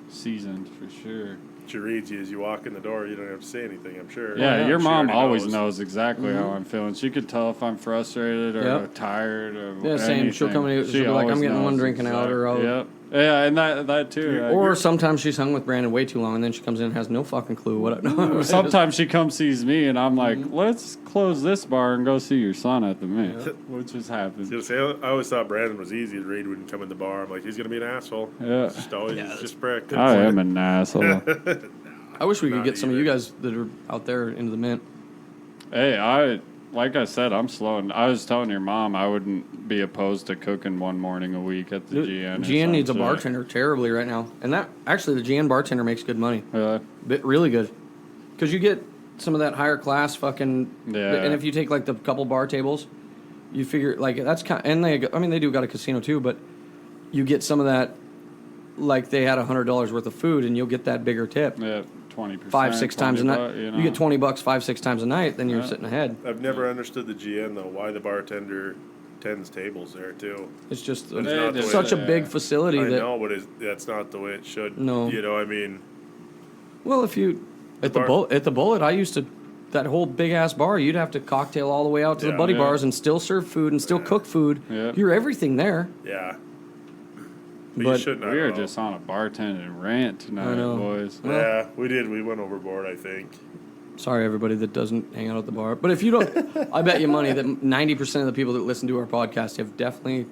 seasoned for sure. She reads you as you walk in the door. You don't have to say anything, I'm sure. Yeah, yeah. your She mom already always knows exactly how I'm feeling. She could tell if I'm frustrated or Yep. tired or Yeah, same. She'll come in, she'll be like, always "I'm getting one knows drinking out," or I'll- Yep. Yeah, and that too. Or sometimes she's hung with Brandon way too long, and then she comes in and has no fucking clue what. sometimes she comes sees me, and I'm like, Mm-hmm. let's close this bar and go see your son at the Mint, which has happened. I was gonna say, I always thought Brandon was easy to read when he come in the bar. I'm like, he's gonna be an asshole. Yeah. Just always just prick. I am an asshole. I wish we could Not get some of either. you guys that are out there into the Mint. Hey, like I said, I'm slow. And I was telling your mom I wouldn't be opposed to cooking one morning a week at the GN. or GN needs a some shit. bartender terribly right now, and that actually the GN bartender makes good money, really good, because you get some of that higher class fucking. Yeah. And if you take like the couple bar tables, you figure like that's kind. And they do got a casino too, but you get some of that. Like they had $100 worth of food, and you'll get that bigger tip. Yeah, 20%. 5-6 times a night. You, know. You get $20 5-6 times a night, then you're Yeah. sitting ahead. I've never understood the GN though. Why the bartender tends tables there too? It's just But it's not the way such a that- big facility I that. know, but that's not the way it should. No. You know, I mean, Well, if you at bar- the bullet, I used to that whole big ass bar. You'd have to cocktail all the way out to the Yeah. buddy Yeah. bars and still serve food and still cook food. Yeah. You're everything there. yeah. But, But you shouldn't. We I are don't know. just on a bartending rant tonight, know. boys. Yeah, we did. We went overboard, I think. Sorry, everybody that doesn't hang out at the bar. But if you don't, I bet you money that 90% of the people that listen to our podcast have definitely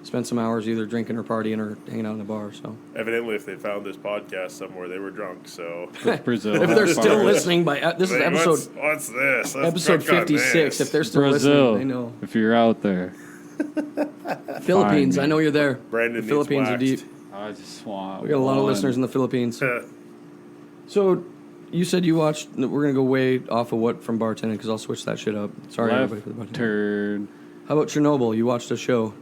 spent some hours either drinking or partying or hanging out in the bar. So Evidently, if they found this podcast somewhere, they were drunk. So Brazil. if they're has still fire. listening by this is Like, episode What's this? Let's episode cook on 56. this. If they're still Brazil, listening, they know. if you're out there, Philippines, me. I know you're there. Brandon the needs Philippines are waxed. deep. I just want. We got a lot of one. listeners in the Philippines. So, you said you watched. We're gonna go way off of what from bartending because I'll switch that shit up. Sorry, everybody for the Left bartending. turn. How about Chernobyl? You watched a show.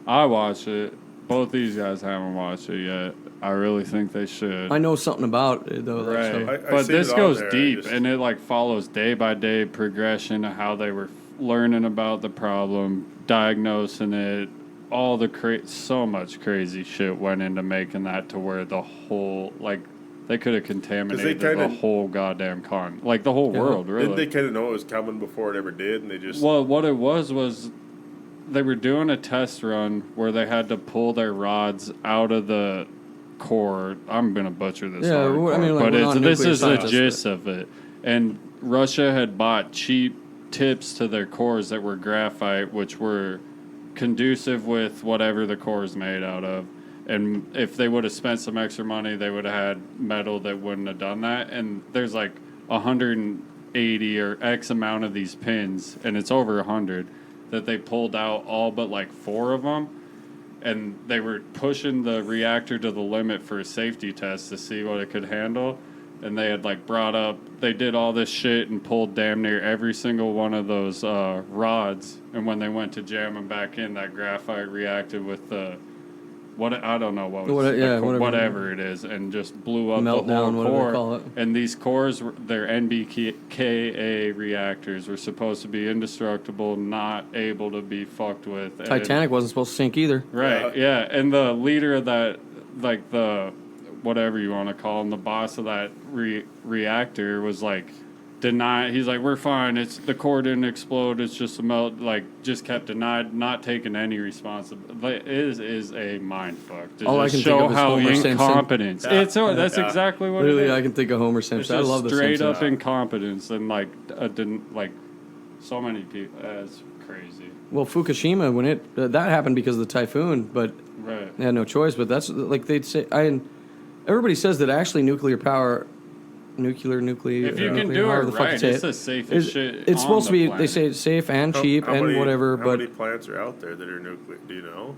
I watched it. Both these guys haven't watched it yet. I really think they should. I know something about it though. Right. So. I But seen this it on goes there, deep, just- and it like follows day by day progression of how they were learning about the problem, diagnosing it, all the so much crazy shit went into making that to where the whole, like, they could have contaminated the whole goddamn like the whole world, really. Didn't they kind of know it was coming before it ever did, and they just... Well, what it was they were doing a test run where they had to pull their rods out of the core. I'm going to butcher this hardcore, I mean, like, but this is the gist of it. And Russia had bought cheap tips to their cores that were graphite, which were conducive with whatever the core is made out of. And if they would have spent some extra money, they would have had metal that wouldn't have done that. And there's like 180 or X amount of these pins, and it's over 100, that they pulled out all but like 4 of them. And they were pushing the reactor to the limit for a safety test to see what it could handle. And they had like they did all this shit and pulled damn near every single one of those rods. And when they went to jam them back in, that graphite reacted with the... I don't know whatever it is, and just blew up the whole core. And these cores, their NBKA reactors, were supposed to be indestructible, not able to be fucked with. Titanic wasn't supposed to sink either. Right, yeah. And the leader of that, like the, whatever you want to call him, the boss of that reactor was like, he's like, we're fine, the core didn't explode, it's just a melt, like, just kept denied, not taking any responsibility. It is a mind fuck to all just I can show think of how is Homer incompetent Simpson. that's exactly what literally it is. I can think of Homer Simpson. It's I love the straight Simpsons. up incompetence, and like so many people. It's crazy. Well, Fukushima, when that happened because of the typhoon, but right, they had no choice. But that's like they'd say. Everybody says that actually nuclear power. If you can do it right, it's the safest shit. It's supposed to be. Planet. They say it's safe and cheap and whatever. How many plants are out there that are nuclear? Do you know?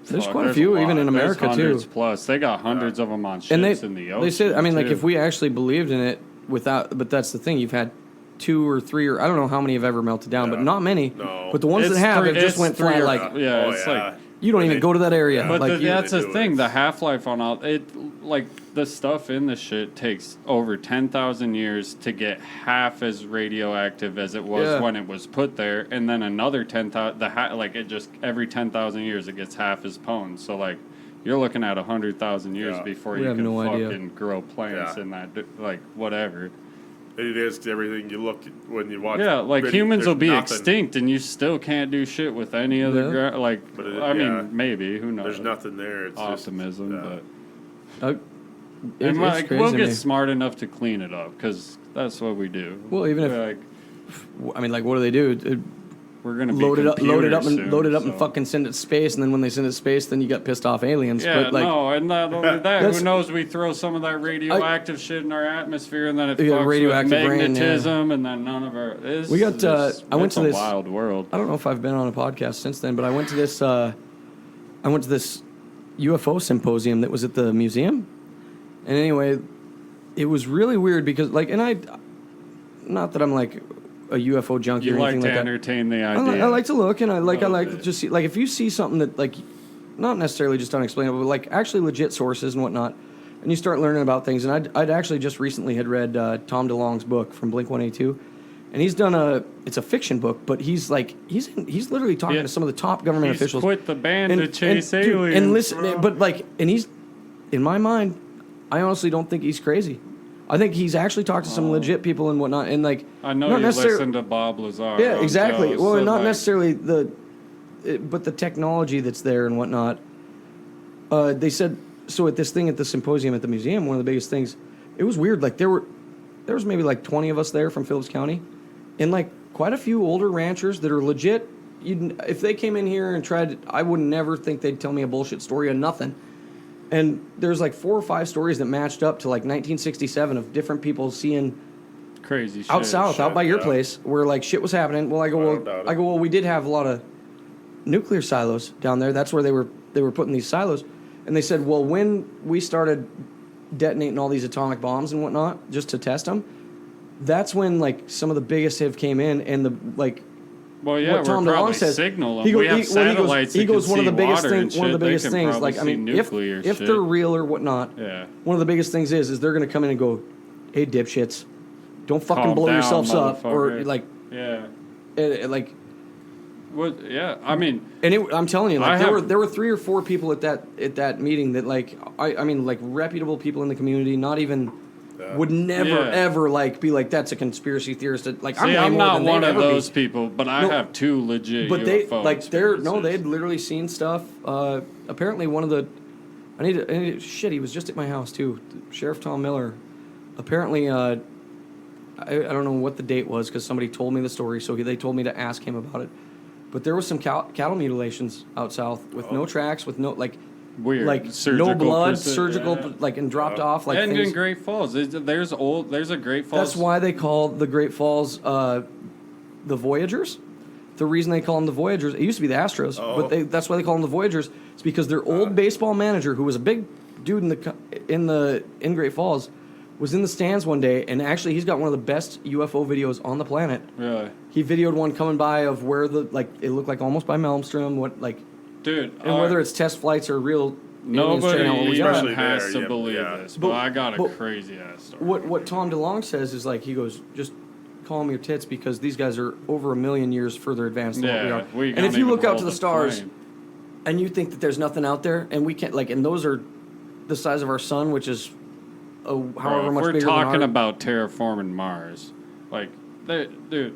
There's quite a few, even in America hundreds too. Plus, they got hundreds of them on ships in the ocean. They said, I mean, too. like if we actually believed in it but that's the thing. You've had 2 or 3 or I don't know how many have ever melted down, but not many. No. But the ones that have just went flat. Like like. You don't even go to that area. But like, that's the thing. The half-life on all it, like the stuff in the shit takes over 10,000 years to get half as radioactive as it was when it was put there, and then another 10,000. Like it just every 10,000 years it gets half as potent. So like you're looking at 100,000 years before you can fucking grow plants in that whatever. It is everything you look when you watch. Yeah, like humans will be nothing. Extinct, and you still can't do shit with any other I mean, maybe who knows? There's nothing there. It's optimism, just, but we'll get smart enough to clean it up because that's what we do. Well, even if I mean, like, what do they do? We're gonna be load it up soon, and fucking send it to space, and then when they send it to space, then you got pissed off aliens. Yeah, but, like, no, and not only that, who knows? We throw some of that radioactive shit in our atmosphere, and then it fucks radioactive with magnetism, and then none of our. We got. I went to this wild world. I don't know if I've been on a podcast since then, but I went to this. I went to this UFO symposium that was at the museum, and anyway, it was really weird because, like, and not that I'm like a UFO junkie or anything like that. You like to entertain the idea. I like to look, and I like to just see, like, if you see something that, like, not necessarily just unexplainable, but like actually legit sources and whatnot, and you start learning about things. And I'd actually just recently had read Tom DeLonge's book from Blink-182, and he's done it's a fiction book, but he's literally talking to some of the top government officials. Quit the band to chase aliens. And listen, but like, and he's, in my mind, I honestly don't think he's crazy. I think he's actually talked to some legit people and whatnot, and like I know you listen to Bob Lazar. Yeah, exactly. Well, so not necessarily but the technology that's there and whatnot. They said so at this thing at the symposium at the museum. One of the biggest things, it was weird. Like there was maybe like 20 of us there from Phillips County, and like quite a few older ranchers that are legit. If they came in here and tried, I would never think they'd tell me a bullshit story of nothing. And there's like 4 or 5 stories that matched up to like 1967 of different people seeing crazy shit. Out south, out by your place, where like shit was happening. Well, I go, well, we did have a lot of nuclear silos down there. That's where they were putting these silos. And they said, well, when we started detonating all these atomic bombs and whatnot, just to test them, that's when like some of the biggest have came in, and the like. Well, yeah, what Tom we're probably DeLonge says, signal them. We have satellites that can see water and shit. One of the biggest they can things, probably like, I mean, see nuclear if shit. they're real or whatnot, one of the biggest things is they're going to come in and go, hey, dipshits, don't fucking blow yourselves up, or like, yeah, like, What? Yeah, I mean, And I'm telling you, like there were 3 or 4 people at that meeting that like I mean like reputable people in the community, not even would never ever like be like that's a conspiracy theorist. Like see, I'm not one of those be. people, but I have 2 legit. But UFO they'd literally seen stuff. Apparently, one of the shit. He was just at my house too. Sheriff Tom Miller. Apparently, I don't know what the date was because somebody told me the story, so they told me to ask him about it. But there was some cattle mutilations out south with no tracks, with no like weird, like surgical no blood, surgical like and dropped off like and things. in Great Falls, there's a Great Falls. That's why they call the Great Falls the Voyagers. The reason they call them the Voyagers, it used to be the Astros, but that's why they call them the Voyagers. It's because their old baseball manager, who was a big dude in Great Falls, was in the stands one day, and actually he's got one of the best UFO videos on the planet. Really? He videoed one coming by of where it looked like almost by Malmstrom, dude, and whether it's test flights or real. Nobody especially has there, to believe this, but I got a crazy ass story. What Tom DeLonge says is like he goes, just call them your tits because these guys are over 1 million years further advanced than what we are. And if you look out to the stars, and you think that there's nothing out there, and we can't and those are the size of our sun, which is however much bigger. We're talking about terraforming Mars, like dude,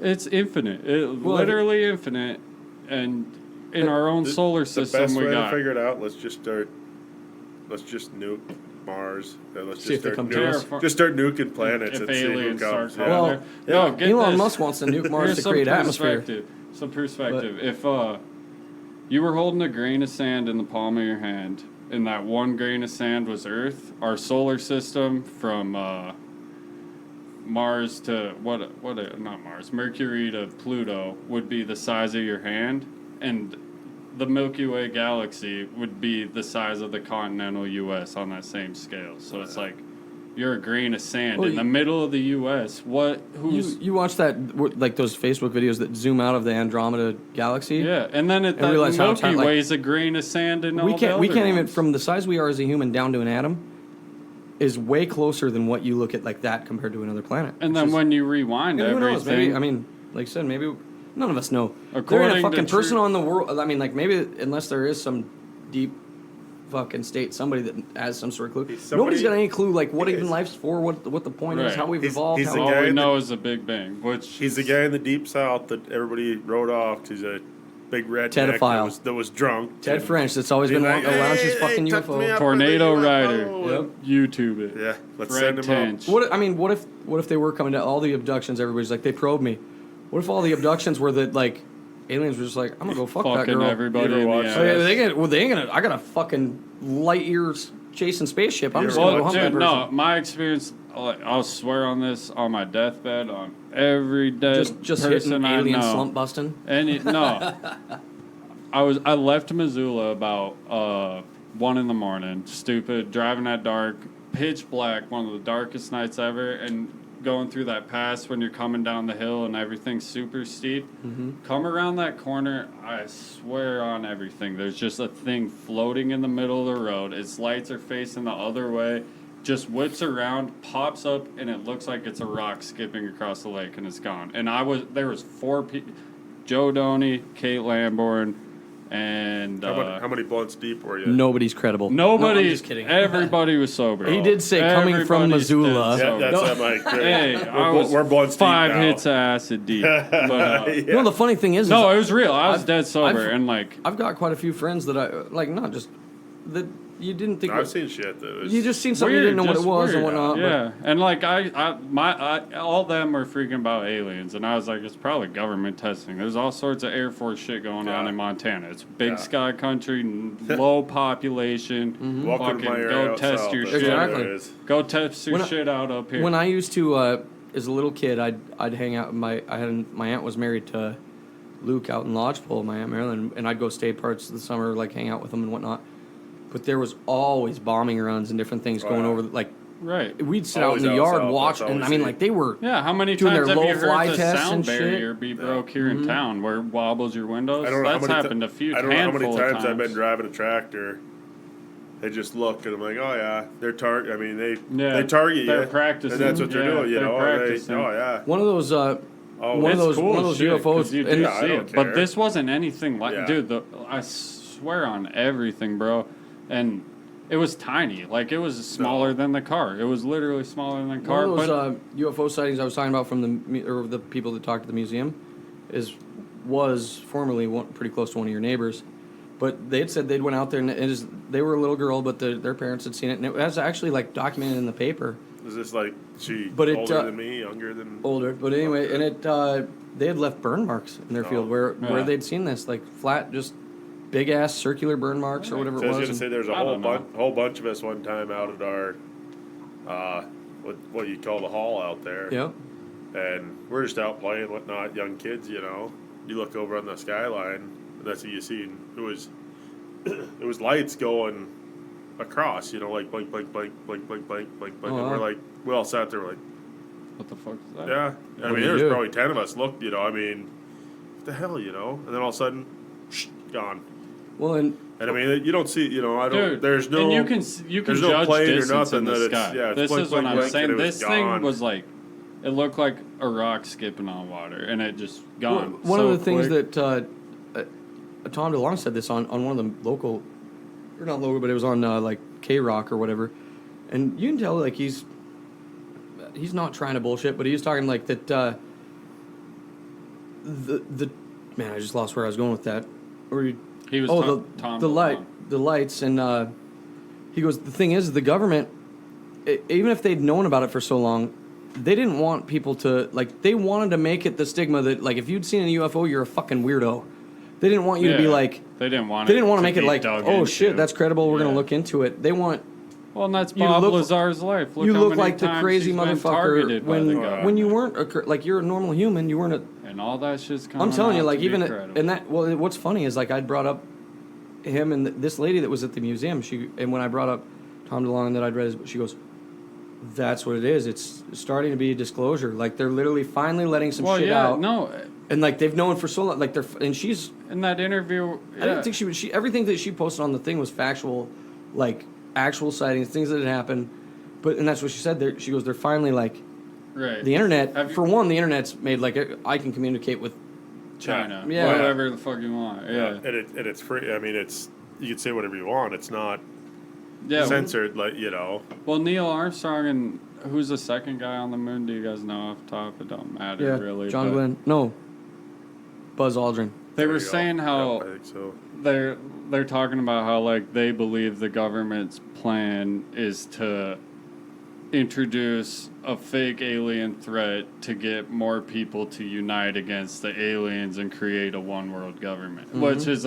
it's infinite, literally infinite, and in our own solar system, the best we way got. to figure it out. Let's just nuke Mars. Let's see just if they come start to us. just start nuking planets If and see who aliens comes. start coming there. No, get Elon this. Musk wants to nuke Mars Here's to create atmosphere. Some perspective. If you were holding a grain of sand in the palm of your hand, and that one grain of sand was Earth, our solar system from Mars to not Mars, Mercury to Pluto would be the size of your hand, and the Milky Way galaxy would be the size of the continental U.S. on that same scale. So it's like you're a grain of sand in the middle of the U.S. You watch that, like those Facebook videos that zoom out of the Andromeda galaxy? Yeah, and then the Milky Way is a grain of sand in all the other we can't even, ones. from the size we are as a human down to an atom, is way closer than what you look at like that compared to another planet. And then when you rewind who knows? everything... Maybe, I mean, like I said, maybe none of us know. According there ain't a fucking to person on the world. I mean, like maybe unless there is some deep fucking state, somebody that has some sort of clue. Nobody's got any clue like what even life's for, what the point is, how we've evolved. All we know is the Big Bang. He's the guy in the deep south that everybody wrote off because he's a big redneck that was drunk. Ted French, that's always been wanting to launch his fucking UFO. Tornado Rider. Yep. YouTube it. Yeah, let's send him out. What if they were coming to all the abductions? Everybody's like, they probed me. What if all the abductions were that like aliens were just like, I'm gonna go fuck that girl. Everybody in the ass. They ain't gonna. I got a fucking light years chasing spaceship. I'm just gonna go hunt that person. No, my experience. I'll swear on this on my deathbed on every dead just person hitting I alien know. slump busting. I left Missoula about 1 a.m. Stupid, driving at dark, pitch black, one of the darkest nights ever, and going through that pass when you're coming down the hill and everything's super steep. Come around that corner, I swear on everything, there's just a thing floating in the middle of the road. Its lights are facing the other way, just whips around, pops up, and it looks like it's a rock skipping across the lake, and it's gone. And there was 4 people, Joe Doney, Kate Lamborn, and how many blunts deep were you? Nobody's credible. Nobody. No, I'm just kidding. Everybody was sober. He did say coming from Missoula. Yeah, that's not my Hey, we're blunts 5 deep hits of acid deep. But, You know, the funny thing is... it was real. I was dead sober. I've got quite a few friends that I... Like, not just... that you didn't think... I've seen shit that was... You just seen something, you didn't know what it was and whatnot. Yeah, and like all of them were freaking about aliens, and I was like, it's probably government testing. There's all sorts of Air Force shit going on in Montana. It's big sky country, low population. Welcome to my area go test your shit. Exactly. Go test your shit out up here. When I used to, as a little kid, I'd hang out. My aunt was married to Luke out in Lodgepole, my Aunt Marilyn, and I'd go stay parts of the summer, like hang out with them and whatnot. But there was always bombing runs and different things going over. Like, we'd sit out in the yard, watch, and I mean, like they were. Yeah, how many doing times their have you low-fly heard the tests sound and barrier shit? be broke here in town, where it wobbles your windows? I don't know That's happened a few. I don't know how many handful of times I've been driving a tractor. They just look and I'm like, oh yeah, they're target. I mean, they target you. They're practicing. And that's what they're doing. You know, practicing. oh yeah. One of those Oh, one of It's those cool one of those shit, 'cause UFOs. you do and Yeah, I see don't it. But care. this wasn't anything like, Yeah. dude. I swear on everything, bro. And it was tiny. Like it was smaller than the car. It was literally smaller than the one car. of those But UFO sightings I was talking about from the people that talked at the museum was formerly pretty close to one of your neighbors. But they had said they'd went out there and they were a little girl, but their parents had seen it, and it was actually like documented in the paper. Is this like she But it, older than me, younger than? Older, but anyway, Okay. and they had left burn marks in their field where Yeah. they'd seen this, like flat, just big ass circular burn marks or whatever So I was it gonna was. say there's a I don't know. whole bunch of us one time out at our what you call the hall out there. Yep. And we're just out playing, whatnot, young kids, you know. You look over on the skyline, and that's what you see. And it was lights going across, you know, like blink, blink, blink, blink, blink, blink, blink, blink. Oh, And we're wow. like, we all sat there, we're like, what the fuck is that? yeah. I What mean, do you there's do? probably 10 of us looked, you know, I mean, what the hell, you know? And then all of a sudden, gone. Well, and And I mean, you don't see, you know, I don't. Dude, there's no. and you can there's no judge plane or distance in nothing the that it's- sky. yeah, it's this blink, is what blink, I'm blink, saying. and it was This thing gone. was like, it looked like a rock skipping on water, and it just gone. one so of the things quick. that Tom DeLong said this on one of the local, or not local, but it was on like K Rock or whatever, and you can tell like he's not trying to bullshit, but he was talking like that. The man, I just lost where I was going with that. he was Tom the DeLonge. the lights, and he goes, the thing is, the government, even if they'd known about it for so long, they didn't want people to, like, they wanted to make it the stigma that, like, if you'd seen a UFO, you're a fucking weirdo. They didn't want you to be Yeah, like, they didn't want they didn't want to make it be like, dug oh into. shit, that's credible, we're going Yeah. to look into it. They want, Well, and that's you Bob look- Lazar's life. Look you how look many like the times crazy he's been motherfucker targeted by the government. when you weren't, like, you're a normal human, you weren't a, and all that shit's coming I'm telling you, out like, to be even credible. and that. Well, what's funny is like I'd brought up him and this lady that was at the museum. And when I brought up Tom DeLonge that I'd read his, she goes, "That's what it is. It's starting to be a disclosure. Like they're literally finally letting some well, shit yeah, out. no, And like they've known for so long. Like and she's. in that interview, I didn't think she was. Everything that she posted on the thing was factual, like actual sightings, things that had happened. And that's what she said. She goes, they're finally like. right. The internet, Have you- for one, the internet's made like I can communicate with. China, Yeah. whatever the fuck you want, yeah. And it's free. I mean, you can say whatever you want. It's not Yeah. censored, like, you know. Well, Neil Armstrong and who's the second guy on the moon? Do you guys know off top? It don't matter Yeah, really. John but Glenn. No. Buzz Aldrin. They There were you go. saying how Yep, I think so. they're talking about how like they believe the government's plan is to introduce a fake alien threat to get more people to unite against the aliens and create a one world government, which is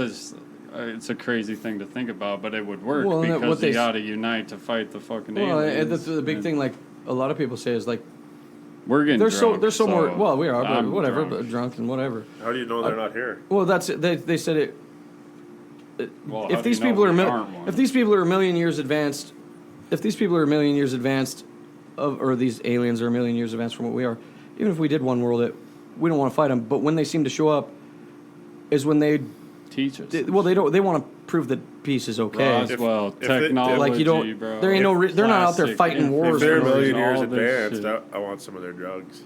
it's a crazy thing to think about, but it would work Well, and because what they you s- got to unite to fight the fucking Well, aliens. the big And thing, like a lot of people say, is like we're getting they're drunk, so more. Well, we are, but I'm whatever, drunk. but drunk and whatever. How do you know they're not here? Well, that's it. They said it. Well, how If do these you know people are we aren't one? if these people are a million years advanced, or these aliens are a million years advanced from what we are, even if we did one world, we don't want to fight them. But when they seem to show up, is when they teach us. well they don't they want to prove that peace is okay. Roswell, if they- technology, Like you don't, bro. there ain't no. They're not out there Plastic fighting wars. If they're a for no million reason. years all this advanced, shit. I want some of their drugs.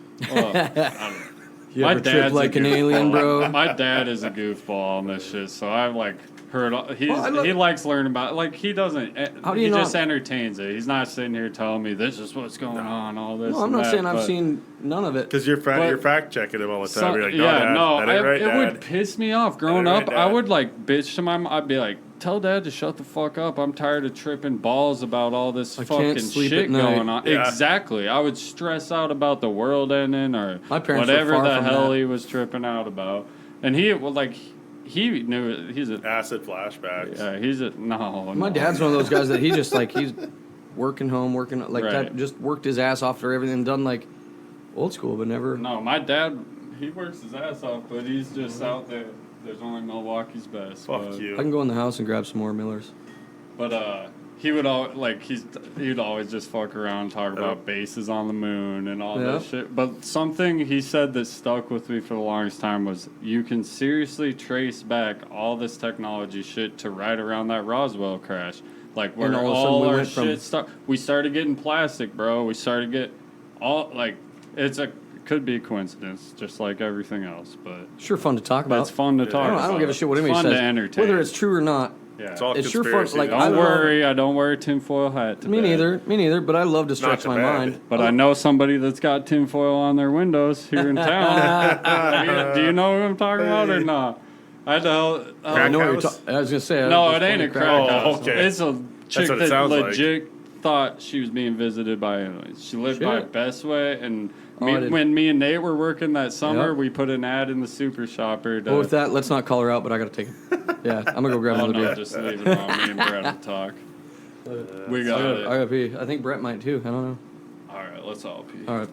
You My ever trip dad's like a an alien, goofball. bro? My dad is a goofball on this shit, so I've like heard. He Well, likes learning about. Like he doesn't. How do you he just not- entertains it. He's not sitting here telling me this is what's going on. All this. No, I'm and not that, saying I've but seen none of it. Because you're But- fact checking him all the time. You're like, no, yeah, Dad, no, that ain't right, it Dad. would piss me off. Growing That up, ain't right, I Dad. would like bitch to my mom. I'd be like, tell Dad to shut the fuck up. I'm tired of tripping balls about all this I fucking can't sleep shit at night. going on. Yeah. Exactly. I would stress out about the world ending or My parents were whatever far the from hell that. he was tripping out about. And he well, like he knew it. He's a Acid flashbacks. no. My no. dad's one of those guys that he just like he's working like Right. that. Just worked his ass off for everything, done like old school, but never. No, my dad, he works his ass off, but he's just out there. There's only Milwaukee's best. Fuck but, you. I can go in the house and grab some more Millers. But he would he'd always just fuck around and talk about bases on the moon and all Yeah. that shit. But something he said that stuck with me for the longest time was you can seriously trace back all this technology shit to right around that Roswell crash. Like where And all of a sudden all we our went from- shit we started getting plastic, bro. We started get all like it's a could be a coincidence, just like everything else. But Sure, fun to talk about. it's fun to talk about. I don't give a shit what It's anybody fun says. to entertain. Whether it's true or not. Yeah. It's all It's sure fun. conspiracy. Like, Don't worry, I don't wear a tinfoil hat. Me neither. But I love to stretch too my bad. mind. But I know somebody that's got tinfoil on their windows here in town. Do you know who I'm talking about or not? I know. Crack I know what you're house? I was gonna say. No, there's it ain't a plenty crack Oh, house. okay. It's a chick what it that sounds like. legit thought she was being visited by aliens. She lived by Shit. Bestway, and I didn't- when me and Nate were working that summer, Yep. we put an ad in the Super Shopper. Well, with that, let's not call her out, but I gotta take it. Yeah, I'm gonna go grab Oh another no, beer. just leave it on me and Brett will talk. We got it. I gotta pee. I think Brett might too. I don't know. All right, let's all pee. All right.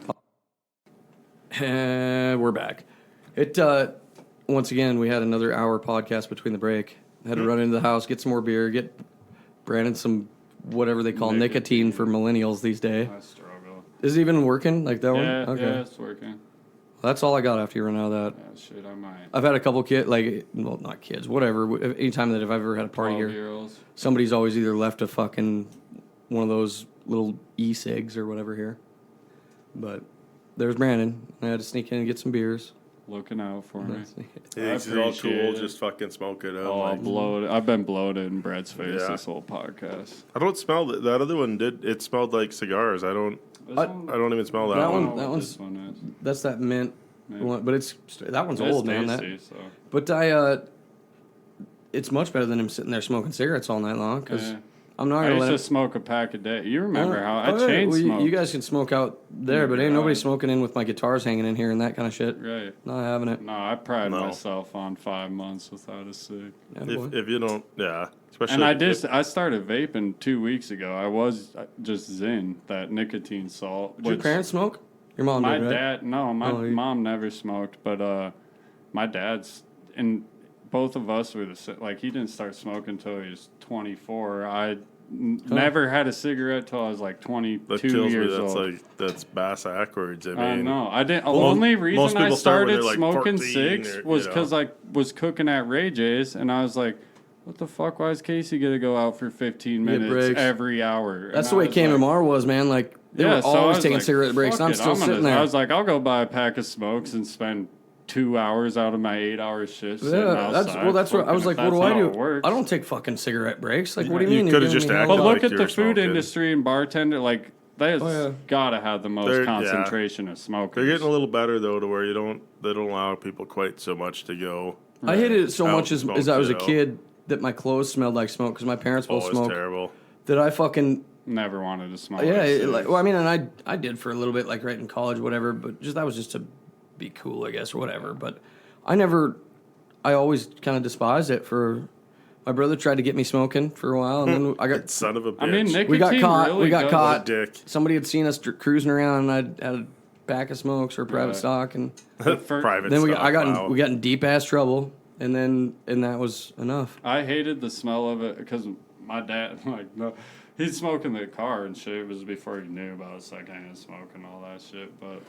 And we're back. Once again, we had another hour podcast between the break. Had to run into the house, get some more beer, get Brandon some whatever they call nicotine for millennials these days. I struggle. Is it even working like that Yeah, one? Okay. yeah, it's working. That's all I got after you run out of that. Yeah, shit, I might. I've had a couple kids, well, not kids, whatever. Anytime that if I've ever had a party here, 12-year-olds. somebody's always either left a fucking one of those little e-cigs or whatever here. But there's Brandon. I had to sneak in and get some beers. Looking out for me. He thinks he's all appreciate cool, it. just fucking smoke it up. Oh, like- bloated. I've been bloated in Brett's face Yeah. this whole podcast. I don't smell that other one. It smelled like cigars. I don't even smell that, That one. one- that one's- This one is. That's that mint one, but that one's It's old, man. tasty, so. But it's much better than him sitting there smoking cigarettes all night long. Because Yeah. I'm not I gonna used let to him. smoke a pack a day. You remember how I Oh, yeah. chain Well, smoked? you guys can smoke out there, but ain't nobody smoking in with my guitars hanging in here and that kind of shit. Right. Not having it. No, I pride No. myself on 5 months without a cig. Yeah, boy. If you don't, yeah. Especially And I started vaping 2 weeks ago. I was just Zyn, that nicotine salt. Did your which parents smoke? Your mom My did, right? dad, no, my Oh, mom never smoked, but my dad's, and both of us were the same. Like, he didn't start smoking until he was 24. Never had a cigarette till I was like 22 that tells me years that's old. that's bass backwards. I I mean, know. I didn't. The most- only most reason I people start when started they're, like, smoking 14 cigs or, was you know. because I was cooking at Ray J's, and I was like, "What the fuck? Why is Casey gonna go out for 15 Get minutes breaks. every hour?" That's And the I way was KMR was, man. Like, they were so I always was taking like, cigarette breaks, and I'm "Fuck it, still sitting there. I was like, I'll go buy a pack of smokes and spend 2 hours out of my 8-hour shift. sitting Yeah, that's outside that's what I was smoking, like. if What do I that's how do? it works. I don't take fucking cigarette breaks. Like, what do you You mean? You're could've giving just me acted hell? But like look at you the were food smoking. industry and bartender. Like, that's Oh, yeah. gotta have the most They're- yeah. concentration of smokers. They're getting a little better though, to where they don't allow people quite so much to go. I hated it so Out much as smoke, I was a you know. kid that my clothes smelled like smoke because my parents Oh, both it's smoked. terrible. That I fucking Never wanted to smoke. yeah. cigs. Well, I mean, and I did for a little bit, like right in college, whatever. But that was just to be cool, I guess, or whatever. But I always kind of despised it. My brother tried to get me smoking for a while, and then I got Son of a bitch. I mean, nicotine we got caught. Really we got does- caught. Dick. Somebody had seen us cruising around, and I had a pack of smokes or private Right. stock, and Private. then stuff, wow. we got in deep ass trouble, and that was enough. I hated the smell of it because my dad, like, no, he'd smoke in the car and shit. It was before he knew about secondhand smoke and all that shit. But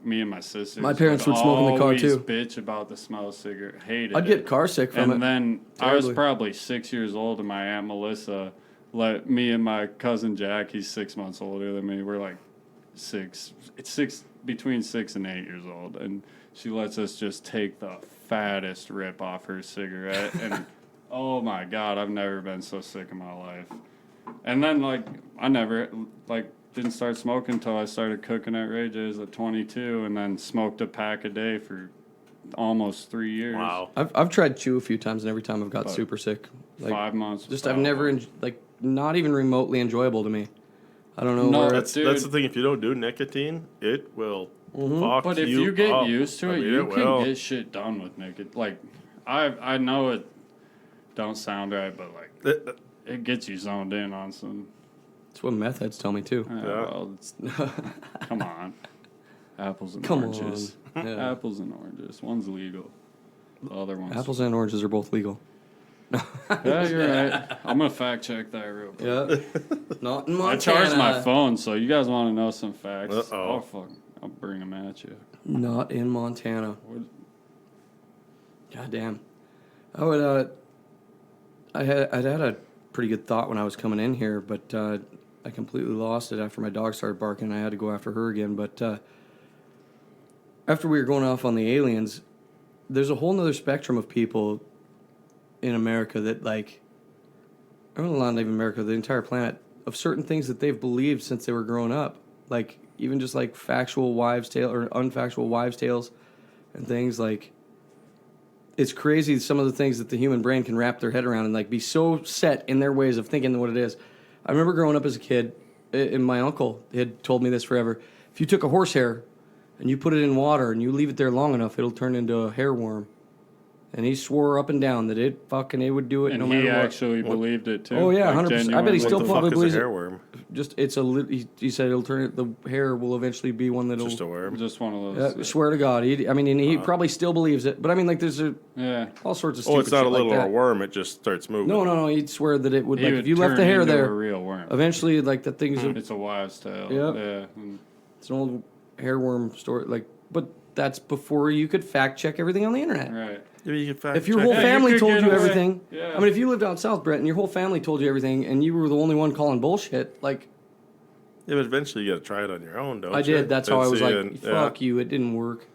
me and my sisters. My parents would smoke in the car, always too. Bitch about the smell of cigarette. Hated I'd it. get car sick from And it. then I was Terribly. probably 6 years old, and my Aunt Melissa let me and my cousin Jack, he's 6 months older than me, we're like between 6 and 8 years old, and she lets us just take the fattest rip off her cigarette, and oh my God, I've never been so sick in my life. And then, like, I never, like, didn't start smoking until I started cooking at Ray J's at 22, and then smoked a pack a day for almost 3 years. Wow. I've tried chew a few times, and every time I've got But super sick. Like, 5 months. just without I've never one. not even remotely enjoyable to me. I don't know No, where That's Dude. that's the thing. If you don't do nicotine, it will fuck But if you you get up. used to I it, mean, you it can will. get shit done with nicotine. Like, I know it don't sound right, but like it gets you zoned in on some. That's what meth heads tell me too. Well, it's, come on, apples and Come oranges. on. Yeah. Apples and oranges. One's legal. The other one's Apples and oranges are both legal. Yeah, you're right. I'm gonna fact check that real quick. Yeah. Not in Montana. I charge my phone, so you guys want to know some facts? Uh-oh. Oh fuck, I'll bring them at you. Not in Montana. What- God damn. I would. I'd had a pretty good thought when I was coming in here, but I completely lost it after my dog started barking. I had to go after her again. But after we were going off on the aliens, there's a whole nother spectrum of people in America that, like, or not even America, the entire planet, of certain things that they've believed since they were growing up. Like, even just like factual wives' tale or unfactual wives' tales and things like. It's crazy some of the things that the human brain can wrap their head around and like be so set in their ways of thinking what it is. I remember growing up as a kid, and my uncle had told me this forever. If you took a horsehair and you put it in water and you leave it there long enough, it'll turn into a hair worm. And he swore up and down that it would do it and no matter what. And he actually believed it too. Oh yeah, like 100%. I bet he still probably believes a it. hairworm? Just it's he said it'll turn it. The hair will eventually be one that'll. Just a worm. Just one of those. Yeah, swear to God, he probably still believes it. But I mean, like, there's all sorts of. Stupid It's not shit a little like that. worm; it just starts moving. No. He'd swear that it would. He Like, would if you left turn the hair into there, a real worm. eventually, like the thing's. It's a wives' tale. Yep. Yeah. And It's an old hairworm story. Like, but that's before you could fact check everything on the internet. right. Yeah, you can fact If your check whole it. you family could told get you away. everything, Yeah. I mean, if you lived out south, Brett, and your whole family told you everything, and you were the only one calling bullshit, like Yeah, but eventually you got to try it on your own, don't you? I did. That's how I was see, like, and- fuck you, it didn't work.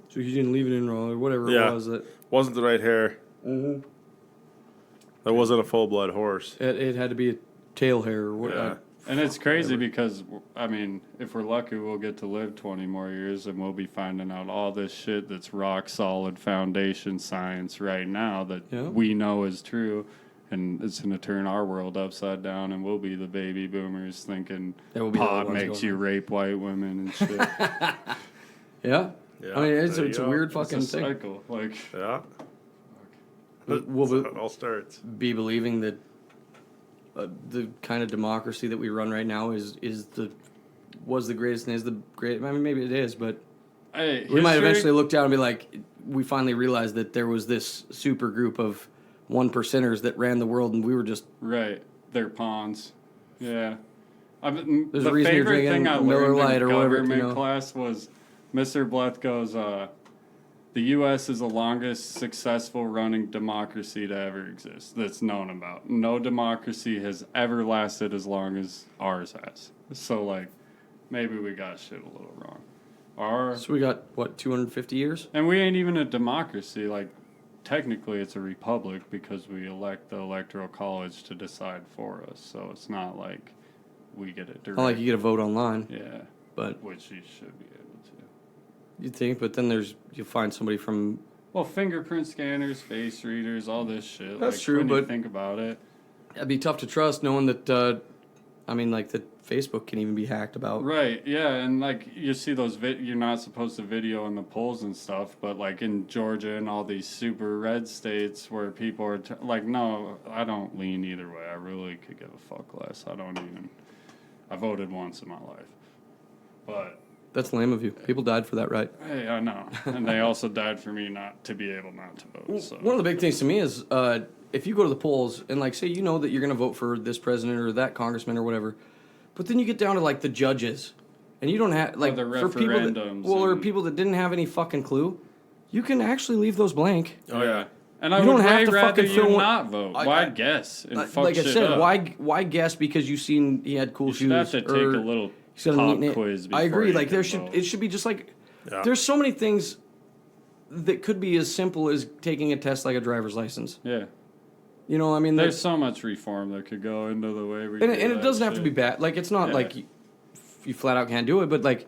So you didn't leave it in wrong or whatever Yeah. it was. That Wasn't the right hair. Mm-hmm. That wasn't a full blood horse. it had to be a tail hair or what. Yeah. And it's crazy because, I mean, if we're lucky, we'll get to live 20 more years and we'll be finding out all this shit that's rock solid foundation science right now that we know is true. And it's going to turn our world upside down and we'll be the baby boomers thinking pot makes you rape white women and shit. Yeah. Yeah, I mean, it's there you a go. weird It's fucking a thing. cycle. Like, Yeah. Will That's how it all starts. be believing that the kind of democracy that we run right now was the greatest and is the great. I mean, maybe it is, but hey, we might eventually look down and be like, we finally realized that there was this super group of 1%ers that ran the world, and we were just Right. They're pawns. Yeah. The There's a reason you're favorite drinking thing I Miller learned Lite in or whatever, government class was Mr. Bleth goes, the U.S. is the longest successful running democracy to ever exist that's known about. No democracy has ever lasted as long as ours has. So, like, maybe we got shit a little wrong. So we got, what, 250 years? And we ain't even a democracy. Like, technically it's a republic because we elect the electoral college to decide for us. So it's not like we get it direct. Not like you get a vote online, Yeah, but which you should be able to. you think. But then you'll find somebody from. Well, fingerprint scanners, face readers, all this shit. That's like, true, when you but- think about it. It'd be tough to trust knowing that. That Facebook can even be hacked about. Right, yeah, and like you see those you're not supposed to video in the polls and stuff, but like in Georgia and all these super red states where people are like, no, I don't lean either way. I really could give a fuck less. I voted once in my life, but That's lame of you. People died for that right. hey, I know, and they also died for me not to be able not to vote. So One of the big things to me is if you go to the polls and like say you know that you're going to vote for this president or that congressman or whatever, but then you get down to like the judges, and you don't have like the for people that referendums or and- people that didn't have any fucking clue, you can actually leave those blank. Oh, yeah. And I You would don't have way to rather fucking you fill not vote. Why guess and fuck Like I shit said, up? why guess because you've seen he had cool You shoes? should have to take or a little he's got a pop neat name. quiz. I before agree. you Like can vote. it should be just like Yeah. there's so many things that could be as simple as taking a test like a driver's license. Yeah. You know, I mean, There's so much reform that could go into the way we and do it that doesn't have to shit. be bad. Like it's not Yeah. like you flat out can't do it, but like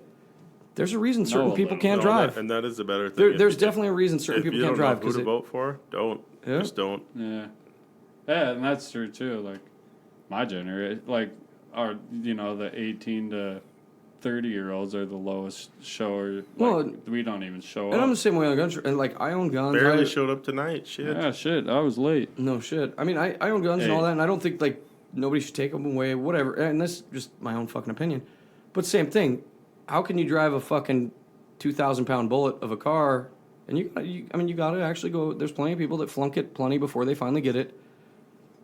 there's a reason certain a people little. can't No, drive. and that is the better thing. There's If you- definitely a reason certain if people you can't don't drive know who to it- vote for, don't. Yeah. Just don't. Yeah. Yeah, and that's true too. Like my generation, like the 18 to 30-year-olds are the lowest shower. Like, Well, we don't even show and I'm up. the same way on guns. And like I own guns. Barely I- showed up tonight. Shit. Yeah, shit. I was late. No shit. I mean, I own guns and Hey. all that, and I don't think like nobody should take them away, whatever. And that's just my own fucking opinion. But same thing. How can you drive a fucking 2,000-pound bullet of a car? And you got to actually go. There's plenty of people that flunk it plenty before they finally get it.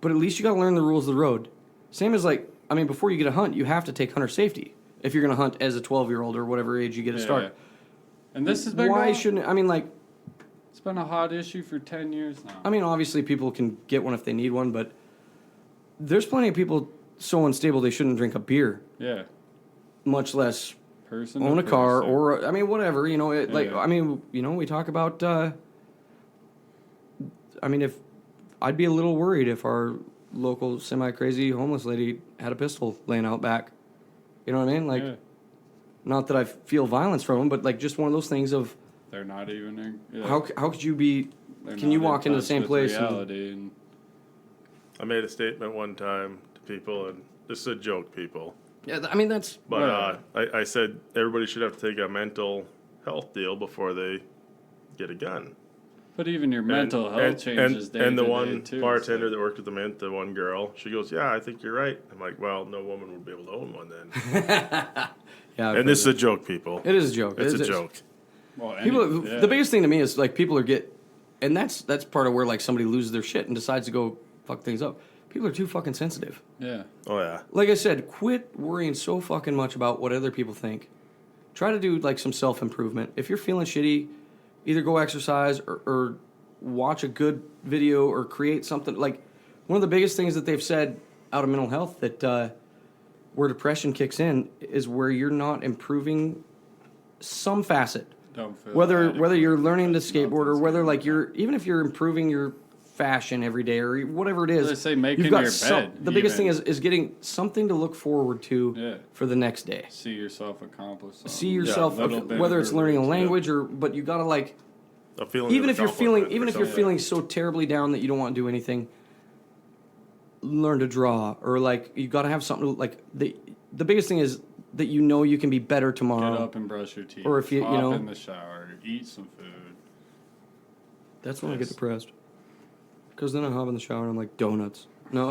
But at least you got to learn the rules of the road. Same as like, I mean, before you get a hunt, you have to take hunter safety if you're going to hunt as a 12-year-old or whatever age you get to start. And this has been Why going- shouldn't I mean like? It's been a hot issue for 10 years now. I mean, obviously people can get one if they need one, but there's plenty of people so unstable they shouldn't drink a beer, Yeah. much less Person own to a car person. or, I mean, whatever, you know, Yeah. I mean, you know, we talk about, I mean, if I'd be a little worried if our local semi-crazy homeless lady had a pistol laying out back. You know what I mean? Like, Yeah. not that I feel violence from them, but like just one of those things of They're not even in, yeah. how could you be, They're can you not in walk into the touch same with place reality and I made a statement one time to people, and this is a joke, people. yeah, I mean, that's, But I said everybody should have to take a mental health deal before they get a gun. But even your mental health changes day and the to one day, too. bartender that worked at the Mint, the one girl, she goes, "Yeah, I think you're right." I'm like, "Well, no woman would be able to own one then." yeah. And this is a joke, people. it is a joke. It's It a is. joke. Well, People, yeah. the biggest thing to me is like people are and that's part of where like somebody loses their shit and decides to go fuck things up. People are too fucking sensitive. Yeah. Oh yeah. Like I said, quit worrying so fucking much about what other people think. Try to do like some self improvement. If you're feeling shitty, either go exercise or watch a good video or create something. Like one of the biggest things that they've said out of mental health that where depression kicks in is where you're not improving some facet. Don't feel Whether adequate, you're learning to but skateboard or nothing's whether gonna like be you're even if you're improving your fashion every day or whatever it is. They say making you've got your bed, the biggest thing even. is getting something to look forward to Yeah. for the next day. see yourself accomplish something. See yourself, Little bit whether of it's learning a courage, language or, but you gotta like, A feeling even of if you're accomplishment feeling, even or if you're something. feeling so terribly down that you don't want to do anything, learn to draw or like you gotta have something to, like the biggest thing is that you know you can be better tomorrow. Get up and brush your teeth. Or if you hop know- in the shower, eat some food. That's when I get Yes. depressed. Because then I hop in the shower and I'm like, donuts. No,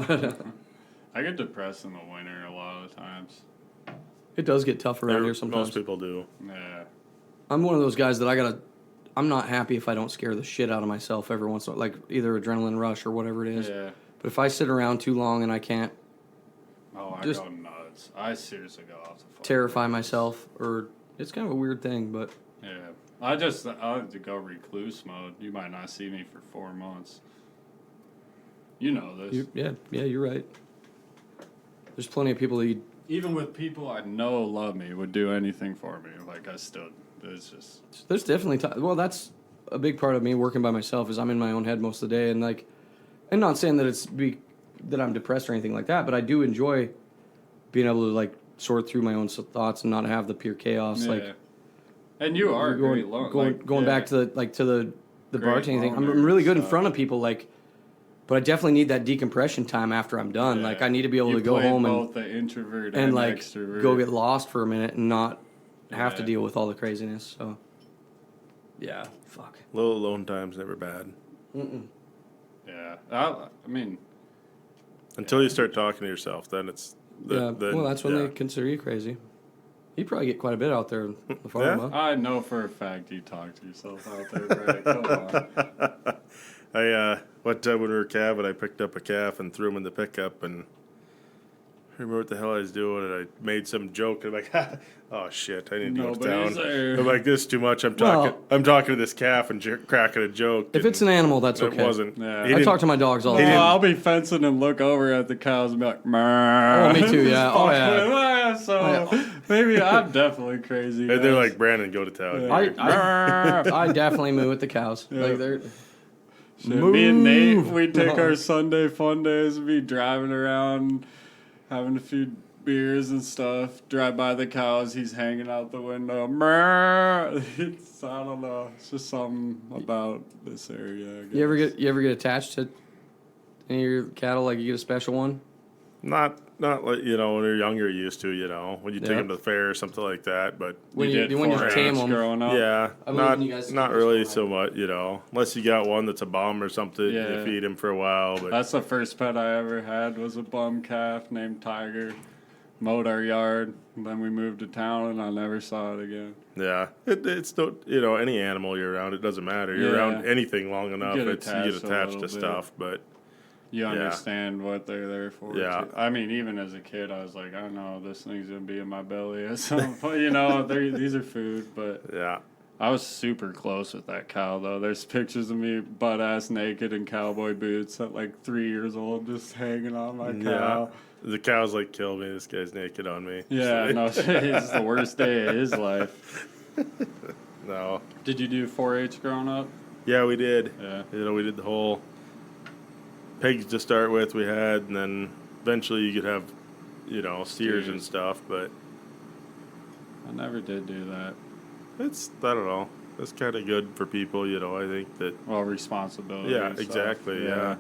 I get depressed in the winter a lot of the times. it does get tough around There- here sometimes. Most people do. Yeah. I'm one of those guys that I'm not happy if I don't scare the shit out of myself every once in a while, like either adrenaline rush or whatever it is. Yeah. But if I sit around too long and I can't Oh, I Just- go nuts. I seriously go off the fucking terrify rails. myself, or it's kind of a weird thing, but Yeah. I have to go recluse mode. You might not see me for 4 months. You know this. yeah, you're right. There's plenty of people that Even with people I know love me, would do anything for me. Like, it's just. there's definitely well, that's a big part of me working by myself is I'm in my own head most of the day, and like, and not saying that that I'm depressed or anything like that, but I do enjoy being able to like sort through my own thoughts and not have the pure chaos. Yeah. Like And you are great. going back to the Great bartending thing. I'm loner really good in stuff. front of people, like, but I definitely need that decompression time after I'm done. Like I need to be able You to go play home and both the introvert and like extrovert. go get lost for a minute and not have to Yeah. deal with all the craziness. So yeah, fuck. Little alone time's never bad. Yeah. I mean, Until you start talking to yourself, then it's. Well, that's when they consider you crazy. You probably get quite a bit out there in the farm, Yeah. huh? I know for a fact you talk to yourself out there, Brett. Come on. One time when we were calving, I picked up a calf and threw him in the pickup, and I remember what the hell I was doing, and I made some joke, and I'm like, oh shit, I need to go to Nobody's town. there. I'm like, this is too much. I'm Well- talking to this calf and cracking a joke. If it's an animal, that's it okay. wasn't. Yeah. He I didn't- talk to my dogs all the Oh, time. I'll be fencing and look over at the cows and be like, "Meh." Oh, me too, yeah. Oh, yeah. So maybe I'm definitely crazy. And they're guys. like, Brandon, go to town. I definitely moo with the cows. Like they're Shit, me and Nate, Move. we take our Sunday fun days, be driving around, having a few beers and stuff. Drive by the cows, he's hanging out the window. I don't know. It's just something about this area. I guess. you ever get attached to any of your cattle? Like you get a special one? Not like, when you're younger, you used to, when you take Yeah. them to the fair or something like that. But When did you for tame ranch them. growing up. yeah, I believe in you guys to not keep really those so much, unless you got one that's a bum or something, Yeah. you feed him for a while. But That's the first pet I ever had was a bum calf named Tiger. Mowed our yard. And then we moved to town and I never saw it again. yeah, it's no, any animal you're around, it doesn't matter. You're Yeah. around anything long enough, get you attached get a attached little to bit. stuff. But You understand what they're there for. Yeah. too. I mean, even as a kid, I was like, I know this thing's going to be in my belly at some point. These are food. But yeah, I was super close with that cow, though. There's pictures of me butt-ass naked in cowboy boots at like 3 years old just hanging on my cow. The cow's like, kill me. This guy's naked on me. Yeah, no, it's the worst day of his life. No. Did you do 4-H growing up? Yeah, we did. Yeah. We did the whole pigs to start with. We had, and then eventually you could have, steers and stuff. But I never did do that. I don't know. It's kind of good for people, I think that. Well, responsibility. Yeah, and stuff. exactly. Yeah.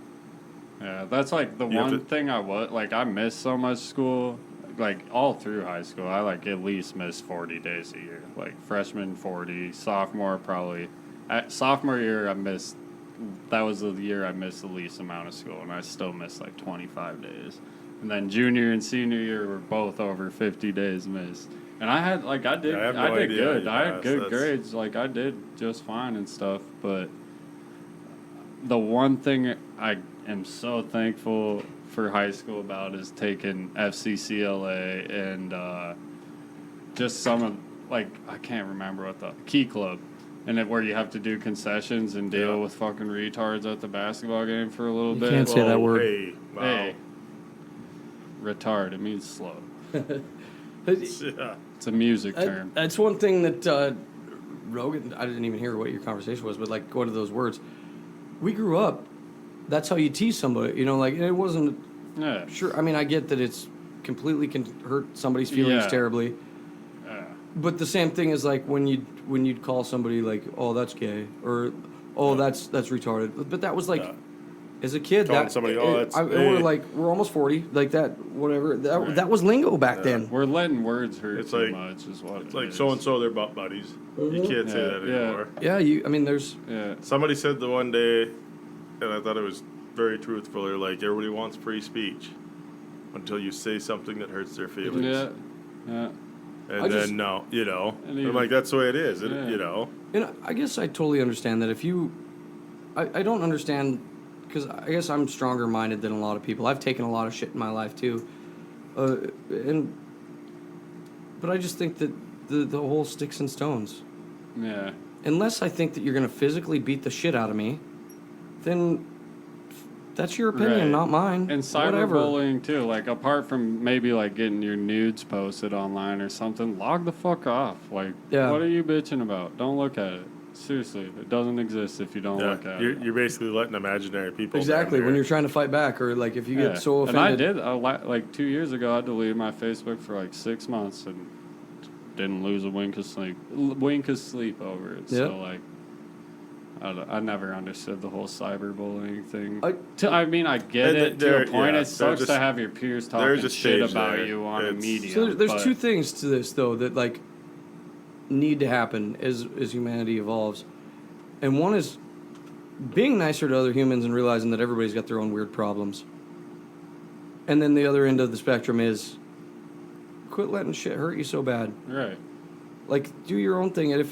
Yeah, that's like the one thing I missed so much school, like all through high school. I like at least missed 40 days a year. Like freshman 40, sophomore probably. Sophomore year that was the year I missed the least amount of school, and I still missed like 25 days. And then junior and senior year were both over 50 days missed. And I did good. I had good grades. Like I did just fine and stuff. But the one thing I am so thankful for high school about is taking FCCLA and just some of, like, I can't remember what the Key Club, and where you have to do concessions and deal with fucking retards at the basketball game for a little bit. You can't say that word. Hey, wow. Hey, retard. It means slow. Yeah. It's a music term. That's one thing that Rogan, I didn't even hear what your conversation was, but like go to those words. We grew up, that's how you tease somebody, like it wasn't, Yeah. sure, I mean, I get that it's completely can hurt somebody's feelings Yeah. terribly, but the same thing is like when you'd call somebody like, oh, that's gay, or, oh, that's retarded, but that was like, as a kid, Calling that somebody, we're like, we're almost 40, like that, whatever, that was lingo back then. We're letting words hurt It's too like- much is what It's it like is. so-and-so, they're butt buddies. You can't say that anymore. Yeah, there's, Yeah. Somebody said the one day, and I thought it was very truthful, they're like, everybody wants free speech until you say something that hurts their feelings. Yeah. Yeah. And then, no, And I'm like, that's the way it is, Yeah. and I guess I totally understand that if you, I don't understand, because I guess I'm stronger minded than a lot of people. I've taken a lot of shit in my life too, but I just think that the whole sticks and stones. Yeah. Unless I think that you're gonna physically beat the shit out of me, then that's your opinion, Right. not mine. And Whatever. cyberbullying too. Like apart from maybe like getting your nudes posted online or something, log the fuck off. Like, Yeah. what are you bitching about? Don't look at it. Seriously, it doesn't exist if you don't look at it. You're basically letting imaginary people Exactly, down when here. you're trying to fight back, or like if you Yeah. get so offended. And I did like 2 years ago. I deleted my Facebook for like 6 months and didn't lose a wink of sleep over it. Yeah. So like, I never understood the whole cyberbullying thing. I get And it to there- a point. yeah, it sucks there's to a- have your peers there's talking a shit stage about there. you on a It's- medium. So there's but- two things to this though that like need to happen as humanity evolves, and one is being nicer to other humans and realizing that everybody's got their own weird problems. And then the other end of the spectrum is quit letting shit hurt you so bad. Right. Like do your own thing. And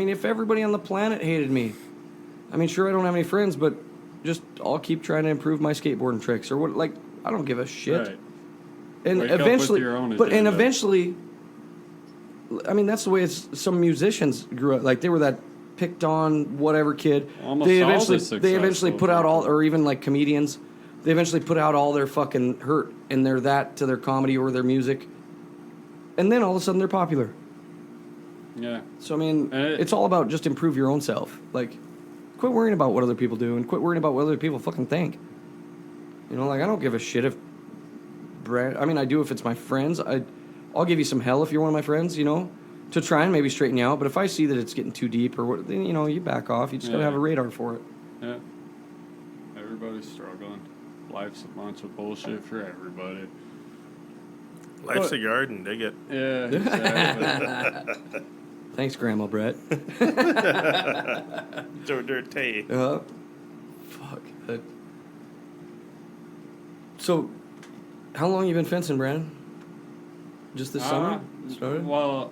if everybody on the planet hated me, sure I don't have any friends, but just I'll keep trying to improve my skateboarding tricks or what. Like I don't give a shit. Right. And Wake up with eventually, your own but and agenda. eventually, that's the way some musicians grew up. Like they were that picked on whatever kid. Almost they all the eventually successful put out all, people. or even like comedians, they eventually put out all their fucking hurt and to their comedy or their music, and then all of a sudden they're popular. Yeah. So it's it's all about just improve your own self. Like, quit worrying about what other people do and quit worrying about what other people fucking think. Like I don't give a shit if I do if it's my friends. I'll give you some hell if you're one of my friends, to try and maybe straighten you out. But if I see that it's getting too deep or what, then, you back off. You just gotta Yeah. have a radar for it. Yeah. Everybody's struggling. Life's a bunch of bullshit for everybody. Life's a garden, dig it. Yeah, exactly. Thanks, Grandma Brett. So dirty. Fuck. So, how long you been fencing, Brandon? Just this summer? Started? Well,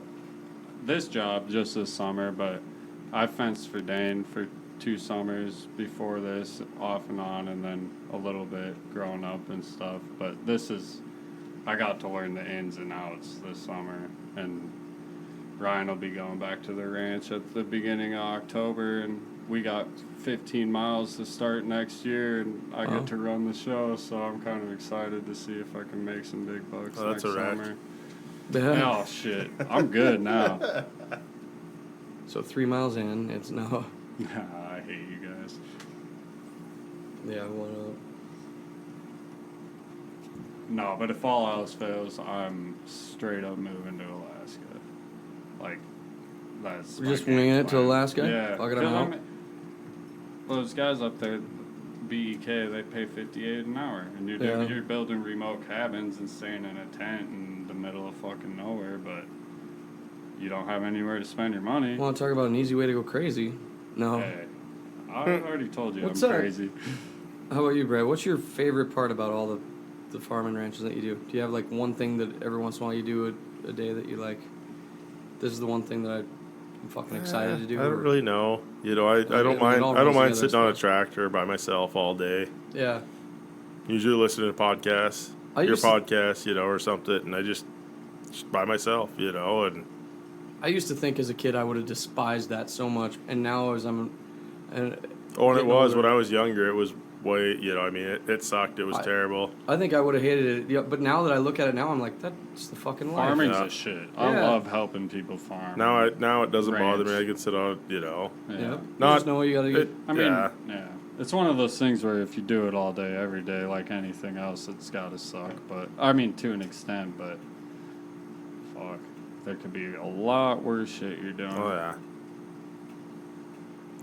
this job just this summer, but I fenced for Dane for 2 summers before this, off and on, and then a little bit growing up and stuff. But I got to learn the ins and outs this summer, and Ryan will be going back to the ranch at the beginning of October, and we got 15 miles to start next year, and I get to run the show, so I'm kind of excited to see if I can make some big bucks next summer. Yeah. Oh, shit. I'm good now. So 3 miles in, it's no. I hate you guys. Yeah, why not? No, but if all else fails, I'm straight up moving to Alaska. Like, that's We're my just game winging it to plan. Alaska? Yeah. Fucking them out? Those guys up there, BEK, they pay $58 an hour. And you're building remote cabins and staying in a tent in the middle of fucking nowhere, but you don't have anywhere to spend your money. Want to talk about an easy way to go crazy? No. Hey, I already told you What's I'm up? crazy. How about you, Brad? What's your favorite part about all the farm and ranches that you do? Do you have like one thing that every once in a while you do a day that you like? This is the one thing that I'm fucking excited to do. I don't really know. You know, I don't mind sitting on a tractor by myself all day. Yeah. Usually listening to podcasts, podcast, you know, or something, and I just by myself, you know, and I used to think as a kid I would have despised that so much, and now as I'm and it was when I was younger, it was way, you know, I mean, it sucked. It was terrible. I think I would have hated it, yeah, but now that I look at it now, I'm like, that's the fucking life. Farming's a shit. I love helping people farm. Now it doesn't bother me. I can sit on, you know. Yeah. Not, just know what you got to do. I mean, yeah. It's one of those things where if you do it all day, every day, like anything else, it's got to suck. But, I mean, to an extent, but fuck. There could be a lot worse shit you're doing. Oh, yeah.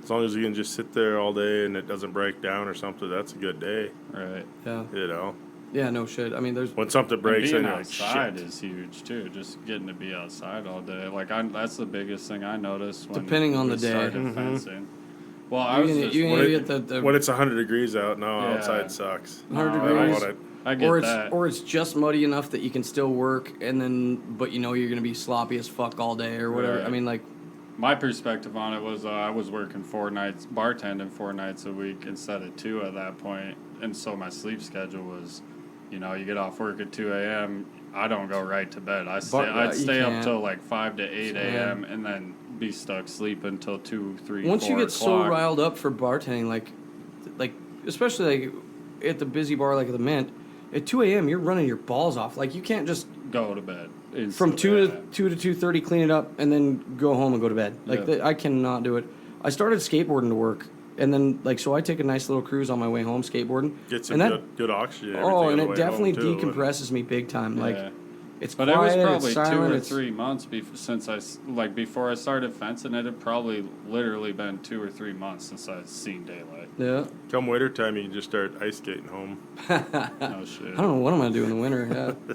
As long as you can just sit there all day and it doesn't break down or something, that's a good day. Right. Yeah. You know? Yeah, no shit. I mean, when something breaks, being then you're outside like, shit. is huge too. Just getting to be outside all day. Like that's the biggest thing I noticed when depending on the day. Started fencing. Well, I was when it's 100 degrees out, outside sucks. 100 degrees. I get that. Or it's just muddy enough that you can still work, but you know you're gonna be sloppy as fuck all day or whatever. Right. I mean, like. My perspective on it was I was working 4 nights, bartending 4 nights a week instead of 2 at that point, and so my sleep schedule was, you know, you get off work at 2 a.m. I don't go right to bed. I'd stay up till like 5 to 8 a.m. and then be stuck sleeping until 2, 3, Once 4 you get o'clock. so riled up for bartending, like especially like at the busy bar like the Mint, at 2 a.m. you're running your balls off. Like you can't just go to bed. From 2 to 2:30, clean it up, and then go home and go to bed. Like I cannot do it. I started skateboarding to work, and then so I take a nice little cruise on my way home skateboarding. Get some good oxygen. And it definitely decompresses me big time. Like it's but quiet, it was probably it's silent, 2 or 3 months before I started fencing. It had probably literally been 2 or 3 months since I'd seen daylight. Yeah. Come winter time, you can just start ice skating home. No shit. I don't know what I'm gonna do in the winter. Yeah.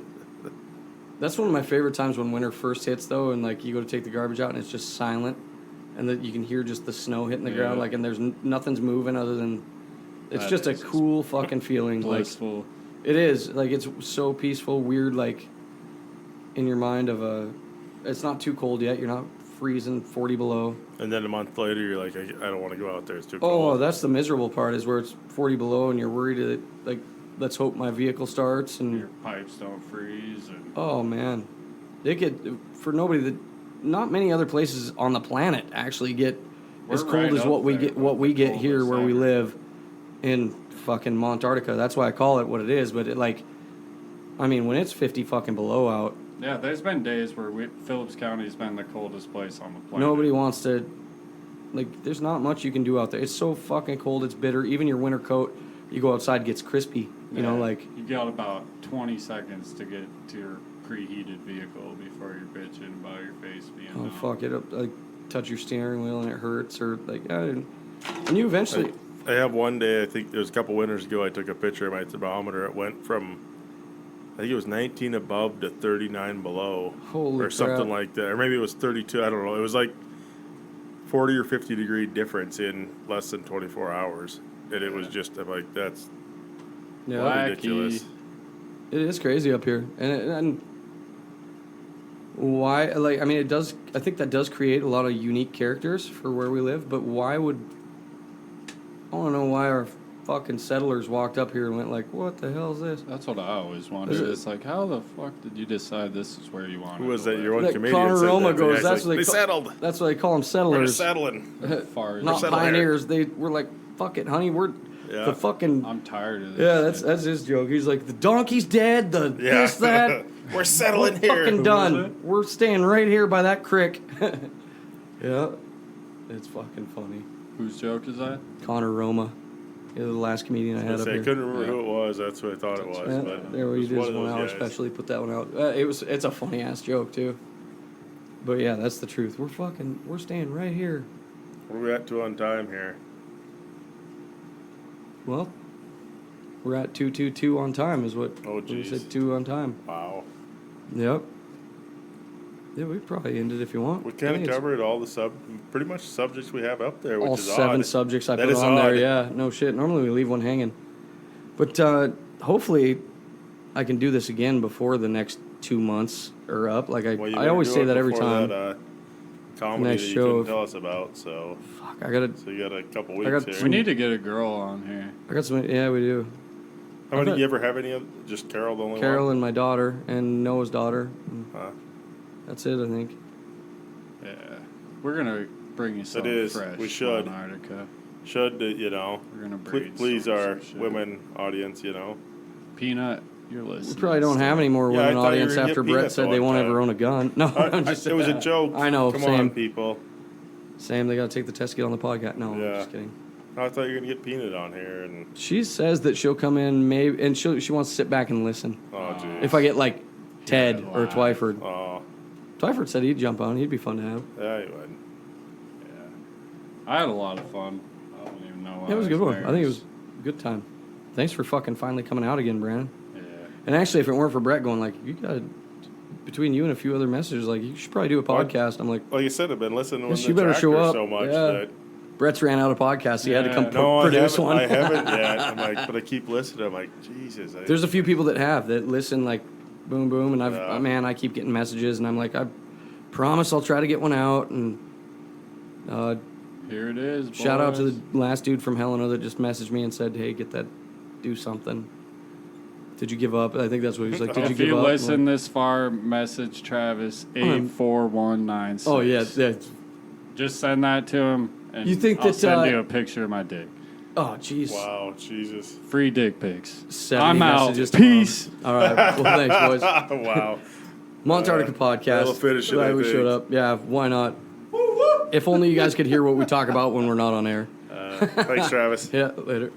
That's one of my favorite times when winter first hits, though, and you go to take the garbage out and it's just silent, and that you can hear just the snow hitting the ground, and there's nothing's moving other than it's just a cool fucking feeling. Blissful. It is it's so peaceful, weird, in your mind it's not too cold yet. You're not freezing 40 below. And then a month later, you're like, I don't want to go out there. It's too Oh, cold. that's the miserable part is where it's 40 below and you're worried that let's hope my vehicle starts and your pipes don't freeze. Oh man, not many other places on the planet actually get as cold as what we get here where we live in fucking Montarctica. That's why I call it what it is. But when it's 50 fucking below out. Yeah, there's been days where Phillips County's been the coldest place on the planet. Nobody wants to. There's not much you can do out there. It's so fucking cold. It's bitter. Even your winter coat, you go outside, gets crispy. You you got about 20 seconds to get to your preheated vehicle before you're bitching about your face being fuck it up, touch your steering wheel and it hurts, or and you eventually. I have one day, I think it was a couple winters ago, I took a picture of my thermometer. It went from, I think it was 19 above to 39 below. Holy something like that, or maybe it was 32. I don't know. It was like 40 or 50 degree difference in less than 24 hours, and it was just that's. Yeah, ridiculous. It is crazy up here, and why? It does. I think that does create a lot of unique characters for where we live. But why would? I want to know why our fucking settlers walked up here and went like, what the hell is this? That's what I always wondered. It's like, how the fuck did you decide this is where you want to Who was go that? live? Your one That comedian Connor said Roma that. goes, He's that's like, what they settled. That's why they call them We're settlers. settling. Far as Not settle here. pioneers. They were like, fuck it, honey, we're Yeah. the fucking... I'm tired of this. Yeah, shit. that's his joke. He's like, the donkey's dead, the Yeah. this, that. We're settling We're here. fucking Who done. was it? We're staying right here by that crick. Yeah. It's fucking funny. Whose joke is that? Connor Roma. He was the last comedian I had up I here. couldn't remember Yeah. who it was. That's what I thought it was. Yeah, But there it we was did one of one those out, guys. especially put that one out. It's a funny ass joke too. But yeah, that's the truth. We're staying right here. What are we at to on time here? Well, we're at 2:22 on time is what Oh, we jeez. said 2 on time. Wow. Yep. Yeah, we probably end it if you want. We I kind think of it's covered pretty much subjects we have up there, which all is 7 odd. subjects I That put is on there. odd. Yeah, no shit. Normally we leave one hanging. But hopefully I can do this again before the next 2 months are up. Like Well, you I better always do say it that every before time. That, comedy Next that you show couldn't of- tell us about. So Fuck, I got you got a couple I got weeks We here. need to get a girl on here. some. Yeah, we do. How many I bet- do you ever have any of? Just Carol, the only Carol one? and my daughter and Noah's daughter. And Huh? that's it, I think. Yeah. We're going to bring you something is. fresh. We should. Montarctica. Should We're going to breed please some our shit. women audience, Peanut, you're We listening. probably don't have any more Yeah, I women thought you were audience gonna after get Brett peanuts said all they the won't time. ever own a gun. No, I'm just It was a joke. I know, Come same. on, people. Same, they got to take the test to get on the podcast. No, I'm Yeah. just kidding. I thought you were gonna get Peanut on here, and She says that she'll come in maybe, and she wants to sit back and listen. oh, geez. If I get like Ted it or live. Twyford. Oh, Twyford said he'd jump on. He'd be fun to have. yeah, you would. Yeah. I had a lot of fun. I don't even know why. Yeah, it was a good one. I think it nervous. was a good time. Thanks for fucking finally coming out again, Brandon. Yeah. And actually, if it weren't for Brett going like, you got between you and a few other messages, like you should probably do a podcast. I'm like, Like you said, I've been listening Yes, to you the better show tractor up. so much Yeah. that Brett's ran out of podcasts. He had to Yeah. come no, produce I one. haven't yet. I'm like, but I keep listening. I'm like, Jesus. There's a few people that have that listen like boom boom, and Yeah. man, I keep getting messages, and I'm like, I promise I'll try to get one out. And Here it is. shout out to boys. the last dude from Helena that just messaged me and said, hey, get that, do something. Did you give up? I think that's what he was like. Did you If give you up? listen I'm like, this far, message Travis 84196. oh yeah, yeah. Just send that to him, and You think I'll that, send you a picture of my dick. Oh jeez. Wow, Jesus. Free dick pics. 70 I'm out. messages tomorrow. Peace. All right. Well, thanks, boys. Wow. Montarctica podcast. that'll finish it, Glad I we think. showed up. Yeah, why not? If only you guys could hear what we talk about when we're not on air. Thanks, Travis. Yeah, later.